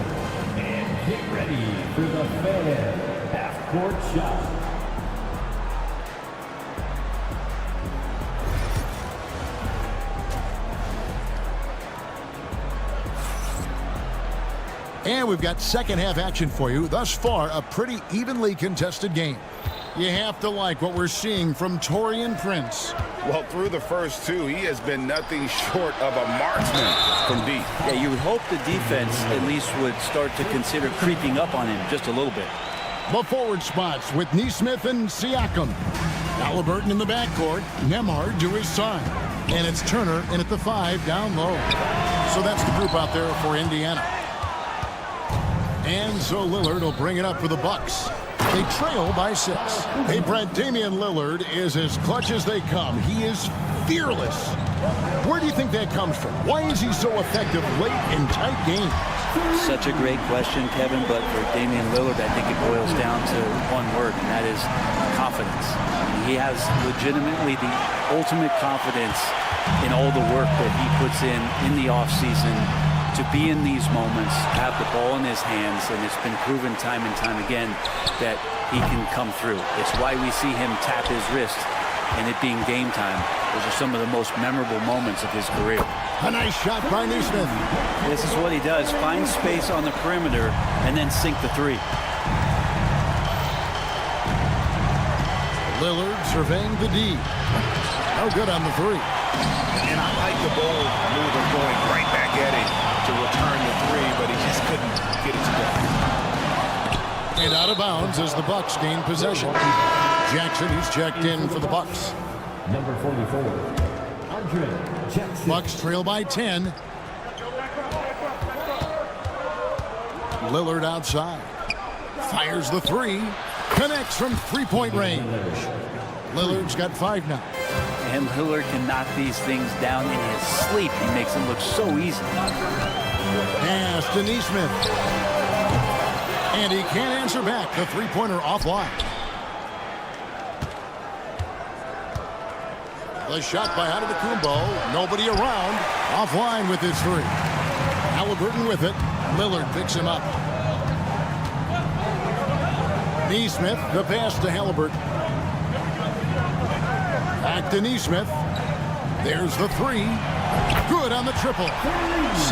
[SPEAKER 6] and get ready for the Fan half-court shot.
[SPEAKER 1] And we've got second half action for you. Thus far, a pretty evenly contested game. You have to like what we're seeing from Taurean Prince.
[SPEAKER 3] Well, through the first 2, he has been nothing short of a marksman from deep.
[SPEAKER 2] Yeah, you would hope the defense at least would start to consider creeping up on him just a little bit.
[SPEAKER 1] The forward spots with Nesmith and Siakam. Halliburton in the backcourt. Nembhard to his side. And it's Turner in at the 5 down low. So that's the group out there for Indiana. And so Lillard will bring it up for the Bucks. They trail by 6. Hey, Brent, Damian Lillard is as clutch as they come. He is fearless. Where do you think that comes from? Why is he so effective late in tight games?
[SPEAKER 2] Such a great question, Kevin, but for Damian Lillard, I think it boils down to one word, and that is confidence. He has legitimately the ultimate confidence in all the work that he puts in the offseason to be in these moments, have the ball in his hands, and it's been proven time and time again that he can come through. It's why we see him tap his wrist and it being game time. Those are some of the most memorable moments of his career.
[SPEAKER 1] A nice shot by Nesmith.
[SPEAKER 2] This is what he does, find space on the perimeter and then sink the 3.
[SPEAKER 1] Lillard surveying the D. No good on the 3.
[SPEAKER 5] And I like the bold move of going right back at it to return the 3, but he just couldn't get it together.
[SPEAKER 1] And out of bounds as the Bucks gain possession. Jackson, he's checked in for the Bucks.
[SPEAKER 6] Number 44, Andre Jackson.
[SPEAKER 1] Bucks trail by 10. Lillard outside. Fires the 3. Connects from 3-point range. Lillard's got 5 now.
[SPEAKER 2] And Lillard can knock these things down in his sleep. He makes them look so easy.
[SPEAKER 1] Pass to Nesmith. And he can't answer back. The 3-pointer offline. The shot by Antetokounmpo. Nobody around. Offline with his 3. Halliburton with it. Lillard picks him up. Neesmith, the pass to Halliburton. Back to Neesmith. There's the three. Good on the triple.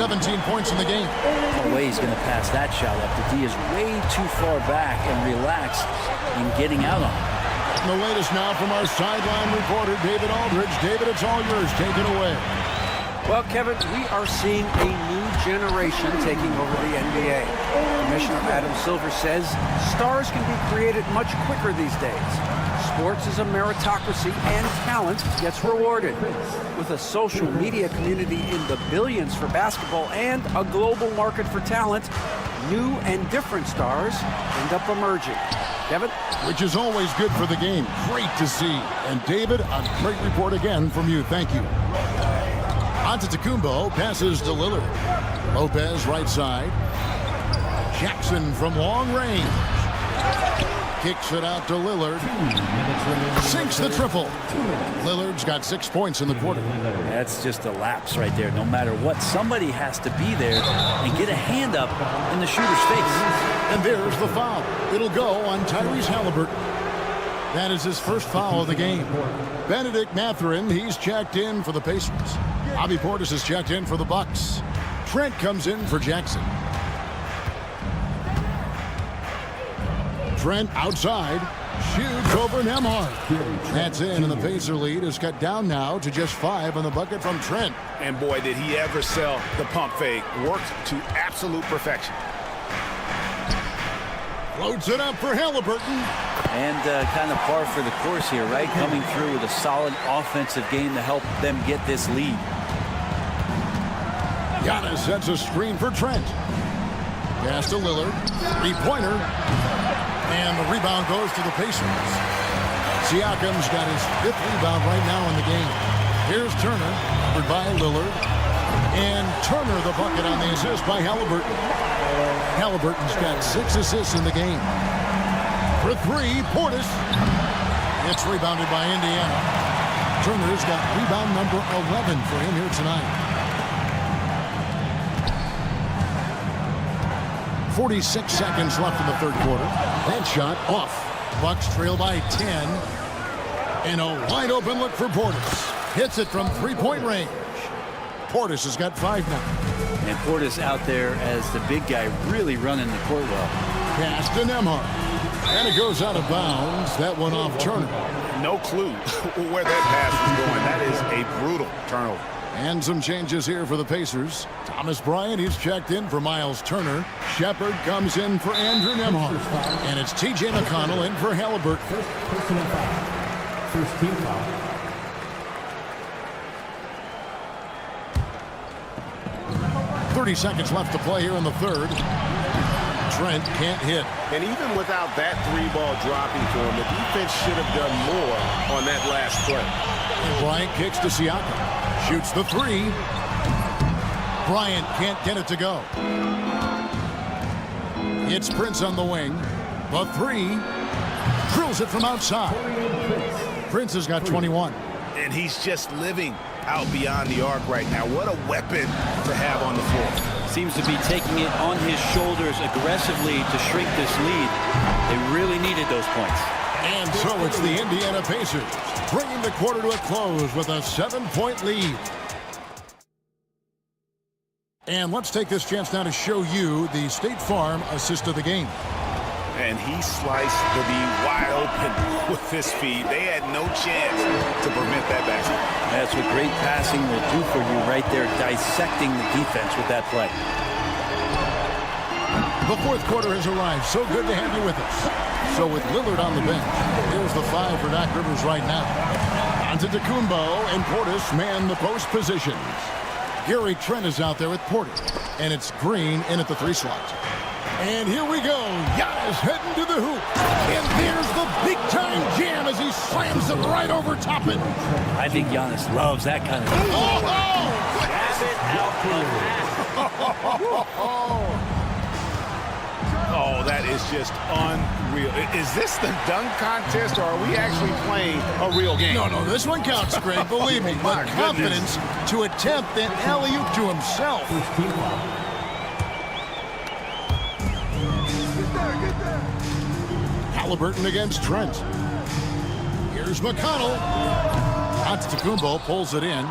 [SPEAKER 1] 17 points in the game.
[SPEAKER 2] No way he's going to pass that shot up. The D is way too far back and relaxed in getting out on it.
[SPEAKER 1] The latest now from our sideline reporter, David Aldridge. David, it's all yours. Take it away.
[SPEAKER 4] Well, Kevin, we are seeing a new generation taking over the NBA. Commissioner Adam Silver says stars can be created much quicker these days. Sports is a meritocracy and talent gets rewarded. With a social media community in the billions for basketball and a global market for talent, new and different stars end up emerging. Kevin?
[SPEAKER 1] Which is always good for the game. Great to see. And David, a great report again from you. Thank you. Antetokounmpo passes to Lillard. Lopez right side. Jackson from long range. Kicks it out to Lillard. Sinks the triple. Lillard's got 6 points in the quarter.
[SPEAKER 2] That's just a lapse right there. No matter what, somebody has to be there and get a hand up in the shooter's face.
[SPEAKER 1] And there's the foul. It'll go on Tyrese Halliburton. That is his first foul of the game. Benedict Mathurin, he's checked in for the Pacers. Bobby Portis is checked in for the Bucks. Trent comes in for Jackson. Trent outside, shoots over Nembhard. That's in, and the Pacer lead is cut down now to just 5 on the bucket from Trent.
[SPEAKER 5] And boy, did he ever sell the pump fake. Worked to absolute perfection.
[SPEAKER 1] Floats it up for Halliburton.
[SPEAKER 2] And kind of par for the course here, right? Coming through with a solid offensive game to help them get this lead.
[SPEAKER 1] Giannis sets a screen for Trent. Pass to Lillard. Three-pointer. And the rebound goes to the Pacers. Siakam's got his 5th rebound right now in the game. Here's Turner, covered by Lillard. And Turner the bucket on the assist by Halliburton. Halliburton's got 6 assists in the game. For 3, Portis. It's rebounded by Indiana. Turner's got rebound number 11 for him here tonight. 46 seconds left in the third quarter. That shot off. Bucks trail by 10. And a wide open look for Portis. Hits it from 3-point range. Portis has got 5 now.
[SPEAKER 2] And Portis out there as the big guy really running the court well.
[SPEAKER 1] Pass to Nembhard. And it goes out of bounds. That one off Turner.
[SPEAKER 5] No clue where that pass was going. That is a brutal turnover.
[SPEAKER 1] And some changes here for the Pacers. Thomas Bryant, he's checked in for Miles Turner. Shepard comes in for Andrew Nembhard. And it's T.J. McConnell in for Halliburton.
[SPEAKER 6] First team foul.
[SPEAKER 1] 30 seconds left to play here in the third. Trent can't hit.
[SPEAKER 5] And even without that 3-ball dropping for him, the defense should have done more on that last play.
[SPEAKER 1] And Bryant kicks to Siakam. Shoots the 3. Bryant can't get it to go. It's Prince on the wing. The 3. Drills it from outside. Prince has got 21.
[SPEAKER 5] And he's just living out beyond the arc right now. What a weapon to have on the floor.
[SPEAKER 2] Seems to be taking it on his shoulders aggressively to shrink this lead. They really needed those points.
[SPEAKER 1] And so it's the Indiana Pacers bringing the quarter to a close with a 7-point lead. And let's take this chance now to show you the State Farm assist of the game.
[SPEAKER 5] And he sliced the D wide open with his feet. They had no chance to prevent that basket.
[SPEAKER 2] That's what great passing will do for you right there, dissecting the defense with that play.
[SPEAKER 1] The fourth quarter has arrived. So good to have you with us. So with Lillard on the bench, here's the 5 for Doc Rivers right now. Antetokounmpo and Portis man the post positions. Gary Trent is out there with Portis. And it's Green in at the 3 slot. And here we go. Giannis heading to the hoop. And there's the big-time jam as he slams it right over top it.
[SPEAKER 2] I think Giannis loves that kind of thing.
[SPEAKER 5] Oh, that is just unreal. Is this the dunk contest, or are we actually playing a real game?
[SPEAKER 1] No, this one counts, Greg. Believe me. The confidence to attempt an alley-oop to himself. Halliburton against Trent. Here's McConnell. Antetokounmpo pulls it in.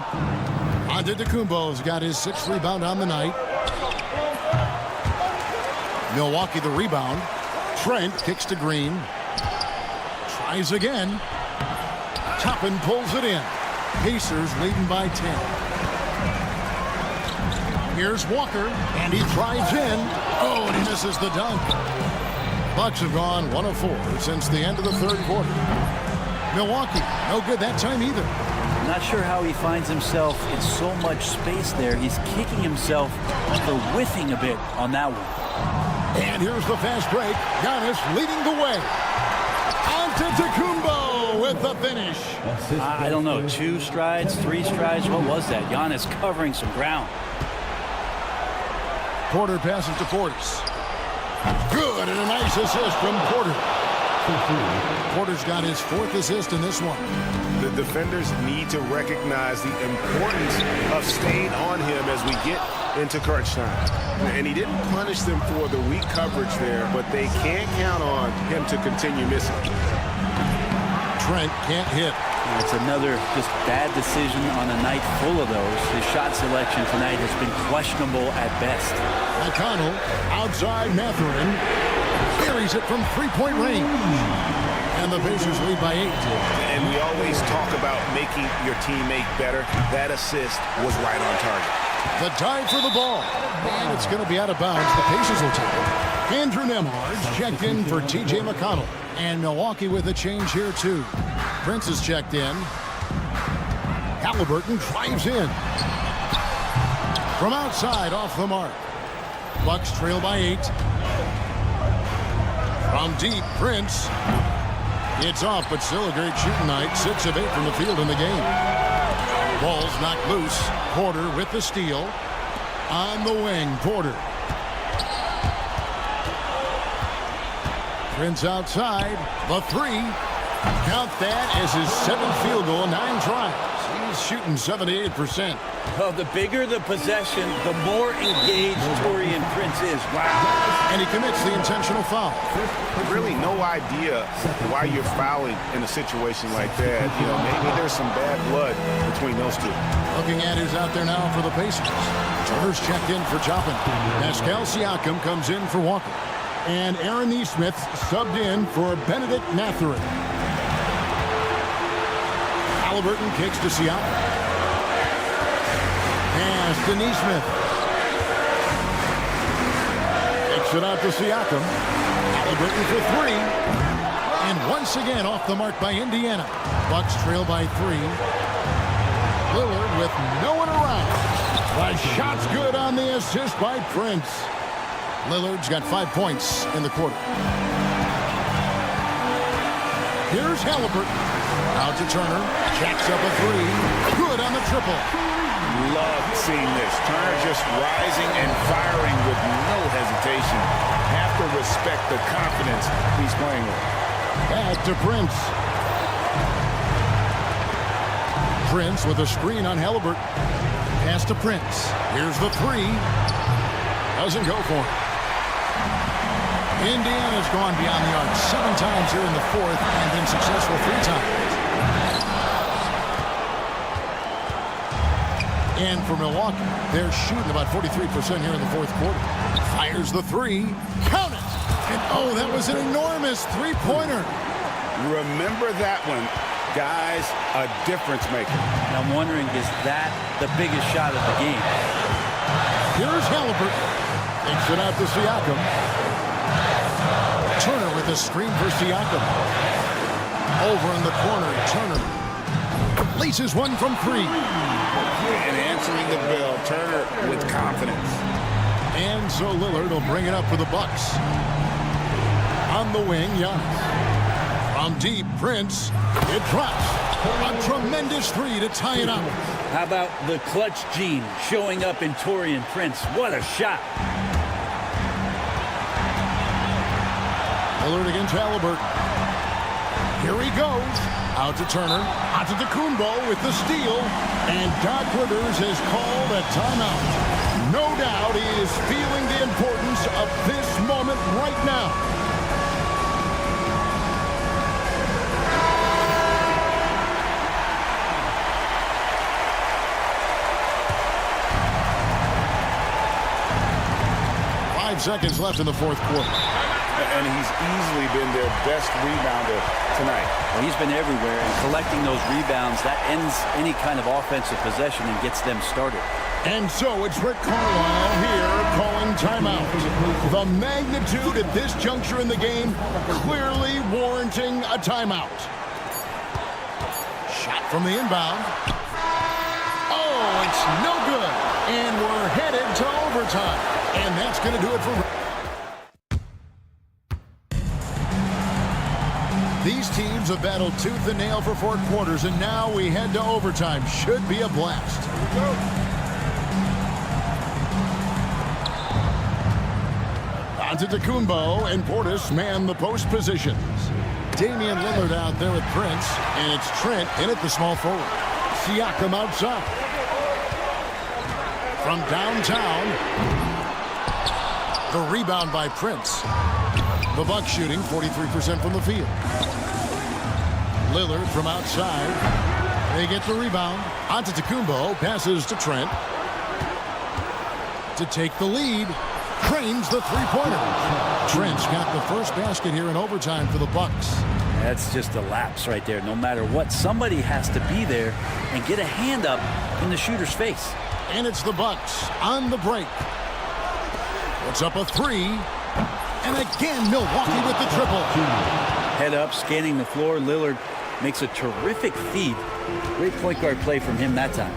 [SPEAKER 1] Antetokounmpo's got his 6th rebound on the night. Milwaukee the rebound. Trent kicks to Green. Tries again. Toppin pulls it in. Pacers leading by 10. Here's Walker, and he drives in. Oh, and he misses the dunk. Bucks have gone 1 of 4 since the end of the 3rd quarter. Milwaukee, no good that time either.
[SPEAKER 2] Not sure how he finds himself in so much space there. He's kicking himself for whiffing a bit on that one.
[SPEAKER 1] And here's the fast break. Giannis leading the way. Antetokounmpo with the finish.
[SPEAKER 2] I don't know, 2 strides, 3 strides. What was that? Giannis covering some ground.
[SPEAKER 1] Porter passes to Portis. Good, and a nice assist from Porter. Porter's got his 4th assist in this one.
[SPEAKER 5] The defenders need to recognize the importance of staying on him as we get into crunch time. And he didn't punish them for the weak coverage there, but they can't count on him to continue missing.
[SPEAKER 1] Trent can't hit.
[SPEAKER 2] It's another just bad decision on a night full of those. His shot selection tonight has been questionable at best.
[SPEAKER 1] McConnell outside Mathurin. Carries it from 3-point range. And the Pacers lead by 8.
[SPEAKER 5] And we always talk about making your teammate better. That assist was right on target.
[SPEAKER 1] The dive for the ball. And it's going to be out of bounds. The Pacers will take it. Andrew Nembhard checked in for T.J. McConnell. And Milwaukee with a change here, too. Prince is checked in. Halliburton drives in. From outside, off the mark. Bucks trail by 8. From deep, Prince. It's off, but still a great shooting night. 6 of 8 from the field in the game. Ball's knocked loose. Porter with the steal. On the wing, Porter. Prince outside. The 3. Count that as his 7th field goal, 9 tries. He's shooting 78%.
[SPEAKER 2] Well, the bigger the possession, the more engaged Taurean Prince is. Wow.
[SPEAKER 1] And he commits the intentional foul.
[SPEAKER 5] Really no idea why you're fouling in a situation like that. You know, maybe there's some bad blood between those two.
[SPEAKER 1] Looking at who's out there now for the Pacers. Turner's checked in for Toppin. Pascal Siakam comes in for Walker. And Aaron Nesmith subbed in for Benedict Mathurin. Halliburton kicks to Siakam. Pass to Nesmith. Kicks it out to Siakam. Halliburton for 3. And once again off the mark by Indiana. Bucks trail by 3. Lillard with no one around. The shot's good on the assist by Prince. Lillard's got 5 points in the quarter. Here's Halliburton. Out to Turner. Jacks up a 3. Good on the triple.
[SPEAKER 3] Love seeing this. Turner just rising and firing with no hesitation. Have to respect the confidence he's playing with.
[SPEAKER 1] Back to Prince. Prince with a screen on Halliburton. Pass to Prince. Here's the 3. Doesn't go for it. Indiana's gone beyond the arc 7 times here in the 4th and been successful 3 times. And for Milwaukee, they're shooting about 43% here in the 4th quarter. Fires the 3. Count it! And oh, that was an enormous 3-pointer.
[SPEAKER 3] Remember that one. Guys, a difference maker.
[SPEAKER 2] And I'm wondering, is that the biggest shot of the game?
[SPEAKER 1] Here's Halliburton. Takes it out to Siakam. Turner with a screen for Siakam. Over in the corner, Turner laces one from 3.
[SPEAKER 3] And answering the bell, Turner with confidence.
[SPEAKER 1] And so Lillard will bring it up for the Bucks. On the wing, Giannis. From deep, Prince. It drops. A tremendous 3 to tie it up.
[SPEAKER 2] How about the clutch gene showing up in Taurean Prince? What a shot.
[SPEAKER 1] Lillard against Halliburton. Here he goes. Out to Turner. Antetokounmpo with the steal. And Doc Rivers has called a timeout. No doubt he is feeling the importance of this moment right now. 5 seconds left in the fourth quarter.
[SPEAKER 3] And he's easily been their best rebounder tonight.
[SPEAKER 2] Well, he's been everywhere, and collecting those rebounds, that ends any kind of offensive possession and gets them started.
[SPEAKER 1] And so it's Rick Carlisle here calling timeout. The magnitude at this juncture in the game clearly warranting a timeout. Shot from the inbound. Oh, it's no good. And we're headed to overtime. And that's going to do it for... These teams have battled tooth and nail for 4 quarters, and now we head to overtime. Should be a blast. Here we go. Antetokounmpo and Portis man the post positions. Damian Lillard out there with Prince, and it's Trent in at the small forward. Siakam outside. From downtown, the rebound by Prince. The Bucks shooting 43% from the field. Lillard from outside. They get the rebound. Antetokounmpo passes to Trent. To take the lead. Cranes the three-pointer. Trent's got the first basket here in overtime for the Bucks.
[SPEAKER 2] That's just a lapse right there. No matter what, somebody has to be there and get a hand up in the shooter's face.
[SPEAKER 1] And it's the Bucks on the break. It's up a 3. And again, Milwaukee with the triple.
[SPEAKER 2] Head up, scanning the floor. Lillard makes a terrific feed. Great point guard play from him that time.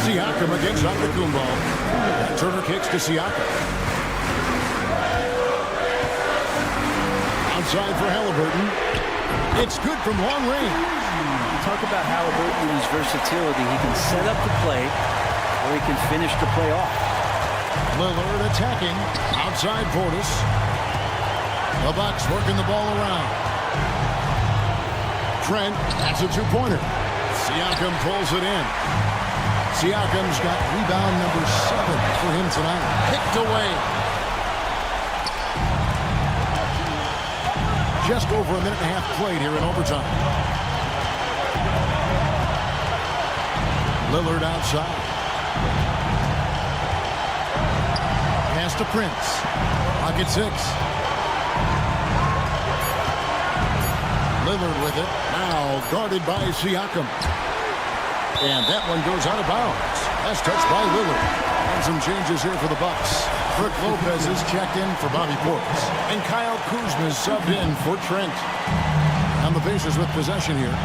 [SPEAKER 1] Siakam against Antetokounmpo. Turner kicks to Siakam. Outside for Halliburton. It's good from long range.
[SPEAKER 2] Talk about Halliburton and his versatility. He can set up the play, or he can finish the play off.
[SPEAKER 1] Lillard attacking. Outside Portis. The Bucks working the ball around. Trent, that's a two-pointer. Siakam pulls it in. Siakam's got rebound number 7 for him tonight. Picked away. Just over a minute and a half played here in overtime. Lillard outside. Pass to Prince. Pocket 6. Lillard with it. Now guarded by Siakam. And that one goes out of bounds. That's touched by Lillard. And some changes here for the Bucks. Brook Lopez is checked in for Bobby Portis. And Kyle Kuzma is subbed in for Trent. And the Pacers with possession here.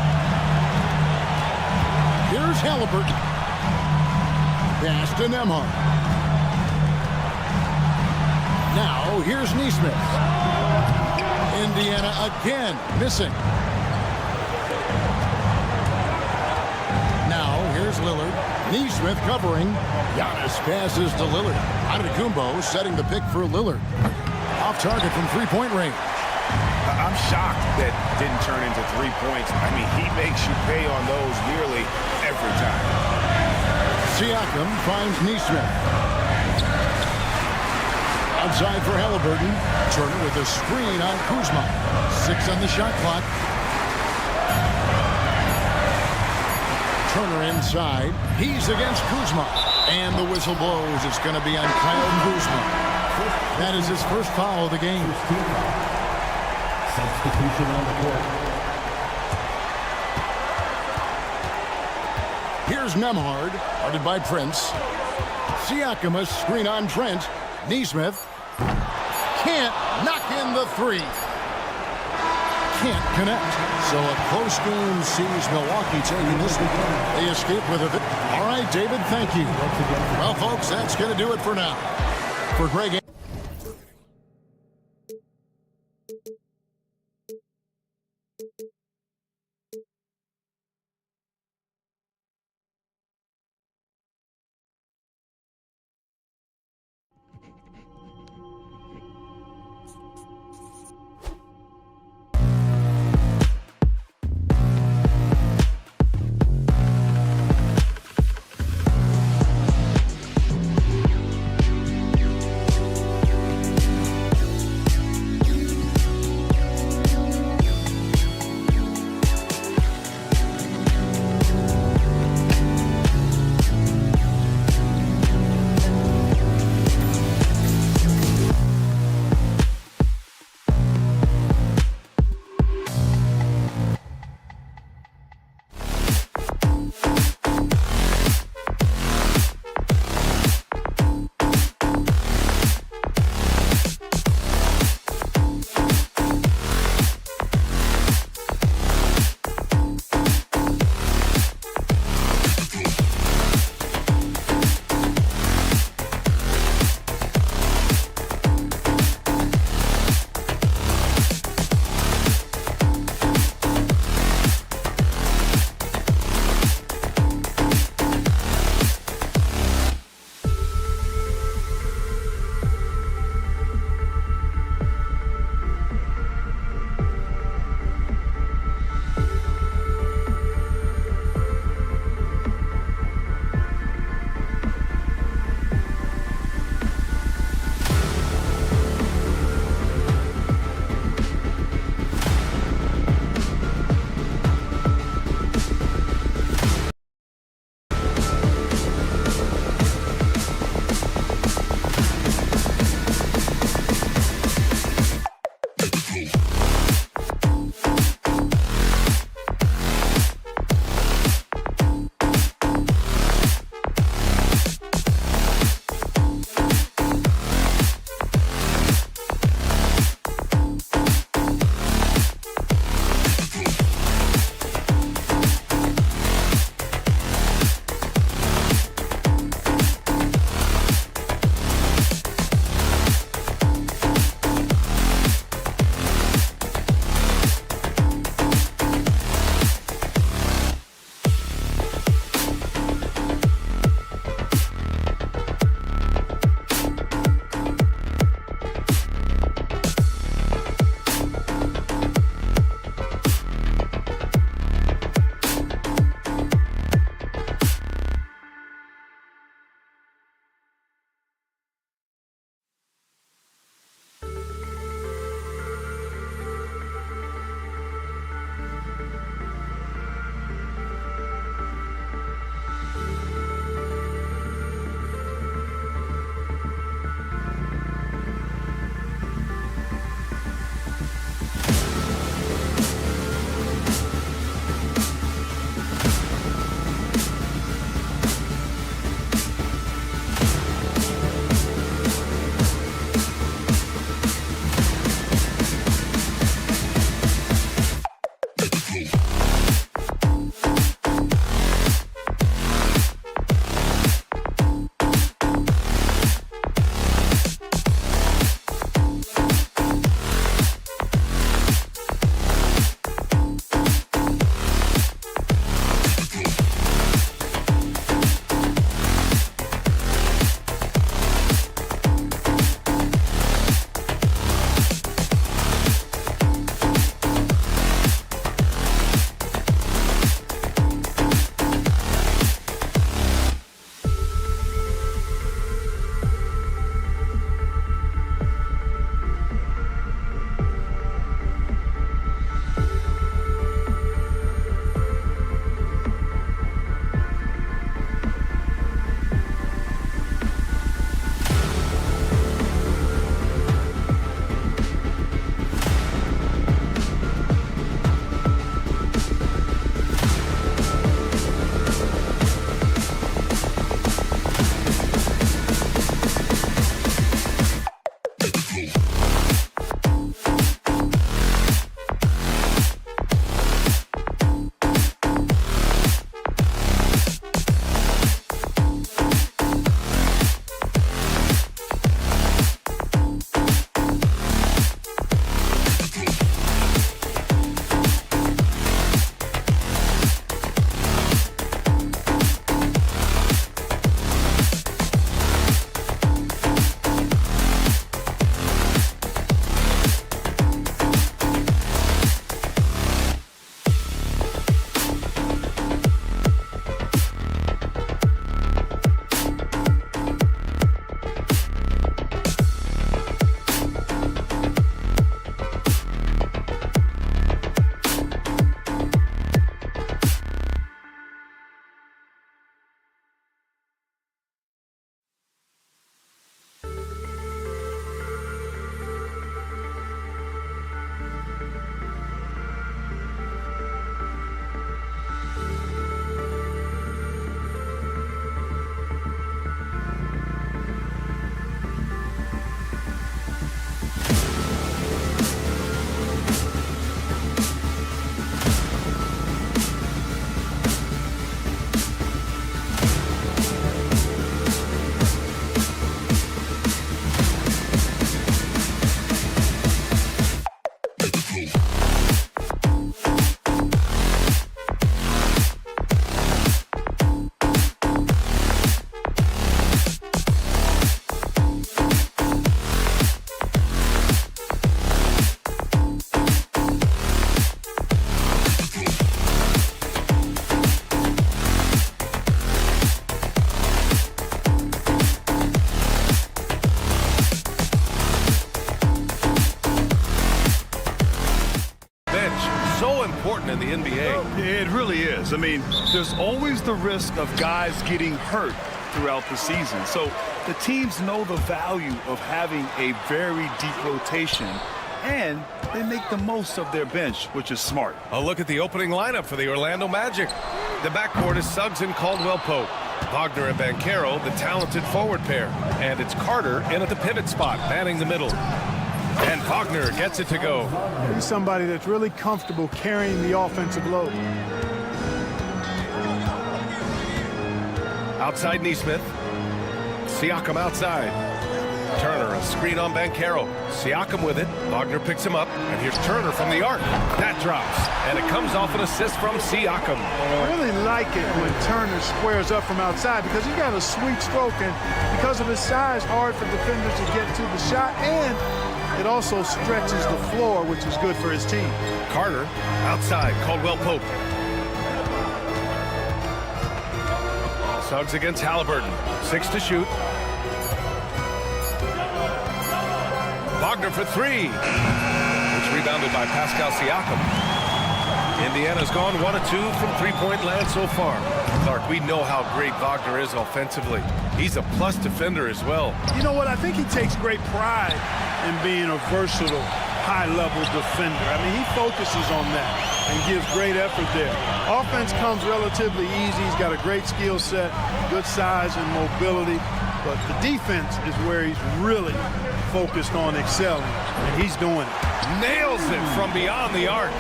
[SPEAKER 1] Here's Halliburton. Pass to Nembhard. Now here's Nesmith. Indiana again missing. Lillard. Nesmith covering. Giannis passes to Lillard. Antetokounmpo setting the pick for Lillard. Off target from three-point range.
[SPEAKER 5] I'm shocked that didn't turn into 3 points. I mean, he makes you pay on those nearly every time.
[SPEAKER 1] Siakam finds Nesmith. Outside for Halliburton. Turner with a screen on Kuzma. 6 on the shot clock. Turner inside. He's against Kuzma. And the whistle blows. It's going to be on Kyle Kuzma. That is his first foul of the game.
[SPEAKER 6] Substitution on the court.
[SPEAKER 1] Here's Nembhard, guarded by Prince. Siakam, a screen on Trent. Nesmith can't knock in the 3. Can't connect. So a close game sees Milwaukee taking this one. They escape with it. All right, David, thank you. Well, folks, that's going to do it for now. For Greg.
[SPEAKER 8] NBA.
[SPEAKER 9] It really is. I mean, there's always the risk of guys getting hurt throughout the season. So the teams know the value of having a very deep rotation, and they make the most of their bench, which is smart.
[SPEAKER 8] A look at the opening lineup for the Orlando Magic. The backcourt is Suggs and Caldwell-Pope. Wagner and Banchero, the talented forward pair. And it's Carter in at the pivot spot, manning the middle. And Wagner gets it to go.
[SPEAKER 7] He's somebody that's really comfortable carrying the offensive load.
[SPEAKER 8] Outside Neesmith. Siakam outside. Turner, a screen on Banchero. Siakam with it. Wagner picks him up. And here's Turner from the arc. That drops. And it comes off an assist from Siakam.
[SPEAKER 7] I really like it when Turner squares up from outside because he's got a sweet stroke, and because of his size, hard for defenders to get to the shot, and it also stretches the floor, which is good for his team.
[SPEAKER 8] Carter outside. Caldwell-Pope. Suggs against Halliburton. 6 to shoot. Wagner for 3. It's rebounded by Pascal Siakam. Indiana's gone 1 of 2 from three-point land so far. Clark, we know how great Wagner is offensively. He's a plus defender as well.
[SPEAKER 7] You know what? I think he takes great pride in being a versatile, high-level defender. I mean, he focuses on that and gives great effort there. Offense comes relatively easy. He's got a great skill set, good size and mobility. But the defense is where he's really focused on excelling, and he's doing it.
[SPEAKER 8] Nails it from beyond the arc.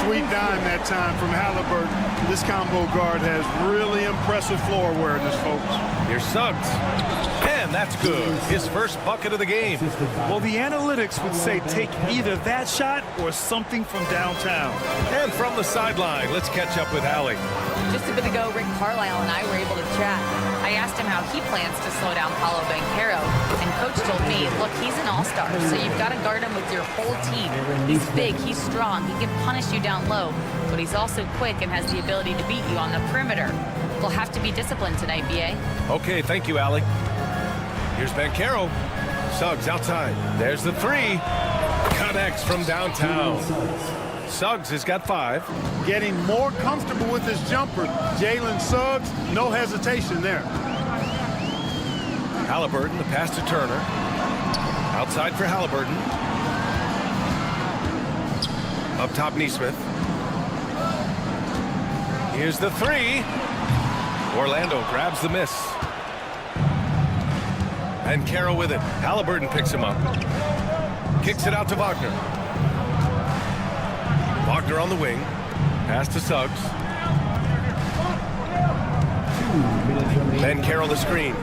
[SPEAKER 7] Sweet dime that time from Halliburton. This combo guard has really impressive floor awareness, folks.
[SPEAKER 8] Here's Suggs. And that's good. His first bucket of the game.
[SPEAKER 9] Well, the analytics would say take either that shot or something from downtown.
[SPEAKER 8] And from the sideline, let's catch up with Allie.
[SPEAKER 10] Just a bit ago, Rick Carlisle and I were able to chat. I asked him how he plans to slow down Paolo Banchero, and Coach told me, look, he's an all-star, so you've got to guard him with your whole team. He's big, he's strong, he can punish you down low, but he's also quick and has the ability to beat you on the perimeter. We'll have to be disciplined tonight, B.A.
[SPEAKER 8] Okay, thank you, Allie. Here's Banchero. Suggs outside. There's the 3. Connects from downtown. Suggs has got 5.
[SPEAKER 7] Getting more comfortable with his jumper. Jalen Suggs, no hesitation there.
[SPEAKER 8] Halliburton, the pass to Turner. Outside for Halliburton. Up top, Neesmith. Here's the 3. Orlando grabs the miss. And Carroll with it. Halliburton picks him up. Kicks it out to Wagner. Wagner on the wing. Pass to Suggs. Then Carroll the screen.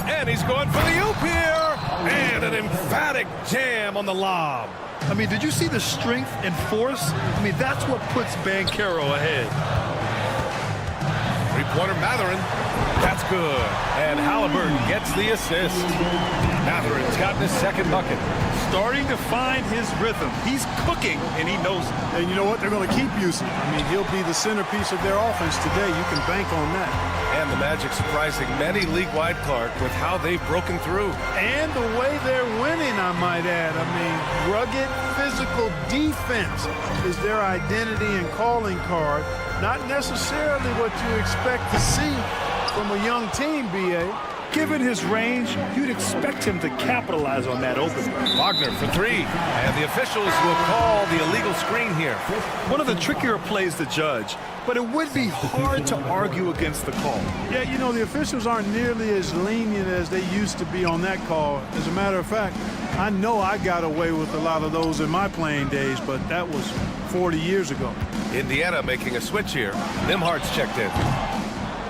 [SPEAKER 8] And he's going for the oop here. And an emphatic jam on the lob.
[SPEAKER 9] I mean, did you see the strength and force? I mean, that's what puts Banchero ahead.
[SPEAKER 8] Three-pointer Matherin. That's good. And Halliburton gets the assist. Matherin's gotten his second bucket.
[SPEAKER 9] Starting to find his rhythm. He's cooking, and he knows it.
[SPEAKER 7] And you know what? They're going to keep using him. I mean, he'll be the centerpiece of their offense today. You can bank on that.
[SPEAKER 8] And the Magic surprising many league-wide, Clark, with how they've broken through.
[SPEAKER 7] And the way they're winning, I might add. I mean, rugged, physical defense is their identity and calling card. Not necessarily what you expect to see from a young team, B.A.
[SPEAKER 9] Given his range, you'd expect him to capitalize on that opening.
[SPEAKER 8] Wagner for 3. And the officials will call the illegal screen here.
[SPEAKER 9] One of the trickier plays to judge, but it would be hard to argue against the call.
[SPEAKER 7] Yeah, you know, the officials aren't nearly as lenient as they used to be on that call. As a matter of fact, I know I got away with a lot of those in my playing days, but that was 40 years ago.
[SPEAKER 8] Indiana making a switch here. Nimhardt's checked in.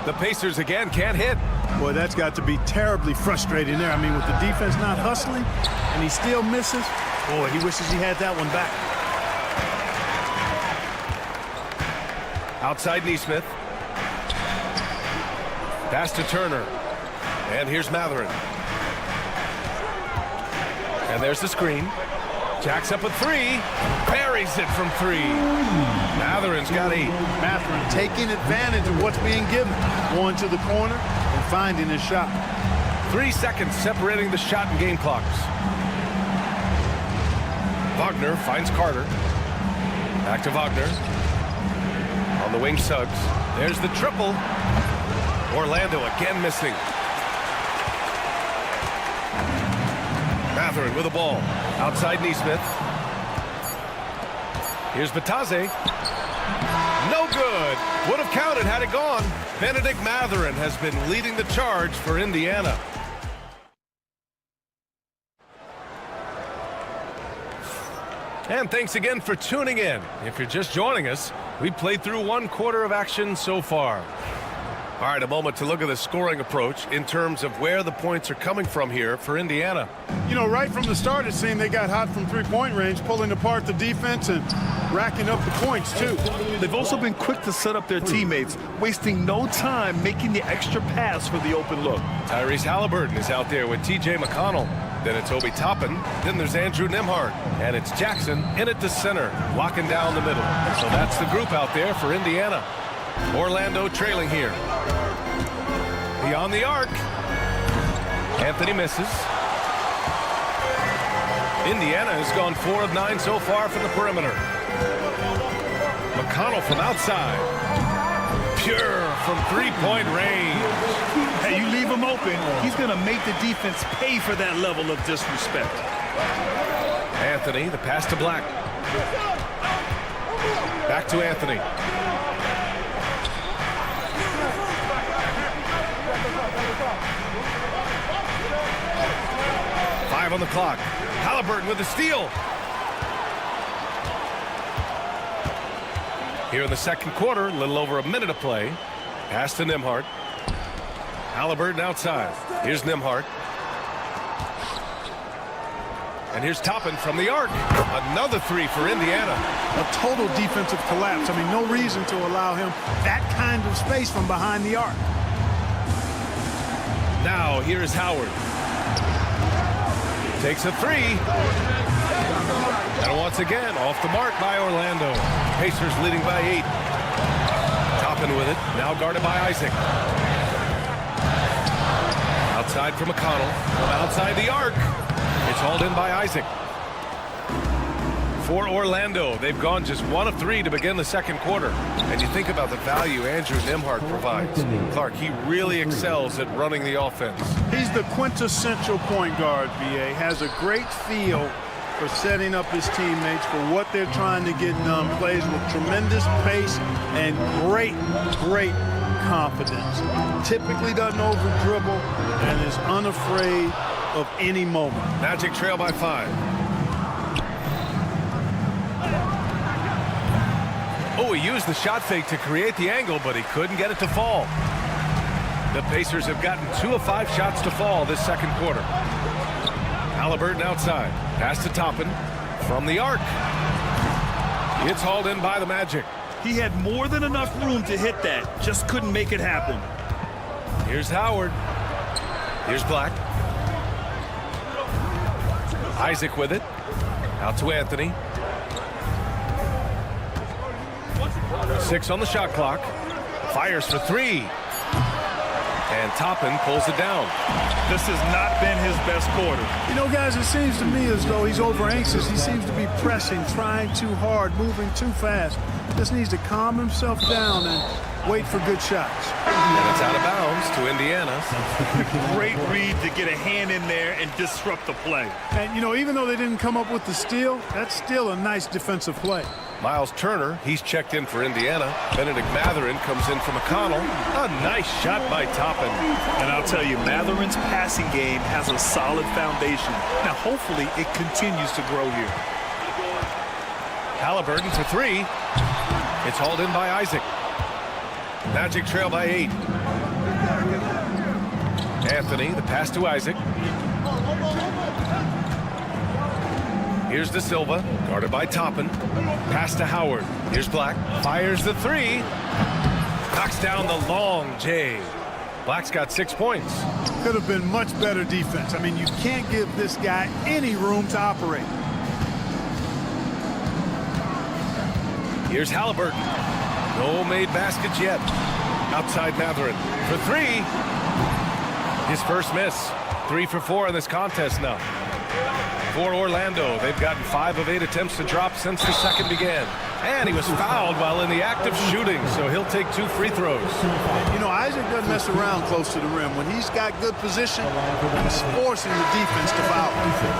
[SPEAKER 8] The Pacers again can't hit.
[SPEAKER 7] Boy, that's got to be terribly frustrating there. I mean, with the defense not hustling and he still misses, boy, he wishes he had that one back.
[SPEAKER 8] Outside Neesmith. Pass to Turner. And here's Matherin. And there's the screen. Jacks up with 3. Buries it from 3. Matherin's got 8.
[SPEAKER 7] Matherin taking advantage of what's being given. Going to the corner and finding his shot.
[SPEAKER 8] 3 seconds separating the shot and game clocks. Wagner finds Carter. Back to Wagner. On the wing, Suggs. There's the triple. Orlando again missing. Matherin with the ball. Outside Neesmith. Here's Batase. No good. Would have counted had it gone. Benedict Matherin has been leading the charge for Indiana. And thanks again for tuning in. If you're just joining us, we've played through 1 quarter of action so far. All right, a moment to look at the scoring approach in terms of where the points are coming from here for Indiana.
[SPEAKER 7] You know, right from the start, it seemed they got hot from three-point range, pulling apart the defense and racking up the points, too.
[SPEAKER 9] They've also been quick to set up their teammates, wasting no time making the extra pass for the open look.
[SPEAKER 8] Tyrese Halliburton is out there with T.J. McConnell. Then it's Obi Toppin. Then there's Andrew Nembhard. And it's Jackson in at the center, locking down the middle. So that's the group out there for Indiana. Orlando trailing here. Beyond the arc. Anthony misses. Indiana has gone 4 of 9 so far from the perimeter. McConnell from outside. Pure from three-point range.
[SPEAKER 9] Hey, you leave him open, he's going to make the defense pay for that level of disrespect.
[SPEAKER 8] Anthony, the pass to Black. Back to Anthony. Five on the clock. Halliburton with the steal. Here in the second quarter, a little over a minute of play. Pass to Nembhard. Halliburton outside. Here's Nembhard. And here's Toppin from the arc. Another three for Indiana.
[SPEAKER 7] A total defensive collapse. I mean, no reason to allow him that kind of space from behind the arc.
[SPEAKER 8] Now, here is Howard. Takes a three. And once again, off the mark by Orlando. Pacers leading by 8. Toppin with it. Now guarded by Isaac. Outside for McConnell. From outside the arc. It's hauled in by Isaac. For Orlando, they've gone just 1 of 3 to begin the second quarter. And you think about the value Andrew Nembhard provides. Clark, he really excels at running the offense.
[SPEAKER 7] He's the quintessential point guard, VA. Has a great feel for setting up his teammates for what they're trying to get done. Plays with tremendous pace and great confidence. Typically doesn't over-dribble and is unafraid of any moment.
[SPEAKER 8] Magic trail by 5. Oh, he used the shot fake to create the angle, but he couldn't get it to fall. The Pacers have gotten 2 of 5 shots to fall this second quarter. Halliburton outside. Pass to Toppin from the arc. It's hauled in by the Magic.
[SPEAKER 9] He had more than enough room to hit that. Just couldn't make it happen.
[SPEAKER 8] Here's Howard. Here's Black. Isaac with it. Out to Anthony. 6 on the shot clock. Fires for 3. And Toppin pulls it down.
[SPEAKER 9] This has not been his best quarter.
[SPEAKER 7] You know, guys, it seems to me as though he's over anxious. He seems to be pressing, trying too hard, moving too fast. Just needs to calm himself down and wait for good shots.
[SPEAKER 8] And it's out of bounds to Indiana.
[SPEAKER 9] Great read to get a hand in there and disrupt the play.
[SPEAKER 7] And, you know, even though they didn't come up with the steal, that's still a nice defensive play.
[SPEAKER 8] Miles Turner, he's checked in for Indiana. Benedict Matherin comes in for McConnell. A nice shot by Toppin.
[SPEAKER 9] And I'll tell you, Matherin's passing game has a solid foundation. Now, hopefully, it continues to grow here.
[SPEAKER 8] Halliburton for 3. It's hauled in by Isaac. Magic trail by 8. Anthony, the pass to Isaac. Here's De Silva, guarded by Toppin. Pass to Howard. Here's Black. Fires the 3. Knocks down the long J. Black's got 6 points.
[SPEAKER 7] Could have been much better defense. I mean, you can't give this guy any room to operate.
[SPEAKER 8] Here's Halliburton. No made baskets yet. Outside Matherin for 3. His first miss. 3 for 4 in this contest now. For Orlando, they've gotten 5 of 8 attempts to drop since the second began. And he was fouled while in the act of shooting, so he'll take 2 free throws.
[SPEAKER 7] You know, Isaac doesn't mess around close to the rim. When he's got good position, he's forcing the defense to foul.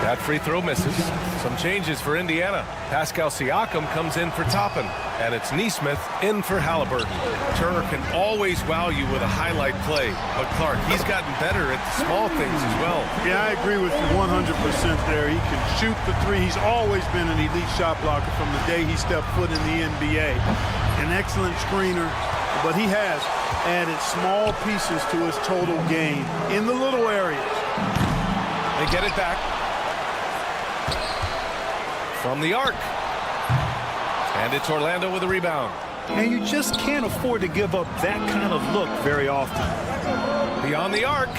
[SPEAKER 8] That free throw misses. Some changes for Indiana. Pascal Siakam comes in for Toppin, and it's Neesmith in for Halliburton. Turner can always wow you with a highlight play, but Clark, he's gotten better at the small things as well.
[SPEAKER 7] Yeah, I agree with you 100% there. He can shoot the three. He's always been an elite shot blocker from the day he stepped foot in the NBA. An excellent screener, but he has added small pieces to his total game in the little areas.
[SPEAKER 8] They get it back from the arc. And it's Orlando with a rebound.
[SPEAKER 9] And you just can't afford to give up that kind of look very often.
[SPEAKER 8] Beyond the arc.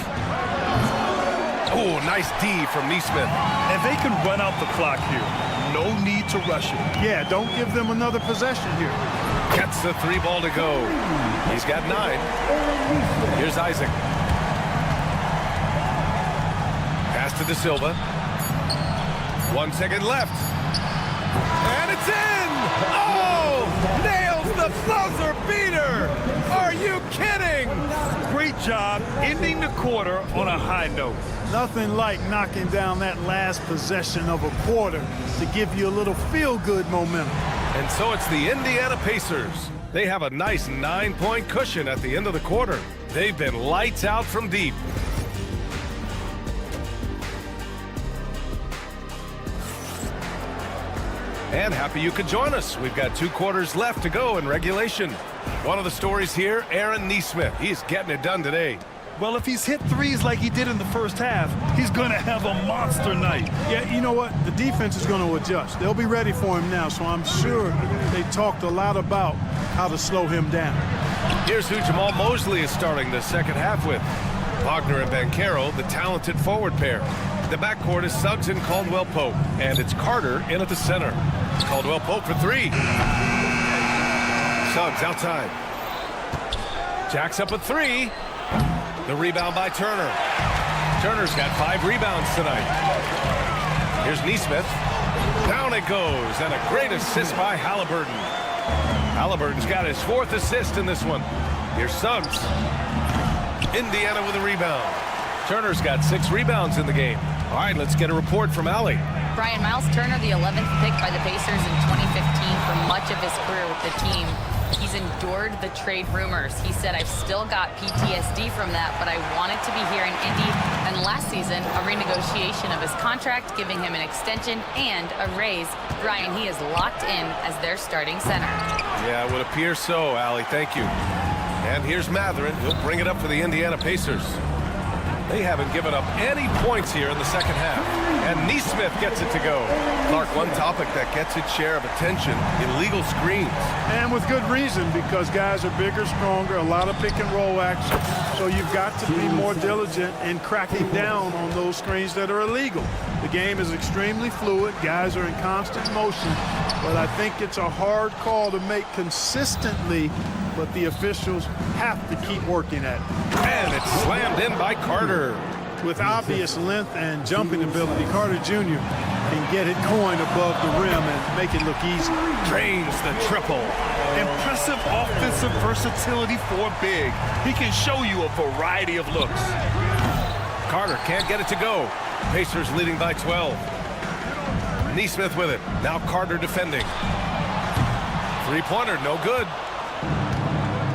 [SPEAKER 8] Oh, nice D from Neesmith.
[SPEAKER 9] And they can run out the clock here. No need to rush it.
[SPEAKER 7] Yeah, don't give them another possession here.
[SPEAKER 8] Gets the 3 ball to go. He's got 9. Here's Isaac. Pass to De Silva. 1 second left. And it's in! Oh! Nails the buzzer beater! Are you kidding?
[SPEAKER 9] Great job ending the quarter on a high note.
[SPEAKER 7] Nothing like knocking down that last possession of a quarter to give you a little feel-good momentum.
[SPEAKER 8] And so it's the Indiana Pacers. They have a nice 9-point cushion at the end of the quarter. They've been lights out from deep. And happy you could join us. We've got 2 quarters left to go in regulation. One of the stories here, Aaron Neesmith. He's getting it done today.
[SPEAKER 9] Well, if he's hit threes like he did in the first half, he's going to have a monster night.
[SPEAKER 7] Yeah, you know what? The defense is going to adjust. They'll be ready for him now, so I'm sure they talked a lot about how to slow him down.
[SPEAKER 8] Here's who Jamal Mosley is starting the second half with. Wagner and Banchero, the talented forward pair. The backcourt is Suggs and Caldwell Pope, and it's Carter in at the center. Caldwell Pope for 3. Suggs outside. Jacks up a 3. The rebound by Turner. Turner's got 5 rebounds tonight. Here's Neesmith. Down it goes, and a great assist by Halliburton. Halliburton's got his 4th assist in this one. Here's Suggs. Indiana with a rebound. Turner's got 6 rebounds in the game. All right, let's get a report from Allie.
[SPEAKER 10] Brian, Miles Turner, the 11th pick by the Pacers in 2015 for much of his career with the team. He's endured the trade rumors. He said, I've still got PTSD from that, but I wanted to be here in Indy. And last season, a renegotiation of his contract, giving him an extension and a raise. Brian, he is locked in as their starting center.
[SPEAKER 8] Yeah, it would appear so, Allie. Thank you. And here's Matherin. He'll bring it up for the Indiana Pacers. They haven't given up any points here in the second half. And Neesmith gets it to go. Clark, one topic that gets its share of attention, illegal screens.
[SPEAKER 7] And with good reason, because guys are bigger, stronger, a lot of pick and roll action. So you've got to be more diligent in cracking down on those screens that are illegal. The game is extremely fluid. Guys are in constant motion. But I think it's a hard call to make consistently, but the officials have to keep working at it.
[SPEAKER 8] And it's slammed in by Carter.
[SPEAKER 7] With obvious length and jumping ability, Carter Jr. can get it coin above the rim and make it look easy.
[SPEAKER 8] Drains the triple.
[SPEAKER 9] Impressive offensive versatility for a big. He can show you a variety of looks.
[SPEAKER 8] Carter can't get it to go. Pacers leading by 12. Neesmith with it. Now Carter defending. 3-pointer, no good.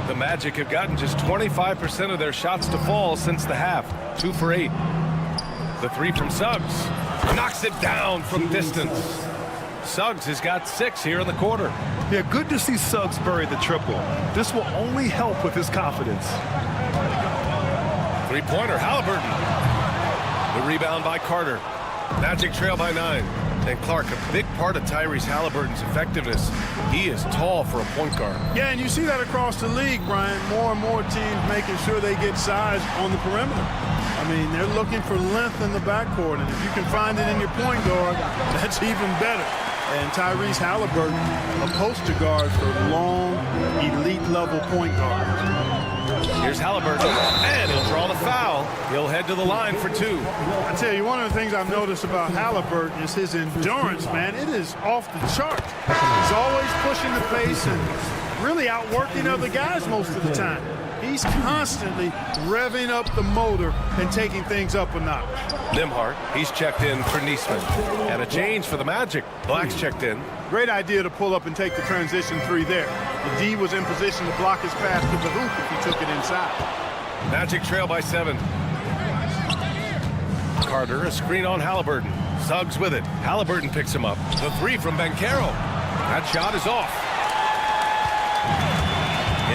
[SPEAKER 8] The Magic have gotten just 25% of their shots to fall since the half. 2 for 8. The 3 from Suggs. Knocks it down from distance. Suggs has got 6 here in the quarter.
[SPEAKER 9] Yeah, good to see Suggs bury the triple. This will only help with his confidence.
[SPEAKER 8] 3-pointer, Halliburton. The rebound by Carter. Magic trail by 9. And Clark, a big part of Tyrese Halliburton's effectiveness. He is tall for a point guard.
[SPEAKER 7] Yeah, and you see that across the league, Brian. More and more teams making sure they get size on the perimeter. I mean, they're looking for length in the backcourt, and if you can find it in your point guard, that's even better. And Tyrese Halliburton, a poster guard for long, elite-level point guards.
[SPEAKER 8] Here's Halliburton, and he'll draw the foul. He'll He'll head to the line for 2.
[SPEAKER 7] I tell you, one of the things I've noticed about Halliburton is his endurance, man. It is off the chart. He's always pushing the pace and really outworking other guys most of the time. He's constantly revving up the motor and taking things up a notch.
[SPEAKER 8] Nimhart, he's checked in for Niesman. And a change for the Magic. Black's checked in.
[SPEAKER 7] Great idea to pull up and take the transition 3 there. The D was in position to block his pass to the hoop if he took it inside.
[SPEAKER 8] Magic trail by 7. Carter, a screen on Halliburton. Suggs with it. Halliburton picks him up. The 3 from Banchero. That shot is off.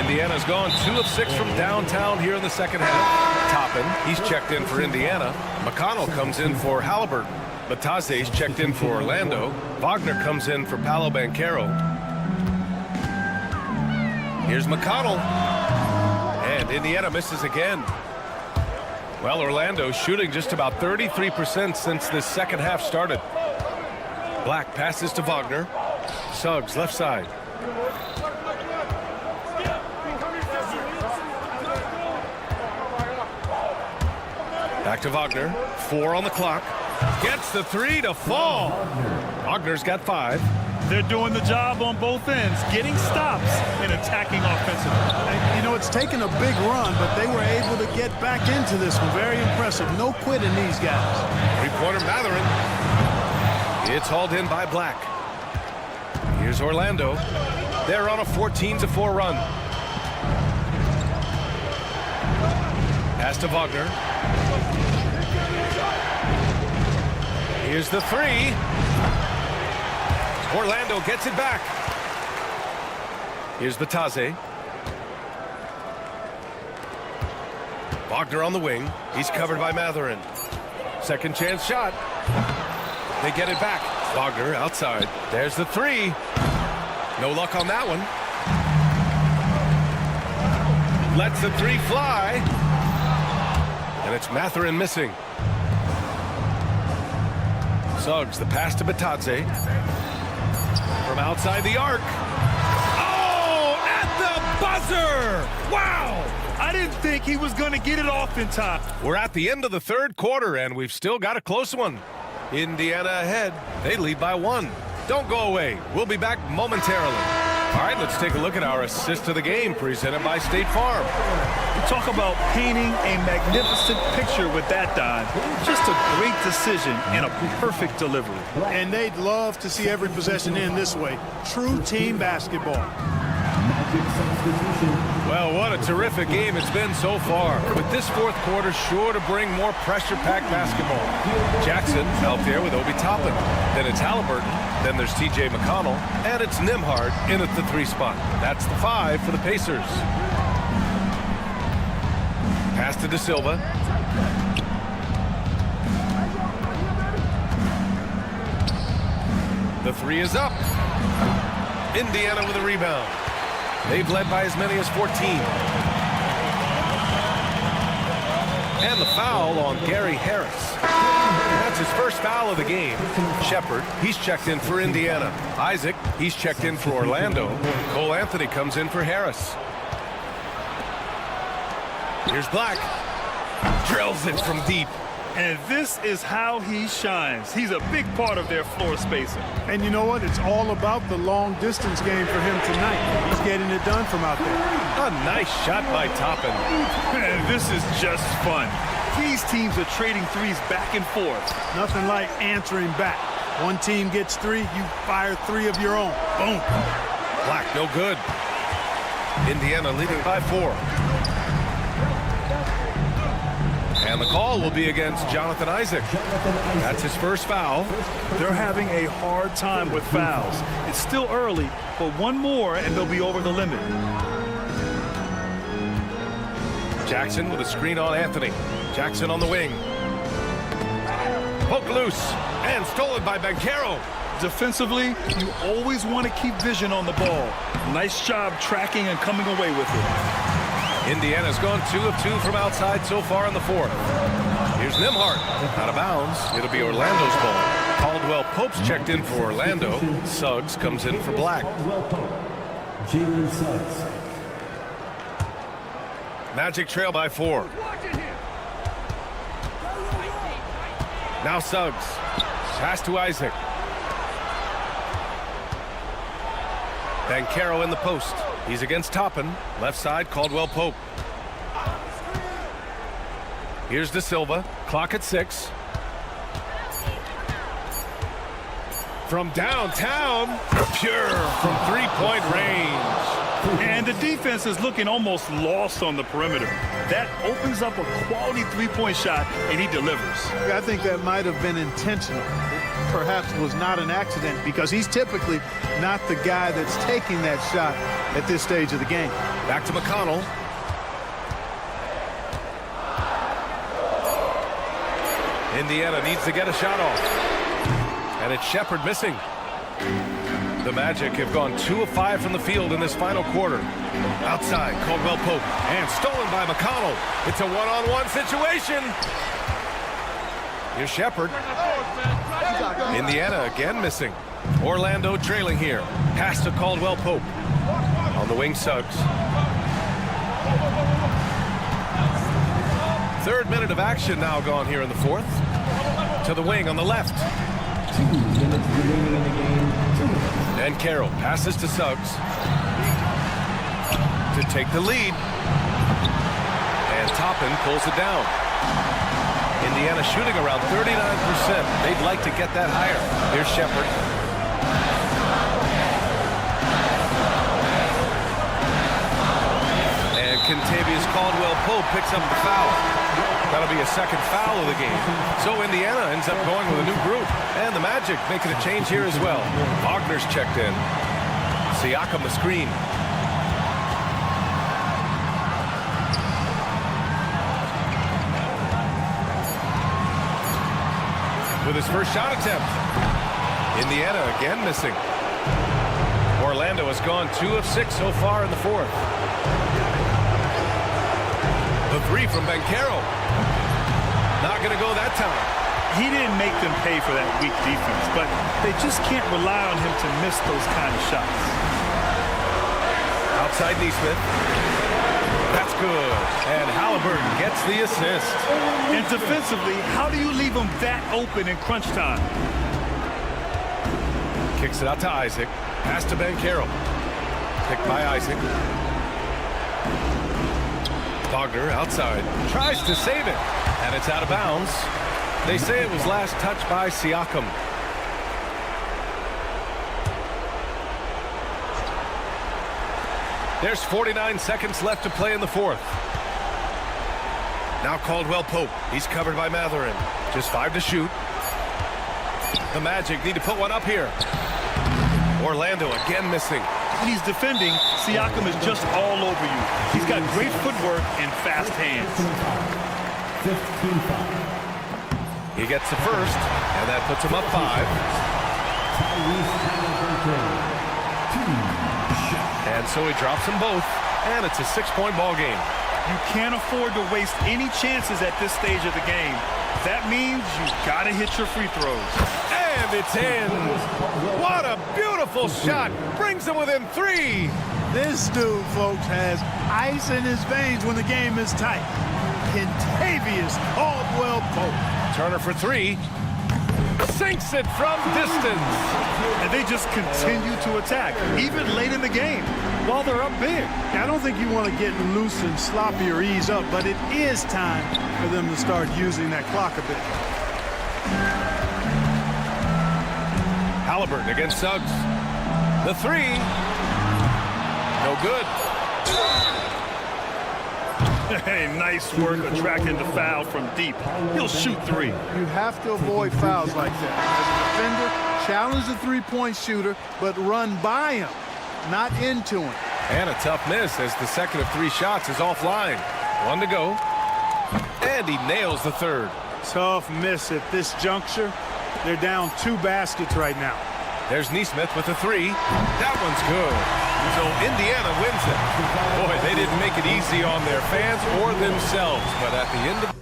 [SPEAKER 8] Indiana's gone 2 of 6 from downtown here in the second half. Toppin, he's checked in for Indiana. McConnell comes in for Halliburton. Batase's checked in for Orlando. Wagner comes in for Paolo Banchero. Here's McConnell. And Indiana misses again. Well, Orlando shooting just about 33% since this second half started. Black passes to Wagner. Suggs left side. Back to Wagner. 4 on the clock. Gets the 3 to fall. Wagner's got 5.
[SPEAKER 9] They're doing the job on both ends, getting stops and attacking offensively.
[SPEAKER 7] And, you know, it's taken a big run, but they were able to get back into this one. Very impressive. No quitting these guys.
[SPEAKER 8] Three-pointer Matherin. It's hauled in by Black. Here's Orlando. They're on a 14-4 run. Pass to Wagner. Here's the 3. Orlando gets it back. Here's Batase. Wagner on the wing. He's covered by Matherin. Second chance shot. They get it back. Wagner outside. There's the 3. No luck on that one. Lets the 3 fly. And it's Matherin missing. Suggs, the pass to Batase. From outside the arc. Oh, at the buzzer! Wow!
[SPEAKER 9] I didn't think he was going to get it off in time.
[SPEAKER 8] We're at the end of the third quarter, and we've still got a close one. Indiana ahead. They lead by 1. Don't go away. We'll be back momentarily. All right, let's take a look at our assist of the game presented by State Farm.
[SPEAKER 9] We talk about painting a magnificent picture with that dive. Just a great decision and a perfect delivery.
[SPEAKER 7] And they'd love to see every possession end this way. True team basketball.
[SPEAKER 8] Well, what a terrific game it's been so far. With this fourth quarter sure to bring more pressure-packed basketball. Jackson out there with Obi Toppin. Then it's Halliburton. Then there's T.J. McConnell. And it's Nimhart in at the 3 spot. That's the 5 for the Pacers. Pass to De Silva. The 3 is up. Indiana with a rebound. They've led by as many as 14. And the foul on Gary Harris. That's his first foul of the game. Shepard, he's checked in for Indiana. Isaac, he's checked in for Orlando. Cole Anthony comes in for Harris. Here's Black. Drills it from deep.
[SPEAKER 9] And this is how he shines. He's a big part of their floor spacing.
[SPEAKER 7] And you know what? It's all about the long distance game for him tonight. He's getting it done from out there.
[SPEAKER 8] A nice shot by Toppin.
[SPEAKER 9] And this is just fun. These teams are trading threes back and forth.
[SPEAKER 7] Nothing like answering back. One team gets 3, you fire 3 of your own. Boom.
[SPEAKER 8] Black, no good. Indiana leading by 4. And the call will be against Jonathan Isaac. That's his first foul.
[SPEAKER 9] They're having a hard time with fouls. It's still early, but one more and they'll be over the limit.
[SPEAKER 8] Jackson with a screen on Anthony. Jackson on the wing. Poke loose and stolen by Banchero.
[SPEAKER 9] Defensively, you always want to keep vision on the ball. Nice job tracking and coming away with it.
[SPEAKER 8] Indiana's gone 2 of 2 from outside so far in the fourth. Here's Nimhart. Out of bounds. It'll be Orlando's ball. Caldwell Pope's checked in for Orlando. Suggs comes in for Black.
[SPEAKER 6] Jalen Suggs.
[SPEAKER 8] Magic trail by 4. Now Suggs. Pass to Isaac. Banchero in the post. He's against Toppin. Left side, Caldwell Pope. Here's De Silva. Clock at 6. From downtown, pure from three-point range.
[SPEAKER 9] And the defense is looking almost lost on the perimeter. That opens up a quality three-point shot, and he delivers.
[SPEAKER 7] I think that might have been intentional. Perhaps was not an accident because he's typically not the guy that's taking that shot at this stage of the game.
[SPEAKER 8] Back to McConnell. Indiana needs to get a shot off. And it's Shepherd missing. The Magic have gone 2 of 5 from the field in this final quarter. Outside, Caldwell Pope. And stolen by McConnell. It's a one-on-one situation. Here's Shepherd. Indiana again missing. Orlando trailing here. Pass to Caldwell Pope. On the wing, Suggs. Third minute of action now gone here in the fourth. To the wing on the left.
[SPEAKER 6] 2 minutes remaining in the game.
[SPEAKER 8] And Carroll passes to Suggs to take the lead. And Toppin pulls it down. Indiana shooting around 39%. They'd like to get that higher. Here's Shepherd. And Kentavious Caldwell Pope picks up the foul. That'll be a second foul of the game. So Indiana ends up going with a new group. And the Magic making a change here as well. Wagner's checked in. Siakam the screen. With his first shot attempt. Indiana again missing. Orlando has gone 2 of 6 so far in the fourth. The three from Banchero. Not going to go that time.
[SPEAKER 9] He didn't make them pay for that weak defense, but they just can't rely on him to miss those kind of shots.
[SPEAKER 8] Outside Neesmith. That's good. And Halliburton gets the assist.
[SPEAKER 9] And defensively, how do you leave him that open in crunch time?
[SPEAKER 8] Kicks it out to Isaac. Pass to Banchero. Picked by Isaac. Wagner outside. Tries to save it. And it's out of bounds. They say it was last touched by Siakam. There's 49 seconds left to play in the fourth. Now Caldwell Pope. He's covered by Matherin. Just 5 to shoot. The Magic need to put one up here. Orlando again missing.
[SPEAKER 9] When he's defending, Siakam is just all over you. He's got great footwork and fast hands.
[SPEAKER 6] 15-5.
[SPEAKER 8] He gets the first, and that puts him up 5. And so he drops them both, and it's a 6-point ball game.
[SPEAKER 9] You can't afford to waste any chances at this stage of the game. That means you've got to hit your free throws.
[SPEAKER 8] And it's in. What a beautiful shot. Brings them within 3.
[SPEAKER 7] This dude, folks, has ice in his veins when the game is tight. Kentavious Caldwell Pope.
[SPEAKER 8] Turner for 3. Sinks it from distance.
[SPEAKER 9] And they just continue to attack, even late in the game, while they're up big.
[SPEAKER 7] I don't think you want to get loose and sloppy or ease up, but it is time for them to start using that clock a bit.
[SPEAKER 8] Halliburton against Suggs. The 3. No good.
[SPEAKER 9] Hey, nice work attracting the foul from deep. He'll shoot 3.
[SPEAKER 7] You have to avoid fouls like that. As a defender, challenge the three-point shooter, but run by him, not into him.
[SPEAKER 8] And a tough miss as the second of 3 shots is offline. 1 to go. And he nails the third.
[SPEAKER 7] Tough miss at this juncture. They're down 2 baskets right now.
[SPEAKER 8] There's Neesmith with the 3. That one's good. So Indiana wins it. Boy, they didn't make it easy on their fans or themselves. But at the end of